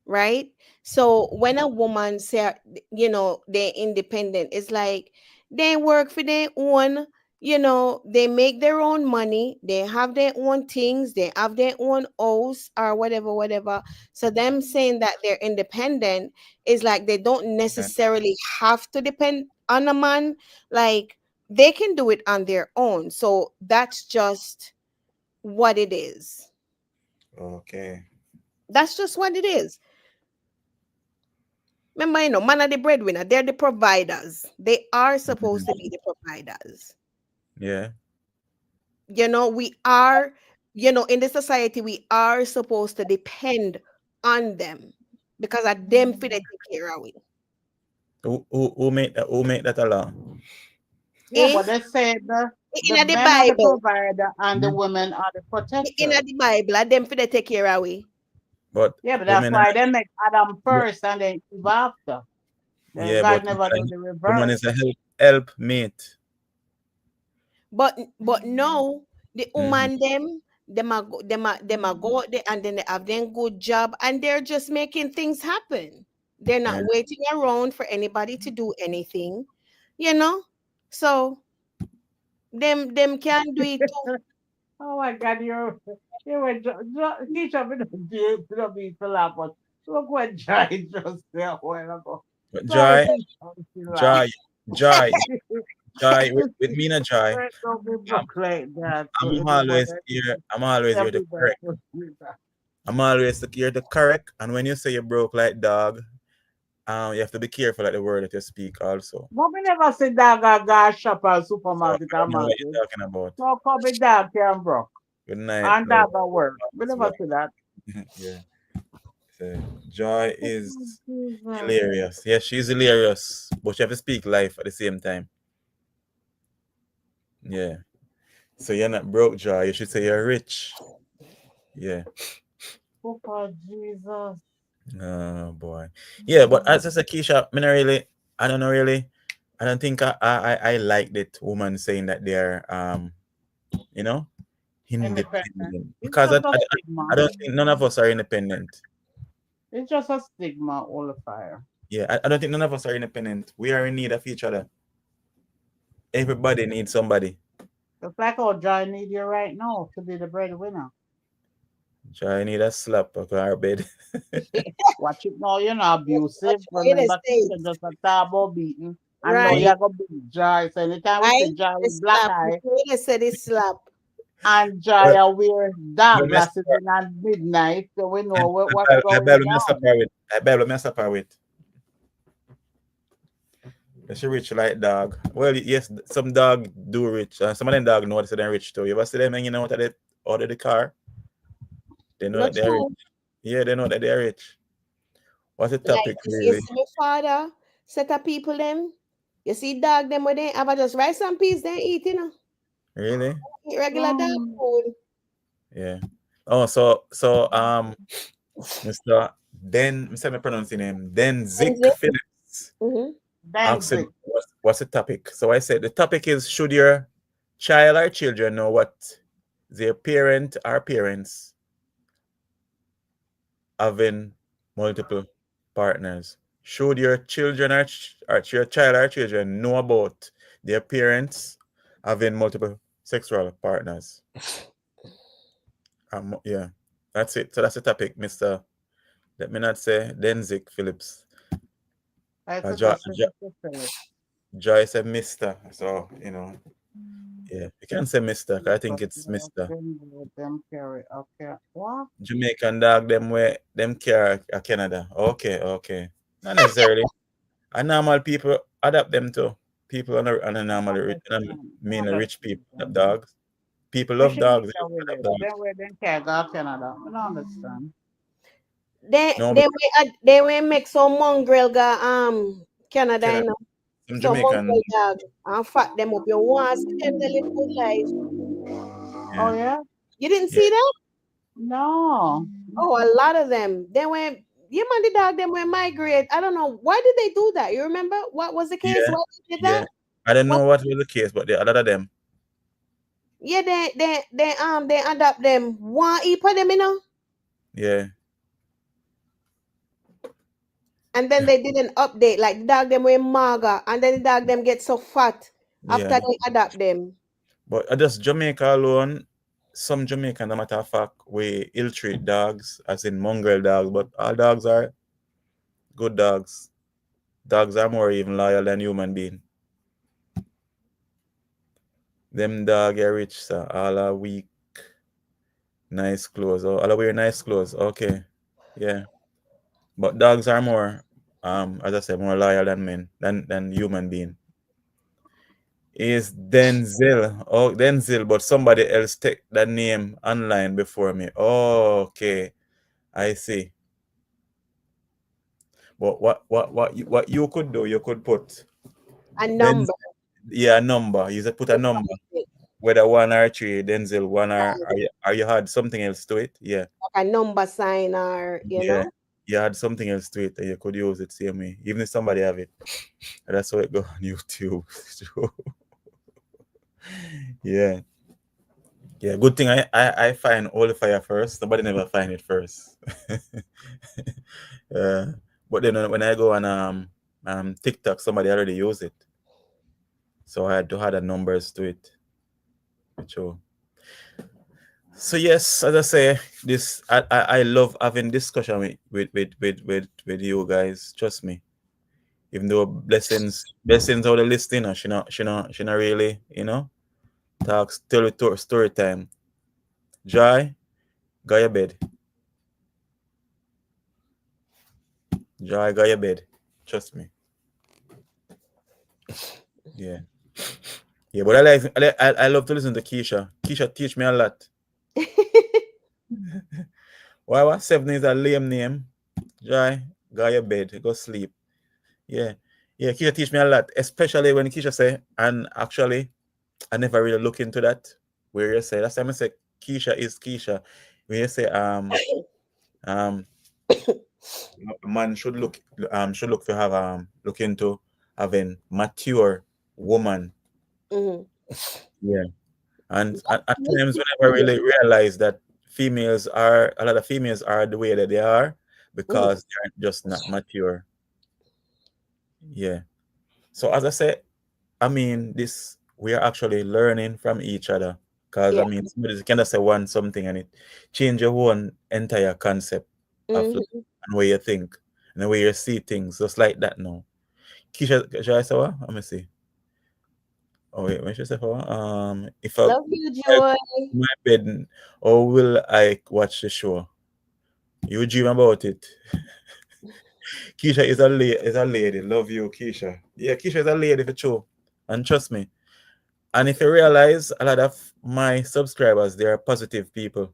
right? So when a woman say, they're independent, it's like they work for their own, they make their own money, they have their own things, they have their own house or whatever. So them saying that they're independent is like they don't okay. necessarily have to depend on a man. Like they can do it on their own. So that's just what it is. Okay. That's just what it is. Remember, man are the breadwinner. They're the providers. They are supposed to Mhm. be the providers. Yeah. We are, in the society, we are supposed to depend on them because of them for they take care of it. Who make that allow? Yeah, Eh? but they say the In the men are the Bible, provider and the Mhm. women are the in protectors. the Bible, them for they take care of it. But Yeah, but that's women are why they make Adam first and then Eve after. Then yeah, God but never do the woman reverse. is a help mate. But no, the Mm-hmm. woman them a go out there and then they have them good job and they're just making things happen. They're Yeah. not waiting around for anybody to do anything, you know. So them can do it too. Oh my God, you were teach up in the people up, but look what Jai just said a while ago. But Sorry, Joy, teach me laugh. Joy, Joy, Joy, with me and Joy. Don't be broke like that. So I'm anybody always here. I'm always can here be to there correct. for you. I'm always here to correct. And when you say you broke like dog, you have to be careful at the word that you speak also. But we never see dog at gas shop or So I supermarket or don't know what market. you're talking about. So come with dog can broke. Good night, And love. dog at work. We That's why. never see that. Yeah. So Joy is Jesus. hilarious. Yeah, she's hilarious, but she have to speak life at the same time. Yeah. So you're not broke, Joy. You should say you're rich. Yeah. Oh, God, Jesus. Oh boy. Yeah, but as I said, Keisha, I don't know really. I don't think I like that woman saying that they're you know, Independent. independent. It's Because just a I stigma. don't think none of us are independent. It's just a stigma, all the fire. Yeah, I don't think none of us are independent. We are in need of each other. Everybody needs somebody. It's like how Joy need you right now to be the breadwinner. I need a slap on our bed. Watch it now, you're not abusive. Watch in the Remember, Keisha States, just a tabo beating. And now right? you're going to beat Joy. So anytime we see Right? Joy The with black slap. eye They said it slap. and Well, Joy wear dark well, Miss glasses in at midnight, so we know I what's going Bible mess up on. her with. I Bible mess up her with. She rich like dog. Well, yes, some dog do rich. Some of them dog know that they're rich too. You ever see them hanging out of the car? They know Not that they're rich. true. Yeah, they know that they're rich. What's the Like topic you really? see my father set of people them. You see dog them where they have a just rice and peas they eat, Really? Eat regular dog Mm. food. Yeah. Oh, so Mr. Den, Mr. Me pronounce your name. Denzik Enzi? Phillips Mm-hmm. asked Then him what's the topic. So I said the topic is should your child or children know what their parent or parents having multiple partners. Should your children or your child or children know about their parents having multiple sexual partners? Yeah, that's it. So that's the topic, Mr. Let me not say Denzik Phillips. Joy said Mr. So, yeah, you can say Mr. I think it's Mr. Okay. What? Jamaican dog, them care Canada. Okay. Not necessarily. And normal people adapt them to people on a normal, mean rich people have dogs. People love dogs. They adopt dogs. Then we didn't care go Canada. I don't understand. No, They will make some mongrel go Canada, Canada, you know. some Some Jamaican. mongrel dog and fat them up. You want to see them they live good life. Oh yeah? You didn't see that? No. Oh, a lot of them. They went. Yeah, man, the dog them will migrate. I don't know why did they do that. You remember what was the case? Yeah, Why they did yeah. that? I don't know what was the case, but a lot of them. Yeah, they adopt them. One eat for them, you know. Yeah. And then they did an update, like the dog them were maga, and then the dog them get so fat after Yeah. they adopt them. But just Jamaica alone, some Jamaican, no matter of fact, we ill-treat dogs, as in mongrel dogs, but all dogs are good dogs. Dogs are more even loyal than human beings. Them dog are rich, so all are weak. Nice clothes. Oh, all wear nice clothes. Okay. Yeah. But dogs are more, as I said, more loyal than men, than human being. Is Denzel. Oh, Denzel, but somebody else take that name online before me. Oh, okay. I see. But what you could do, you could put A number. yeah, a number. You just put a number. Whether 1 or 3, Denzel, 1 or you had something else to it. Yeah. Like a number sign or you Yeah. know. You had something else to it and you could use it same way. Even if somebody have it. And that's how it go on YouTube. Yeah. Yeah, good thing I find all the fire first. Nobody never find it first. But then when I go on TikTok, somebody already use it. So I had to add the numbers to it. Sure. So yes, as I say, this I love having discussion with you guys. Trust me. Even though blessings out the listening, she not really, talks tell story time. Joy, go your bed. Joy, go your bed. Trust me. Yeah. Yeah, but I love to listen to Keisha. Keisha teach me a lot. Why what 7 is a lame name? Joy, go your bed, go sleep. Yeah. Yeah, Keisha teach me a lot, especially when Keisha say, and actually, I never really look into that. Where you say, last time I say Keisha is Keisha. When you say man should look for have look into having mature woman. Mm-hmm. Yeah. And at times we never really realize that a lot of females are the way that they are because they're just not mature. Yeah. So as I said, I mean, we are actually learning from each other. Because I mean, somebody can just say one something and it change your whole entire concept of life and way you think and the way you see things, just like that now. Keisha, should I say what? Let me see. Oh wait, when should I say what? If I Love you, Joy. my bed, or will I watch the show? You dream about it. Keisha is a lady. Love you, Keisha. Yeah, Keisha is a lady for sure. And trust me. And if you realize a lot of my subscribers, they are positive people.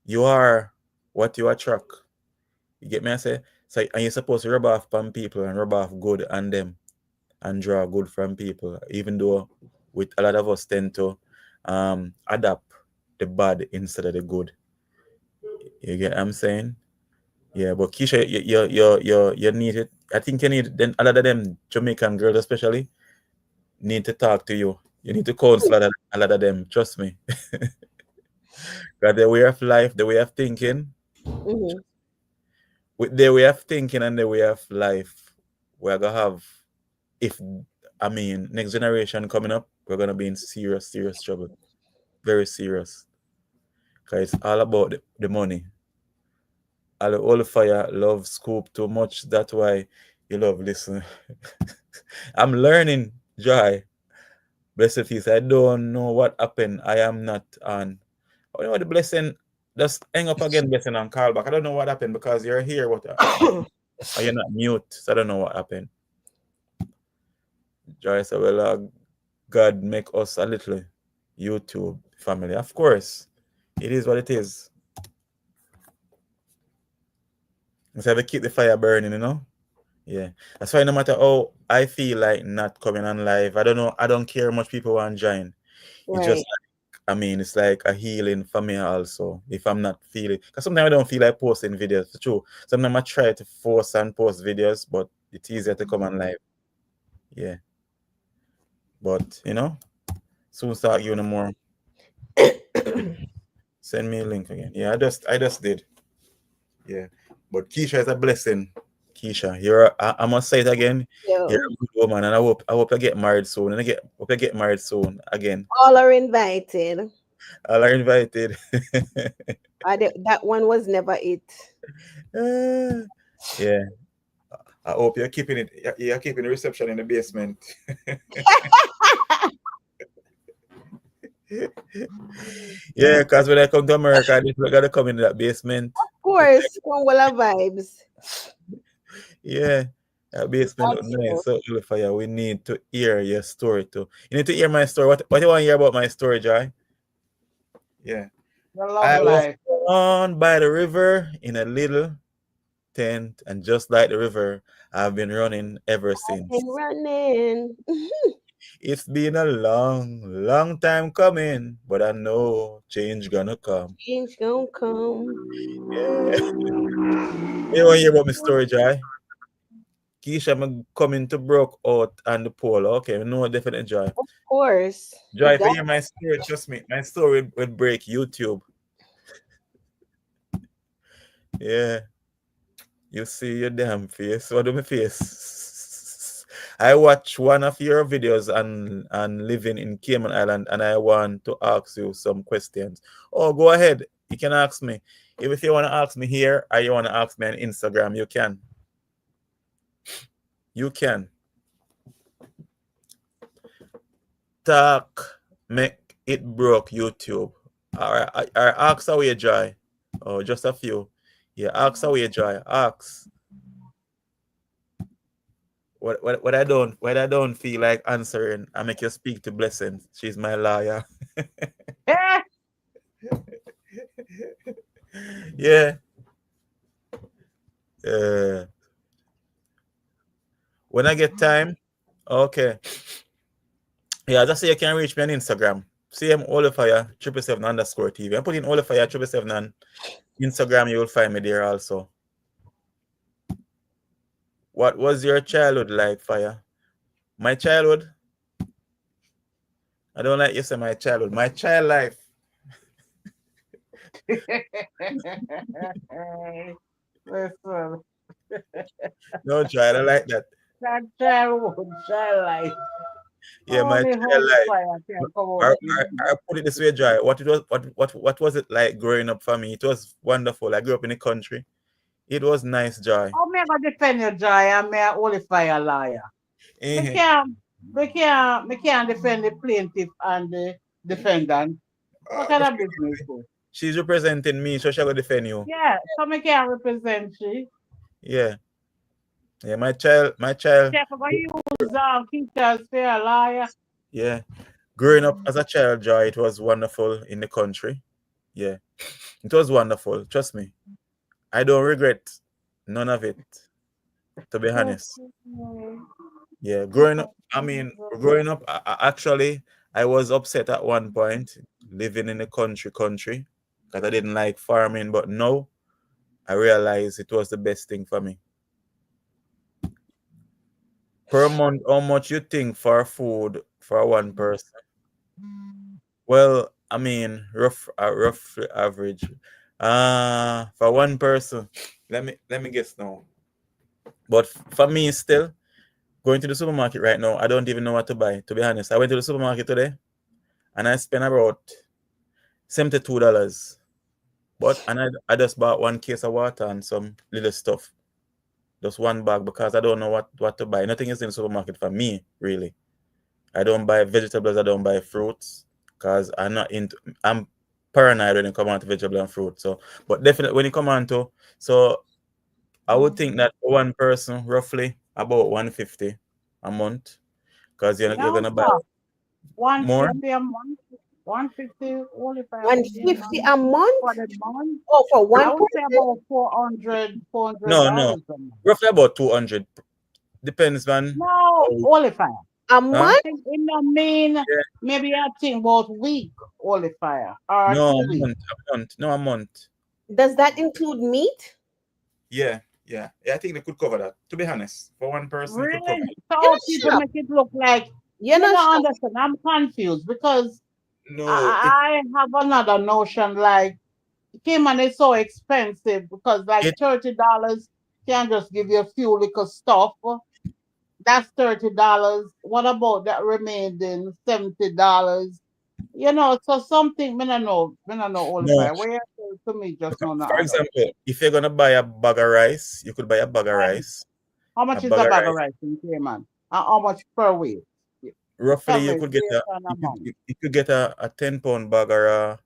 You are what you attract. You get me? I say? So, and you're supposed to rub off on people and rub off good on them and draw good from people. Even though with a lot of us tend to adapt the bad instead of the good. You get what I'm saying? Yeah, but Keisha, you need it. I think you need then a lot of them Jamaican girls especially need to talk to you. You need to counsel a lot of them. Trust me. Got the way of life, the way of thinking, Mhm. with the way of thinking and the way of life, we're gonna have, if I mean next generation coming up, we're gonna be in serious trouble. Very serious. Because it's all about the money. All the fire love scoop too much. That's why you love listen. I'm learning, Joy. Blessed peace. I don't know what happened. I am not on. Oh, you know what the blessing? Just hang up again, blessing, and call back. I don't know what happened because you're here, but you're not mute. So I don't know what happened. Joy said, well, God make us a little YouTube family. Of course, it is what it is. So have to keep the fire burning, you know? Yeah. That's why no matter how I feel like not coming on live, I don't know, I don't care much people want to join. It's just Right. I mean, it's like a healing for me also. If I'm not feeling, because sometimes I don't feel like posting videos. It's true. Sometimes I try to force and post videos, but it's easier to come on live. Yeah. But you know, soon start giving more. Send me a link again. Yeah, I just did. Yeah. But Keisha is a blessing. Keisha, I must say it again. You're Yeah. a good woman, and I hope I get married soon. And hope I get married soon again. All are invited. All are invited. That one was never it. Yeah. I hope you're keeping it. You're keeping the reception in the basement. Yeah, because when I come to America, I just gotta come in that basement. Of course, Kongola vibes. Yeah, that basement look nice. Absolutely. So Fire, we need to hear your story too. You need to hear my story. What do you want to hear about my story, Joy? Yeah. The love I was life. born by the river in a little tent, and just like the river, I've been running ever since. Been running. It's been a long time coming, but I know change gonna come. Change gonna come. Yeah. You want to hear about my story, Joy? Keisha, I'm coming to broke out on the pole. Okay, no definite Joy. Of course. Joy, if you hear my story, trust me, my story would break YouTube. Yeah. You see your damn face. What do my face? I watch one of your videos and living in Cayman Island, and I want to ask you some questions. Oh, go ahead. You can ask me. If you want to ask me here or you want to ask me on Instagram, you can. You can. Talk, make it broke YouTube. Or ask away, Joy. Oh, just a few. Yeah, ask away, Joy. Ask. What I don't feel like answering, I make you speak to Blessing. She's my lawyer. Yeah. When I get time, okay. Yeah, just say you can reach me on Instagram. CM Olifire 777_TV. I put in Olifire 777 on Instagram, you will find me there also. What was your childhood like, Fire? My childhood? I don't like you say my childhood. My child life. Listen, No, child, I like that. that childhood, child life. Yeah, my Only child Holy life. Fire can come I, out. I put it this way, Joy. What was it like growing up for me? It was wonderful. I grew up in the country. It was nice, Joy. How me I gonna defend your Joy and me a Holy Fire liar? Me Eh, can't, me can't defend the plaintiff and the defendant. What kind of business is this? she's representing me, so she'll go defend you. Yeah, so me can't represent she. Yeah. Yeah, my child, Can't forget use Keisha say a liar. yeah. Growing up as a child, Joy, it was wonderful in the country. Yeah. It was wonderful. Trust me. I don't regret none of it, to be honest. Yeah. Growing up, actually, I was upset at one point living in the country, because I didn't like farming, but now I realized it was the best thing for me. Per month, how much you think for food for one person? Well, I mean, rough average. For one person, let me guess now. But for me, still going to the supermarket right now, I don't even know what to buy. To be honest, I went to the supermarket today, and I spent about $72. But I just bought one case of water and some little stuff, just one bag, because I don't know what to buy. Nothing is in the supermarket for me, really. I don't buy vegetables. I don't buy fruits because I'm paranoid when it comes on to vegetable and fruit. So, but definitely when it come on to, so I would think that for one person, roughly about 150 a month, because you're Now, gonna buy sir, more. 150 a month, 150 only for a 150 month. a month? For the month, Oh, for one I would say person? about 400 No, $400 a month. roughly about 200. Depends on No, how, Oliver. A huh? I month? think in the mean, Yeah. maybe I think about week Oliver or No, 2 weeks. a month. No, a month. Does that include meat? Yeah. I think they could cover that. To be honest, for one person, it could cover Really? it. You're So not people sharp. make it look like You're you not don't sharp. understand. I'm confused because No, I have another notion like Cayman is so expensive because like it $30 can just give you a few little stuff. That's $30. What about that remaining $70? So something me no know all the no. time. Where you say to me just no For other. example, if you're gonna buy a bag of rice, you could buy a bag of Right. rice. How A much is bag a of bag of rice. rice in Cayman? And how much per week? Roughly, Tell you me could get based on amount. you could get a 10 pound bag or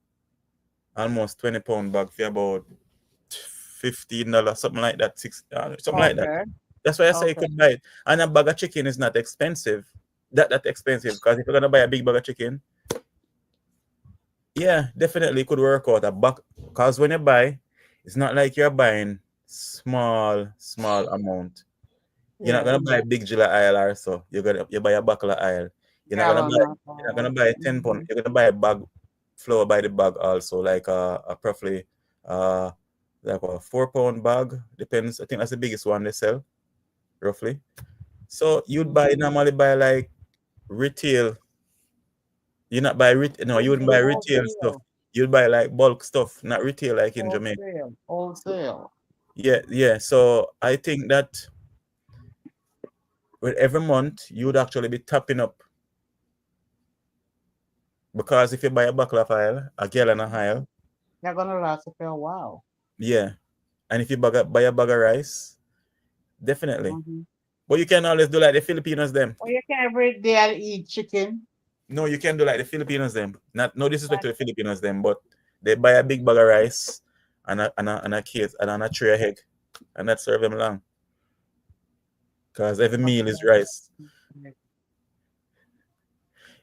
almost 20 pound bag for about $15, something like that. Something like that. Okay. That's why I say you Okay. could buy it. And a bag of chicken is not expensive. That expensive, because if you're gonna buy a big bag of chicken, yeah, definitely it could work out a bag. Because when you buy, it's not like you're buying small amount. You're not Yeah. gonna buy big Gila Isle or so. You buy a buckle of Isle. Gallon of You're not gonna buy 10 pound. mhm. You're gonna buy a bag flour by the bag also, like a roughly uh like a 4 pound bag. Depends. I think that's the biggest one they sell, roughly. So normally buy like retail. You not buy no, you wouldn't buy retail stuff. Wholesale. You'd buy like bulk stuff, not retail like in Jamaica. Wholesale. So, Wholesale. yeah. So I think that with every month you would actually be topping up, because if you buy a buckle of oil, a gallon of oil, They're gonna last you for a while. yeah. And if you buy a bag of rice, definitely. Mm-hmm. But you can always do like the Filipinos them. Well, you can every day eat chicken. No, you can do like the Filipinos them. Not no disrespect Like, to the Filipinos them, but they buy a big bag of rice and a case and a tray of egg, and that serve them long. Because every meal is rice.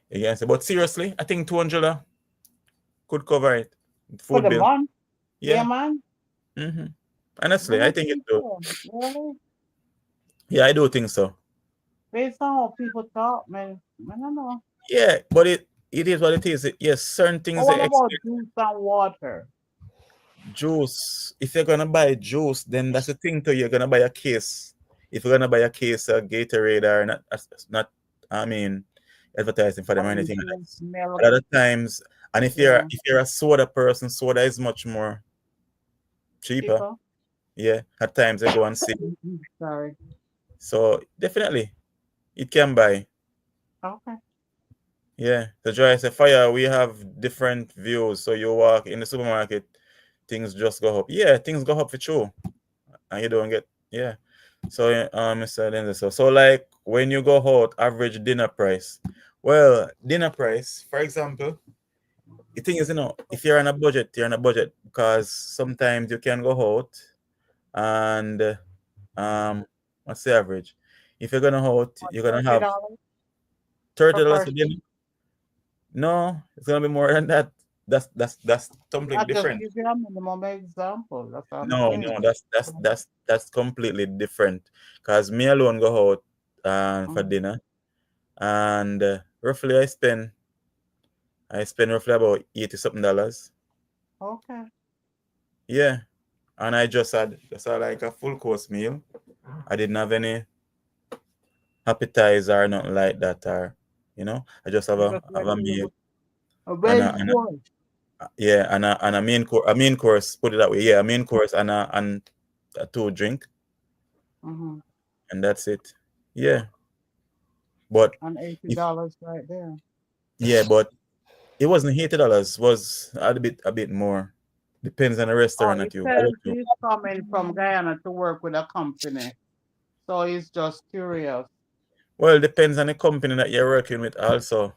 You can say, but seriously, I think $200 could cover it. for Food the bill. month. Yeah, Yeah. man. Honestly, I think it Think do. so. Really? Yeah, I do think so. Based on how people talk, man. I don't know. Yeah, but it is what it is. Yes, certain But things what they about expect. juice and water? Juice. If you're gonna buy juice, then that's the thing too. You're gonna buy a case. If you're gonna buy a case of Gatorade or not, I mean, advertising for them or anything else. Milk. A lot of times, and if Yeah. you're a soda person, soda is much more cheaper. Cheaper. Yeah, at times they go and see. Sorry. So definitely, it can buy. Okay. Yeah, the joy say fire. We have different views. So you walk in the supermarket, things just go up. Yeah, things go up for sure, and you don't get yeah. So Mr. Denzel, so like when you go out, average dinner price. Well, dinner price, for example, the thing is, if you're on a budget, you're on a budget, because sometimes you can go out and what's the average? If you're gonna out, you're gonna have $30 per $30 for person. dinner. No, it's gonna be more than that. That's I something just different. give you a minimum example. That's what I'm No, saying. that's completely different. Cause me alone go out for dinner, and roughly I spend roughly about $80 something. Okay. Yeah, and I just had like a full course meal. I didn't have any appetizer or nothing like that, or I just have You a just regular. meal A and veg boy. Yeah, and a main course, put it that way. Yeah, a main course and a two drink, Mm-hmm. and that's it. Yeah, but And if $80 right there. yeah, but it wasn't $80. Was a bit more. Depends on the Oh, restaurant it that you go says to. he's coming from Guyana to work with a company. So he's just curious. Well, depends on the company that you're working with also.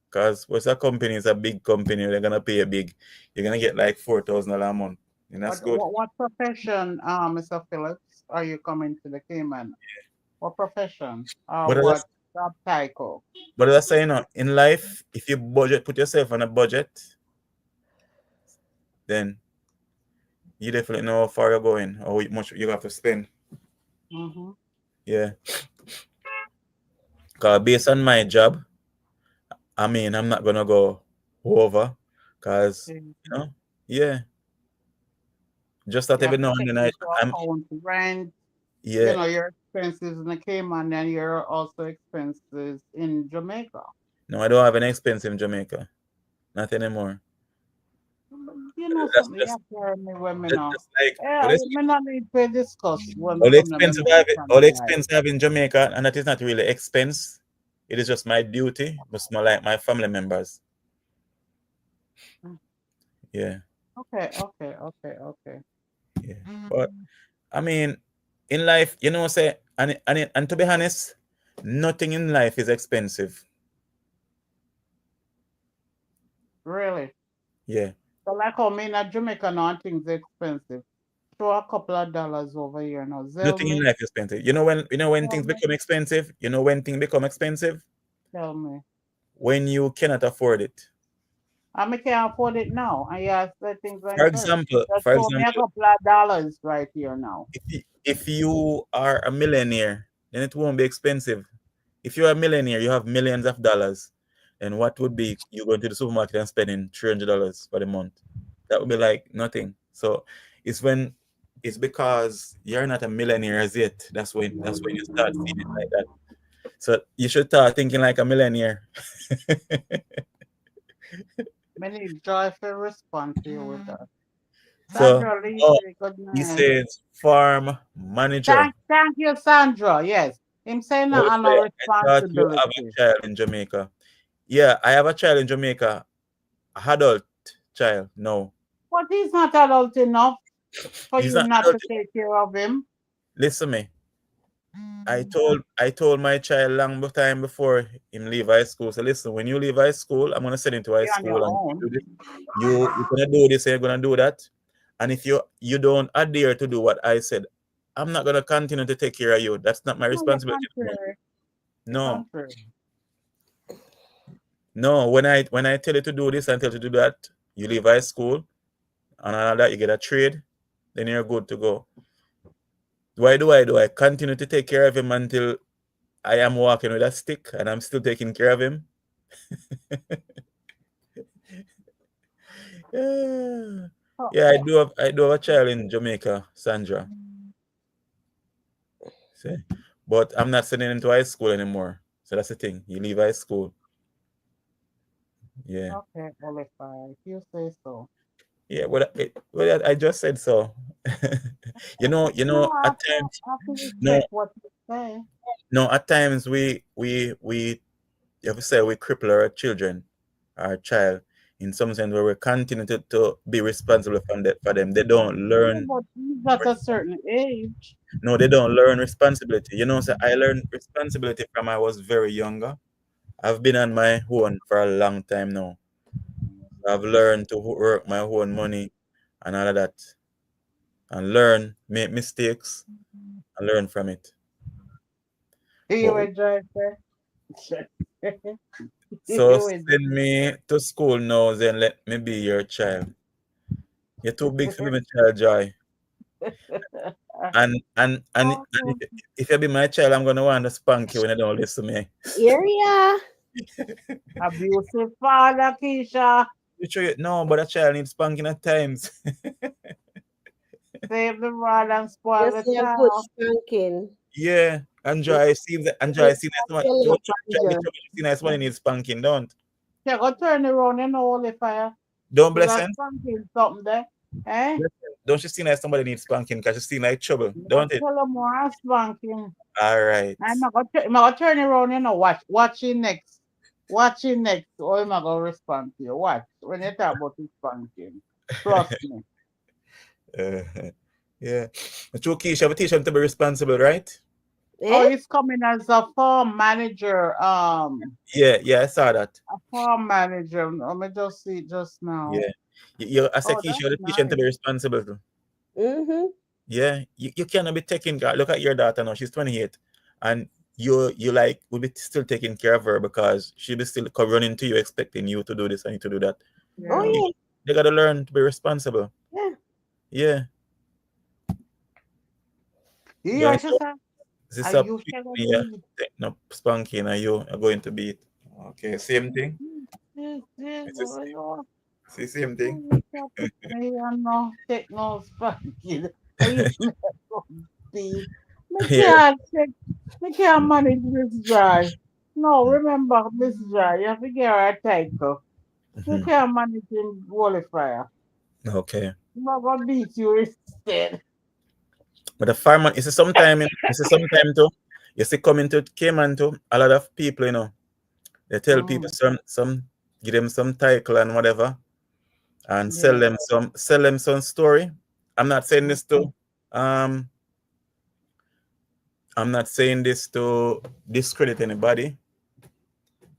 Because what's a company is a big company, they're gonna pay a big. You're gonna get like $4,000 a month, and that's good. What profession, Mr. Phillips, are you coming to the Cayman? What profession? But What job title? as I say, in life, if you put yourself on a budget, then you definitely know how far you're going or how much you have to spend. Mm-hmm. Yeah. Because based on my job, I mean, I'm not gonna go over, because yeah, just that You every have to now and take then into I'm account rent, yeah. your expenses in the Cayman and your also expenses in Jamaica. No, I don't have any expense in Jamaica, not anymore. You know That's something, you have to hear me when me know. just like Yeah, me not need to discuss when me all the come to expense I have, all the expense I have in Jamaica, and that is not really expense. It is just my duty, but more like my family members. Yeah, Okay. yeah. But I mean, in life, say, and to be honest, nothing in life is expensive. Really? Yeah. So like how me in Jamaica now things expensive. Throw a couple of dollars over here now. Tell Nothing in me. life is expensive. When Tell things me. become expensive, when things become expensive, Tell me. when you cannot afford it. I can't afford it now. And yes, the things are For expensive. example, Just throw me a couple of dollars right here now. if you are a millionaire, then it won't be expensive. If you're a millionaire, you have millions of dollars, then what would be you going to the supermarket and spending $300 for the month? That would be like nothing. So it's when it's because you're not a millionaire as yet. That's when you start feeling like that. So you should start thinking like a millionaire. Many joyful respond to you with that. So Sandra Lee, good he night. says farm manager. Thank you, Sandra. Yes. Him saying that on our I thought you have responsibility. a child in Jamaica. Yeah, I have a child in Jamaica. Adult child. No. But he's not adult enough for He's you not not adult. to take care of him. Listen me. I told my child long time before him leave high school. So listen, when you leave high school, I'm gonna send him to high You're on your school and own. do this. You're gonna do this, and you're gonna do that. And if you don't adhere to do what I said, I'm not gonna continue to take care of you. That's not my responsibility anymore. No. No, when I tell you to do this and tell you to do that, you leave high school and all that, you get a trade, then you're good to go. Why do I continue to take care of him until I am walking with a stick and I'm still taking care of him? Yeah. Yeah, I do have a child in Jamaica, Sandra. See? But I'm not sending him to high school anymore. So that's the thing. You leave high school. Yeah. Okay, Olify, if you say so. Yeah, I just said so. No, I at times, have to no, respect what you say. no, at times we you have to say we cripple our children, our child, in some sense where we continue to be responsible for them. They don't Yeah, learn. but he's at a certain age. No, they don't learn responsibility. So I learned responsibility from I was very younger. I've been on my own for a long time now. I've learned to work my own money and all of that, and learn, make mistakes, and learn from it. You But enjoy it? so You enjoy send me to school now, then let me be your child. You're too big for me, my child, Joy. And if you be my child, I'm gonna want to spank you when you don't listen to me. Area. Abusive father, Keisha. No, but a child needs spanking at times. Save the rod and spoil Yes, the you put child. spanking. Yeah, Enjoy. Enjoy. See nice one. Don't try to Passenger. see nice one. Needs spanking. Don't. Yeah, go turn around and hold the fire. Don't Is that blessing. something there? Eh? Don't you see like somebody needs spanking because you see like trouble, I don't it? tell him more spanking. All right. I'm not gonna turn around, you know, watching next. Watching next, or am I gonna respond to you? Watch when you talk about this spanking. Trust me. Yeah. But you, Keisha, we teach him to be responsible, right? Oh, Eh? he's coming as a farm manager. Yeah, I saw that. A farm manager. Let me just see it just now. Yeah. I said, Oh, Keisha, that's you teach him to nice. be responsible too. Mm-hmm. Yeah. You cannot be taking care. Look at your daughter now, she's 28. And you like will be still taking care of her because she'll be still running to you expecting you to do this and you to do that. Oh Yeah. yeah. They gotta learn to be responsible. Yeah. Yeah. Yeah, Going she said, this are is up you sure that yeah, no spanking and you are going to beat. Okay, same thing. It's the same thing. I no take no spanking. I used to be. Me Yeah. can't take, me can't manage Miss Dry. No, remember Miss Dry, you have to get her a title. You Mhm. can't manage him qualifier. Okay. I'm not gonna beat you instead. But the farmer, you see sometime too, you see coming to Cayman too, a lot of people, they tell people Mm, some give them some title and whatever and yeah. sell them some story. I'm not saying this to um I'm not saying this to discredit anybody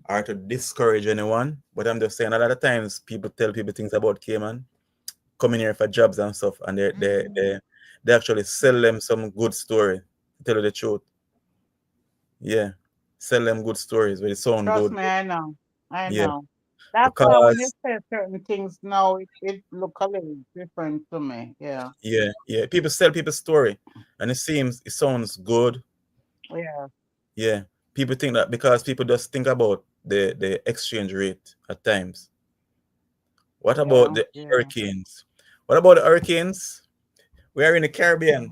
or to discourage anyone, but I'm just saying a lot of times people tell people things about Cayman, coming here for jobs and stuff, and they actually sell them some good story, to tell you the truth. Yeah. Sell them good stories where they sound Trust good. me, I know. I Yeah. know. That's why when you Because say certain things now, it look a little different to me. Yeah. yeah, people sell people's story and it sounds good. Yeah. Yeah. People think that because people just think about the exchange rate at times. What about Yeah. the Yeah. hurricanes? What about the hurricanes? We are in the Caribbean.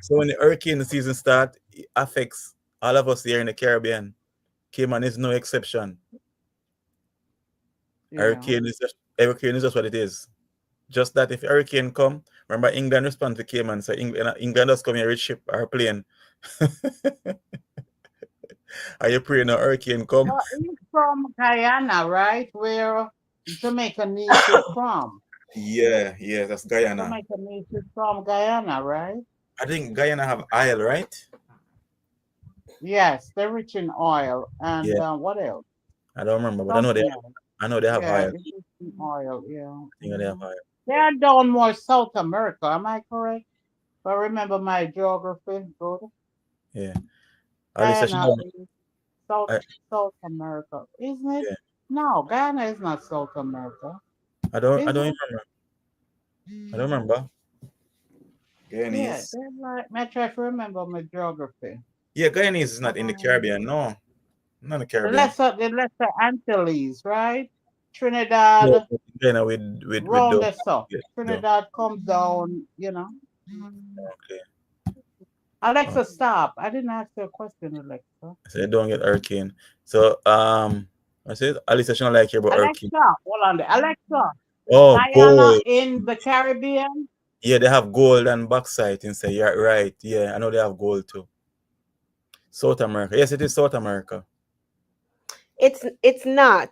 So when the hurricane season starts, it affects all of us here in the Caribbean. Cayman is no exception. Yeah. Hurricane is just what it is. Just that if hurricane come, remember England respond to Cayman. So England does come here with ship or plane. Are you praying a hurricane come? Well, he's from Guyana, right? Where Jamaica Niche is from. Yeah, that's Guyana. Jamaica Niche is from Guyana, right? I think Guyana have Isle, right? Yes, they're rich in oil and Yeah, what else? I don't remember, but Something else. I know they have Yeah, Isle. it's rich in oil. Yeah. I think they have Isle. They are down more South America. Am I correct? But remember my geography, good. Yeah. Alicia, Guyana is South I, South America, isn't it? yeah. No, Guyana is not South America, I is don't it? remember. I don't remember. Yeah, Guyanese. they're like, I try to remember my geography. Yeah, Guyanese is not in the Um, Caribbean. No, not in the the Caribbean. lesser Antilles, right? Yeah, Trinidad, Guyana with round the the south. yeah, the Trinidad comes down, you know. okay. Alexa, stop. I didn't ask you a question, Alexa. So they don't get hurricane. So I said Alicia should not like hear about hurricane. Alexa, hold on there. Alexa, is Oh, Guyana gold. in the Caribbean? Yeah, they have gold and bauxite inside. Yeah, right. Yeah, I know they have gold too. South America. Yes, it is South America. It's not.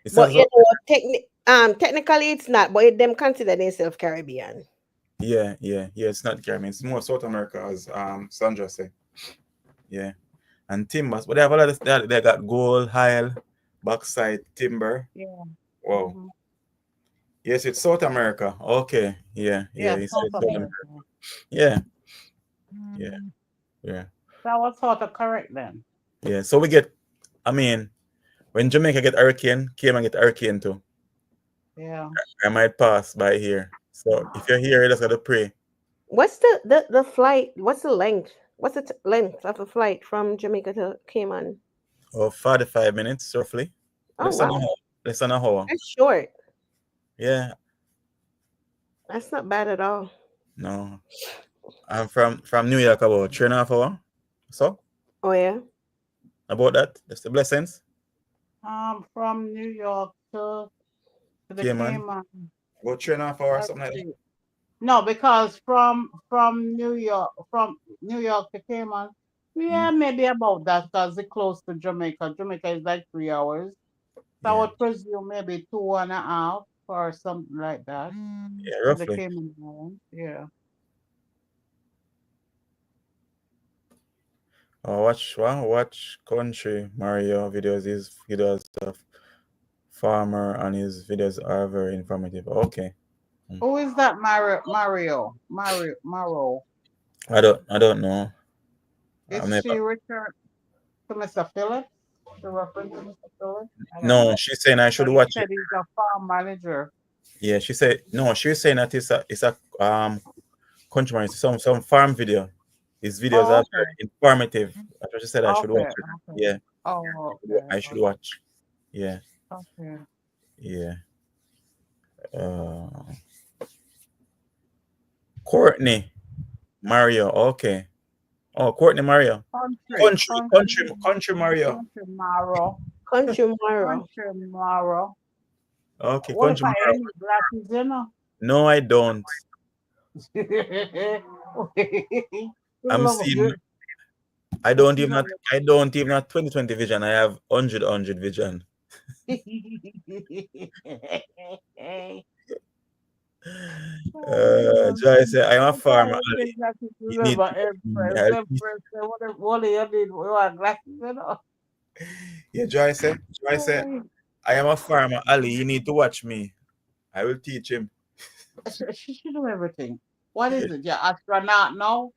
It's But not you South. know, technically it's not, but them consider themselves Caribbean. Yeah. It's not Caribbean. It's more South America, as Sandra said. Yeah, and timbers, but they have a lot of they got gold, hile, bauxite, timber. Yeah. Wow. Mhm. Yes, it's South America. Okay. Yeah. Yeah, You South said South America. America. Yeah. Yeah. Yeah. That was sort of correct then. Yeah. So we get. I mean, when Jamaica get hurricane, Cayman get hurricane too. Yeah. I might pass by here. So if you're here, you just gotta pray. What's the flight? What's the length? What's the length of a flight from Jamaica to Cayman? Oh, 45 minutes roughly. Oh Less than a wow, hour. Less than an hour. that's short. Yeah. That's not bad at all. No. I'm from New York about 3.5 hours. So Oh yeah. about that. That's the blessings. From New York to To the Cayman. Cayman. Go 3.5 hours, Let's something like that. see. No, because from New York to Cayman, yeah, maybe about that because it's close to Jamaica. Jamaica is like 3 hours. So I Yeah, would presume maybe 2.5 or something like that yeah, to the roughly. Cayman Islands. Yeah. Watch Country Mario videos. His videos of farmer and his videos are very informative. Okay. Who is that Mario? I don't know. Is I'm she never. returned to Mr. Phillips? The reference to Mr. Phillips? I don't No, know. she's saying I should But you watch said it. he's a farm manager. Yeah, she said no. She was saying that it's a country Mario, some farm video. His videos Oh, are okay. very informative. That's what she said I should watch Okay, it. okay. Yeah, Oh, okay, I should watch. Yeah, okay. yeah. Uh, Courtney Mario. Okay. Oh, Courtney Mario. Country Mario. Country Maro. Country Mara. Country Maro. Okay, What if Country I Mario. any glasses, you know? No, I don't. You I'm love seeing. good. I You don't even love have. I don't even have 20/20 vision. I have 100 vision. Joy said, I am a farmer. Ali. You need to watch me. I'll teach. What do you need? You want glasses, you know? Yeah, Joy said, I am a farmer. Ali, you need to watch me. I will teach him. She should do everything. What is it? Yeah, astronaut, no?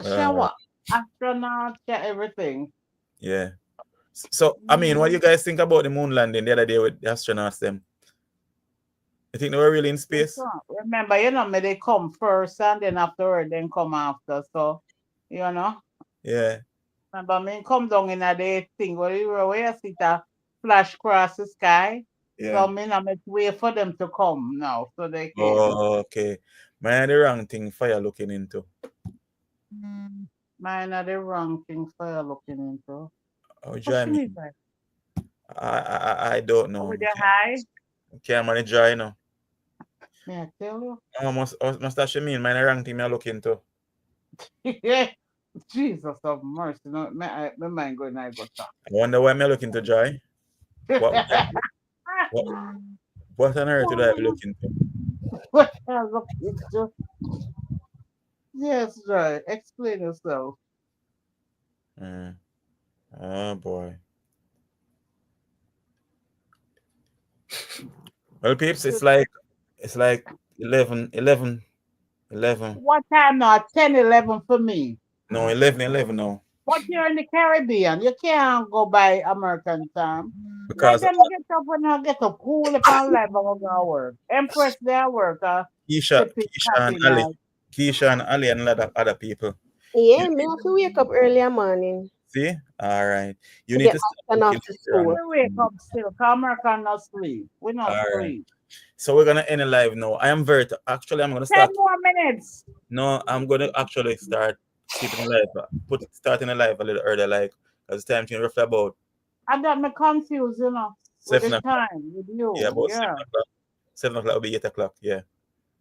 She Uh, what? Astronaut, yeah, everything. yeah. So, I mean, what do you guys think about the moon landing the other day with the astronauts? Them, you think they were really in space? Remember, you know, me they come first and then afterward, then come after. So, you know, Yeah. remember me come down in a day thing where you see the flash across the sky. So, Yeah. me now make wait for them to come now, so they came. Oh, okay. Man, the wrong thing fire looking into. Mine are the wrong thing for you looking into. Oh, What Joy, she mean by? I don't know. With the high? Can't manage Joy now. May I tell you? Must that she mean? Man, the wrong thing me look into. Jesus of mercy. No, my mind going I go talk. I wonder why me look into Joy. What, what on earth did I look into? What I look into? Yes, right. Explain yourself. Oh boy. Well, peeps, it's like 11. What time now? 10, 11 for me. No, 11 now. But you're in the Caribbean. You can't go by American time. Let Because them get up when I get up cool upon life I'm gonna work. Empress their work. Keisha and Ali and other people. Yeah, me have to wake up early morning See? All right. You to need get to stop Ashton off looking to around. school. We wake up still. Cause American not sleep. We not All right. sleep. So we're gonna end the live now. I'm gonna 10 start. more minutes. No, I'm gonna actually start keeping live. Starting a live a little earlier, like as time change roughly about I got me confused, you know, with 7 the o'clock. time with you. Yeah, about Yeah. 7 o'clock. 7 o'clock will be 8 o'clock. Yeah.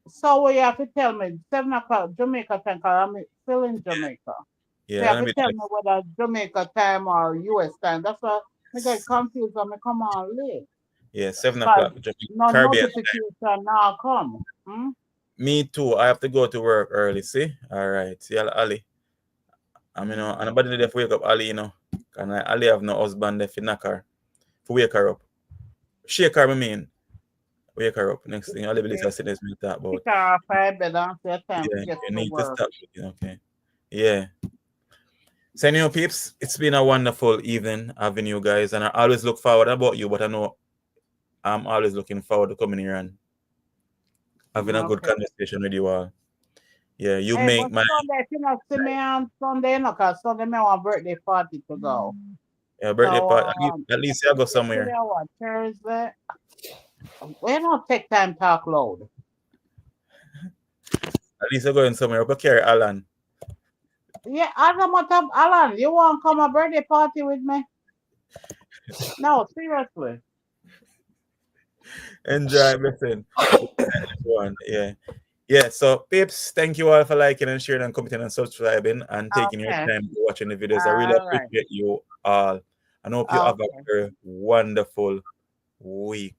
So what you have to tell me, 7 o'clock Jamaica time, cause I'm still in Jamaica. Yeah. You have to tell me whether Jamaica time or US time. That's why I get confused when I come on late. Yeah, 7 But o'clock. no Caribbean. notification now come. Me too. I have to go to work early. See? All right. See, Ali. I mean, and nobody there to wake up Ali, you know. And Ali have no husband if you knock her. To wake her up. Shake her, I mean. Wake her up. Next thing, Ali believes I said this me talk about. Pick her off her bed and say time to Yeah, get you to need to work. stop. Okay. Yeah. So, you know, peeps, it's been a wonderful evening having you guys. And I always look forward about you, but I know I'm always looking forward to coming here and having a good conversation with you all. Yeah, you Hey, make but my Sunday, if you not see me on Sunday, you know, because Sunday me want birthday party to go. birthday So, party. At least I go somewhere. today what, Thursday? We don't take time talk loud. At least I'm going somewhere. But carry Alan. Yeah, Alan, you want to come a birthday party with me? No, seriously. Enjoy, listen. Everyone, yeah. Yeah, so peeps, thank you all for liking and sharing and commenting and subscribing and taking your Okay. time to watching the videos. I really All right. appreciate you all. And hope you have a Okay. very wonderful week.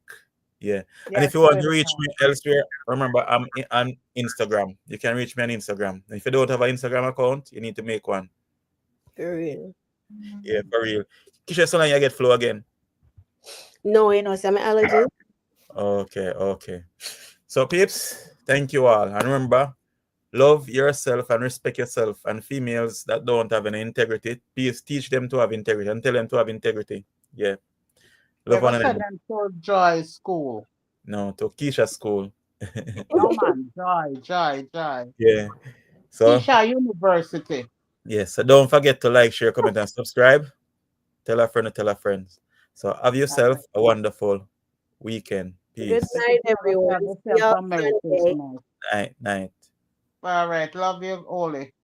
Yeah. And Yes, if you want to same reach me time. elsewhere, remember I'm on Instagram. You can reach me on Instagram. And if you don't have an Instagram account, you need to make one. For real. Yeah, for real. Kisha, so long you get flow again. No, you know, some allergies. Okay, okay. So peeps, thank you all. And remember, love yourself and respect yourself. And females that don't have any integrity, please teach them to have integrity and tell them to have integrity. Yeah. Love Ever one said another. them to Joy School? No, to Keisha school. No man, Joy. Yeah. So Keisha University. yes. So don't forget to like, share, comment, and subscribe. Tell a friend to tell a friend. So have yourself a wonderful weekend. Good Peace. night, everyone. Have See y'all yourself a Merry Sunday. Christmas. Night. All right. Love you, Oli.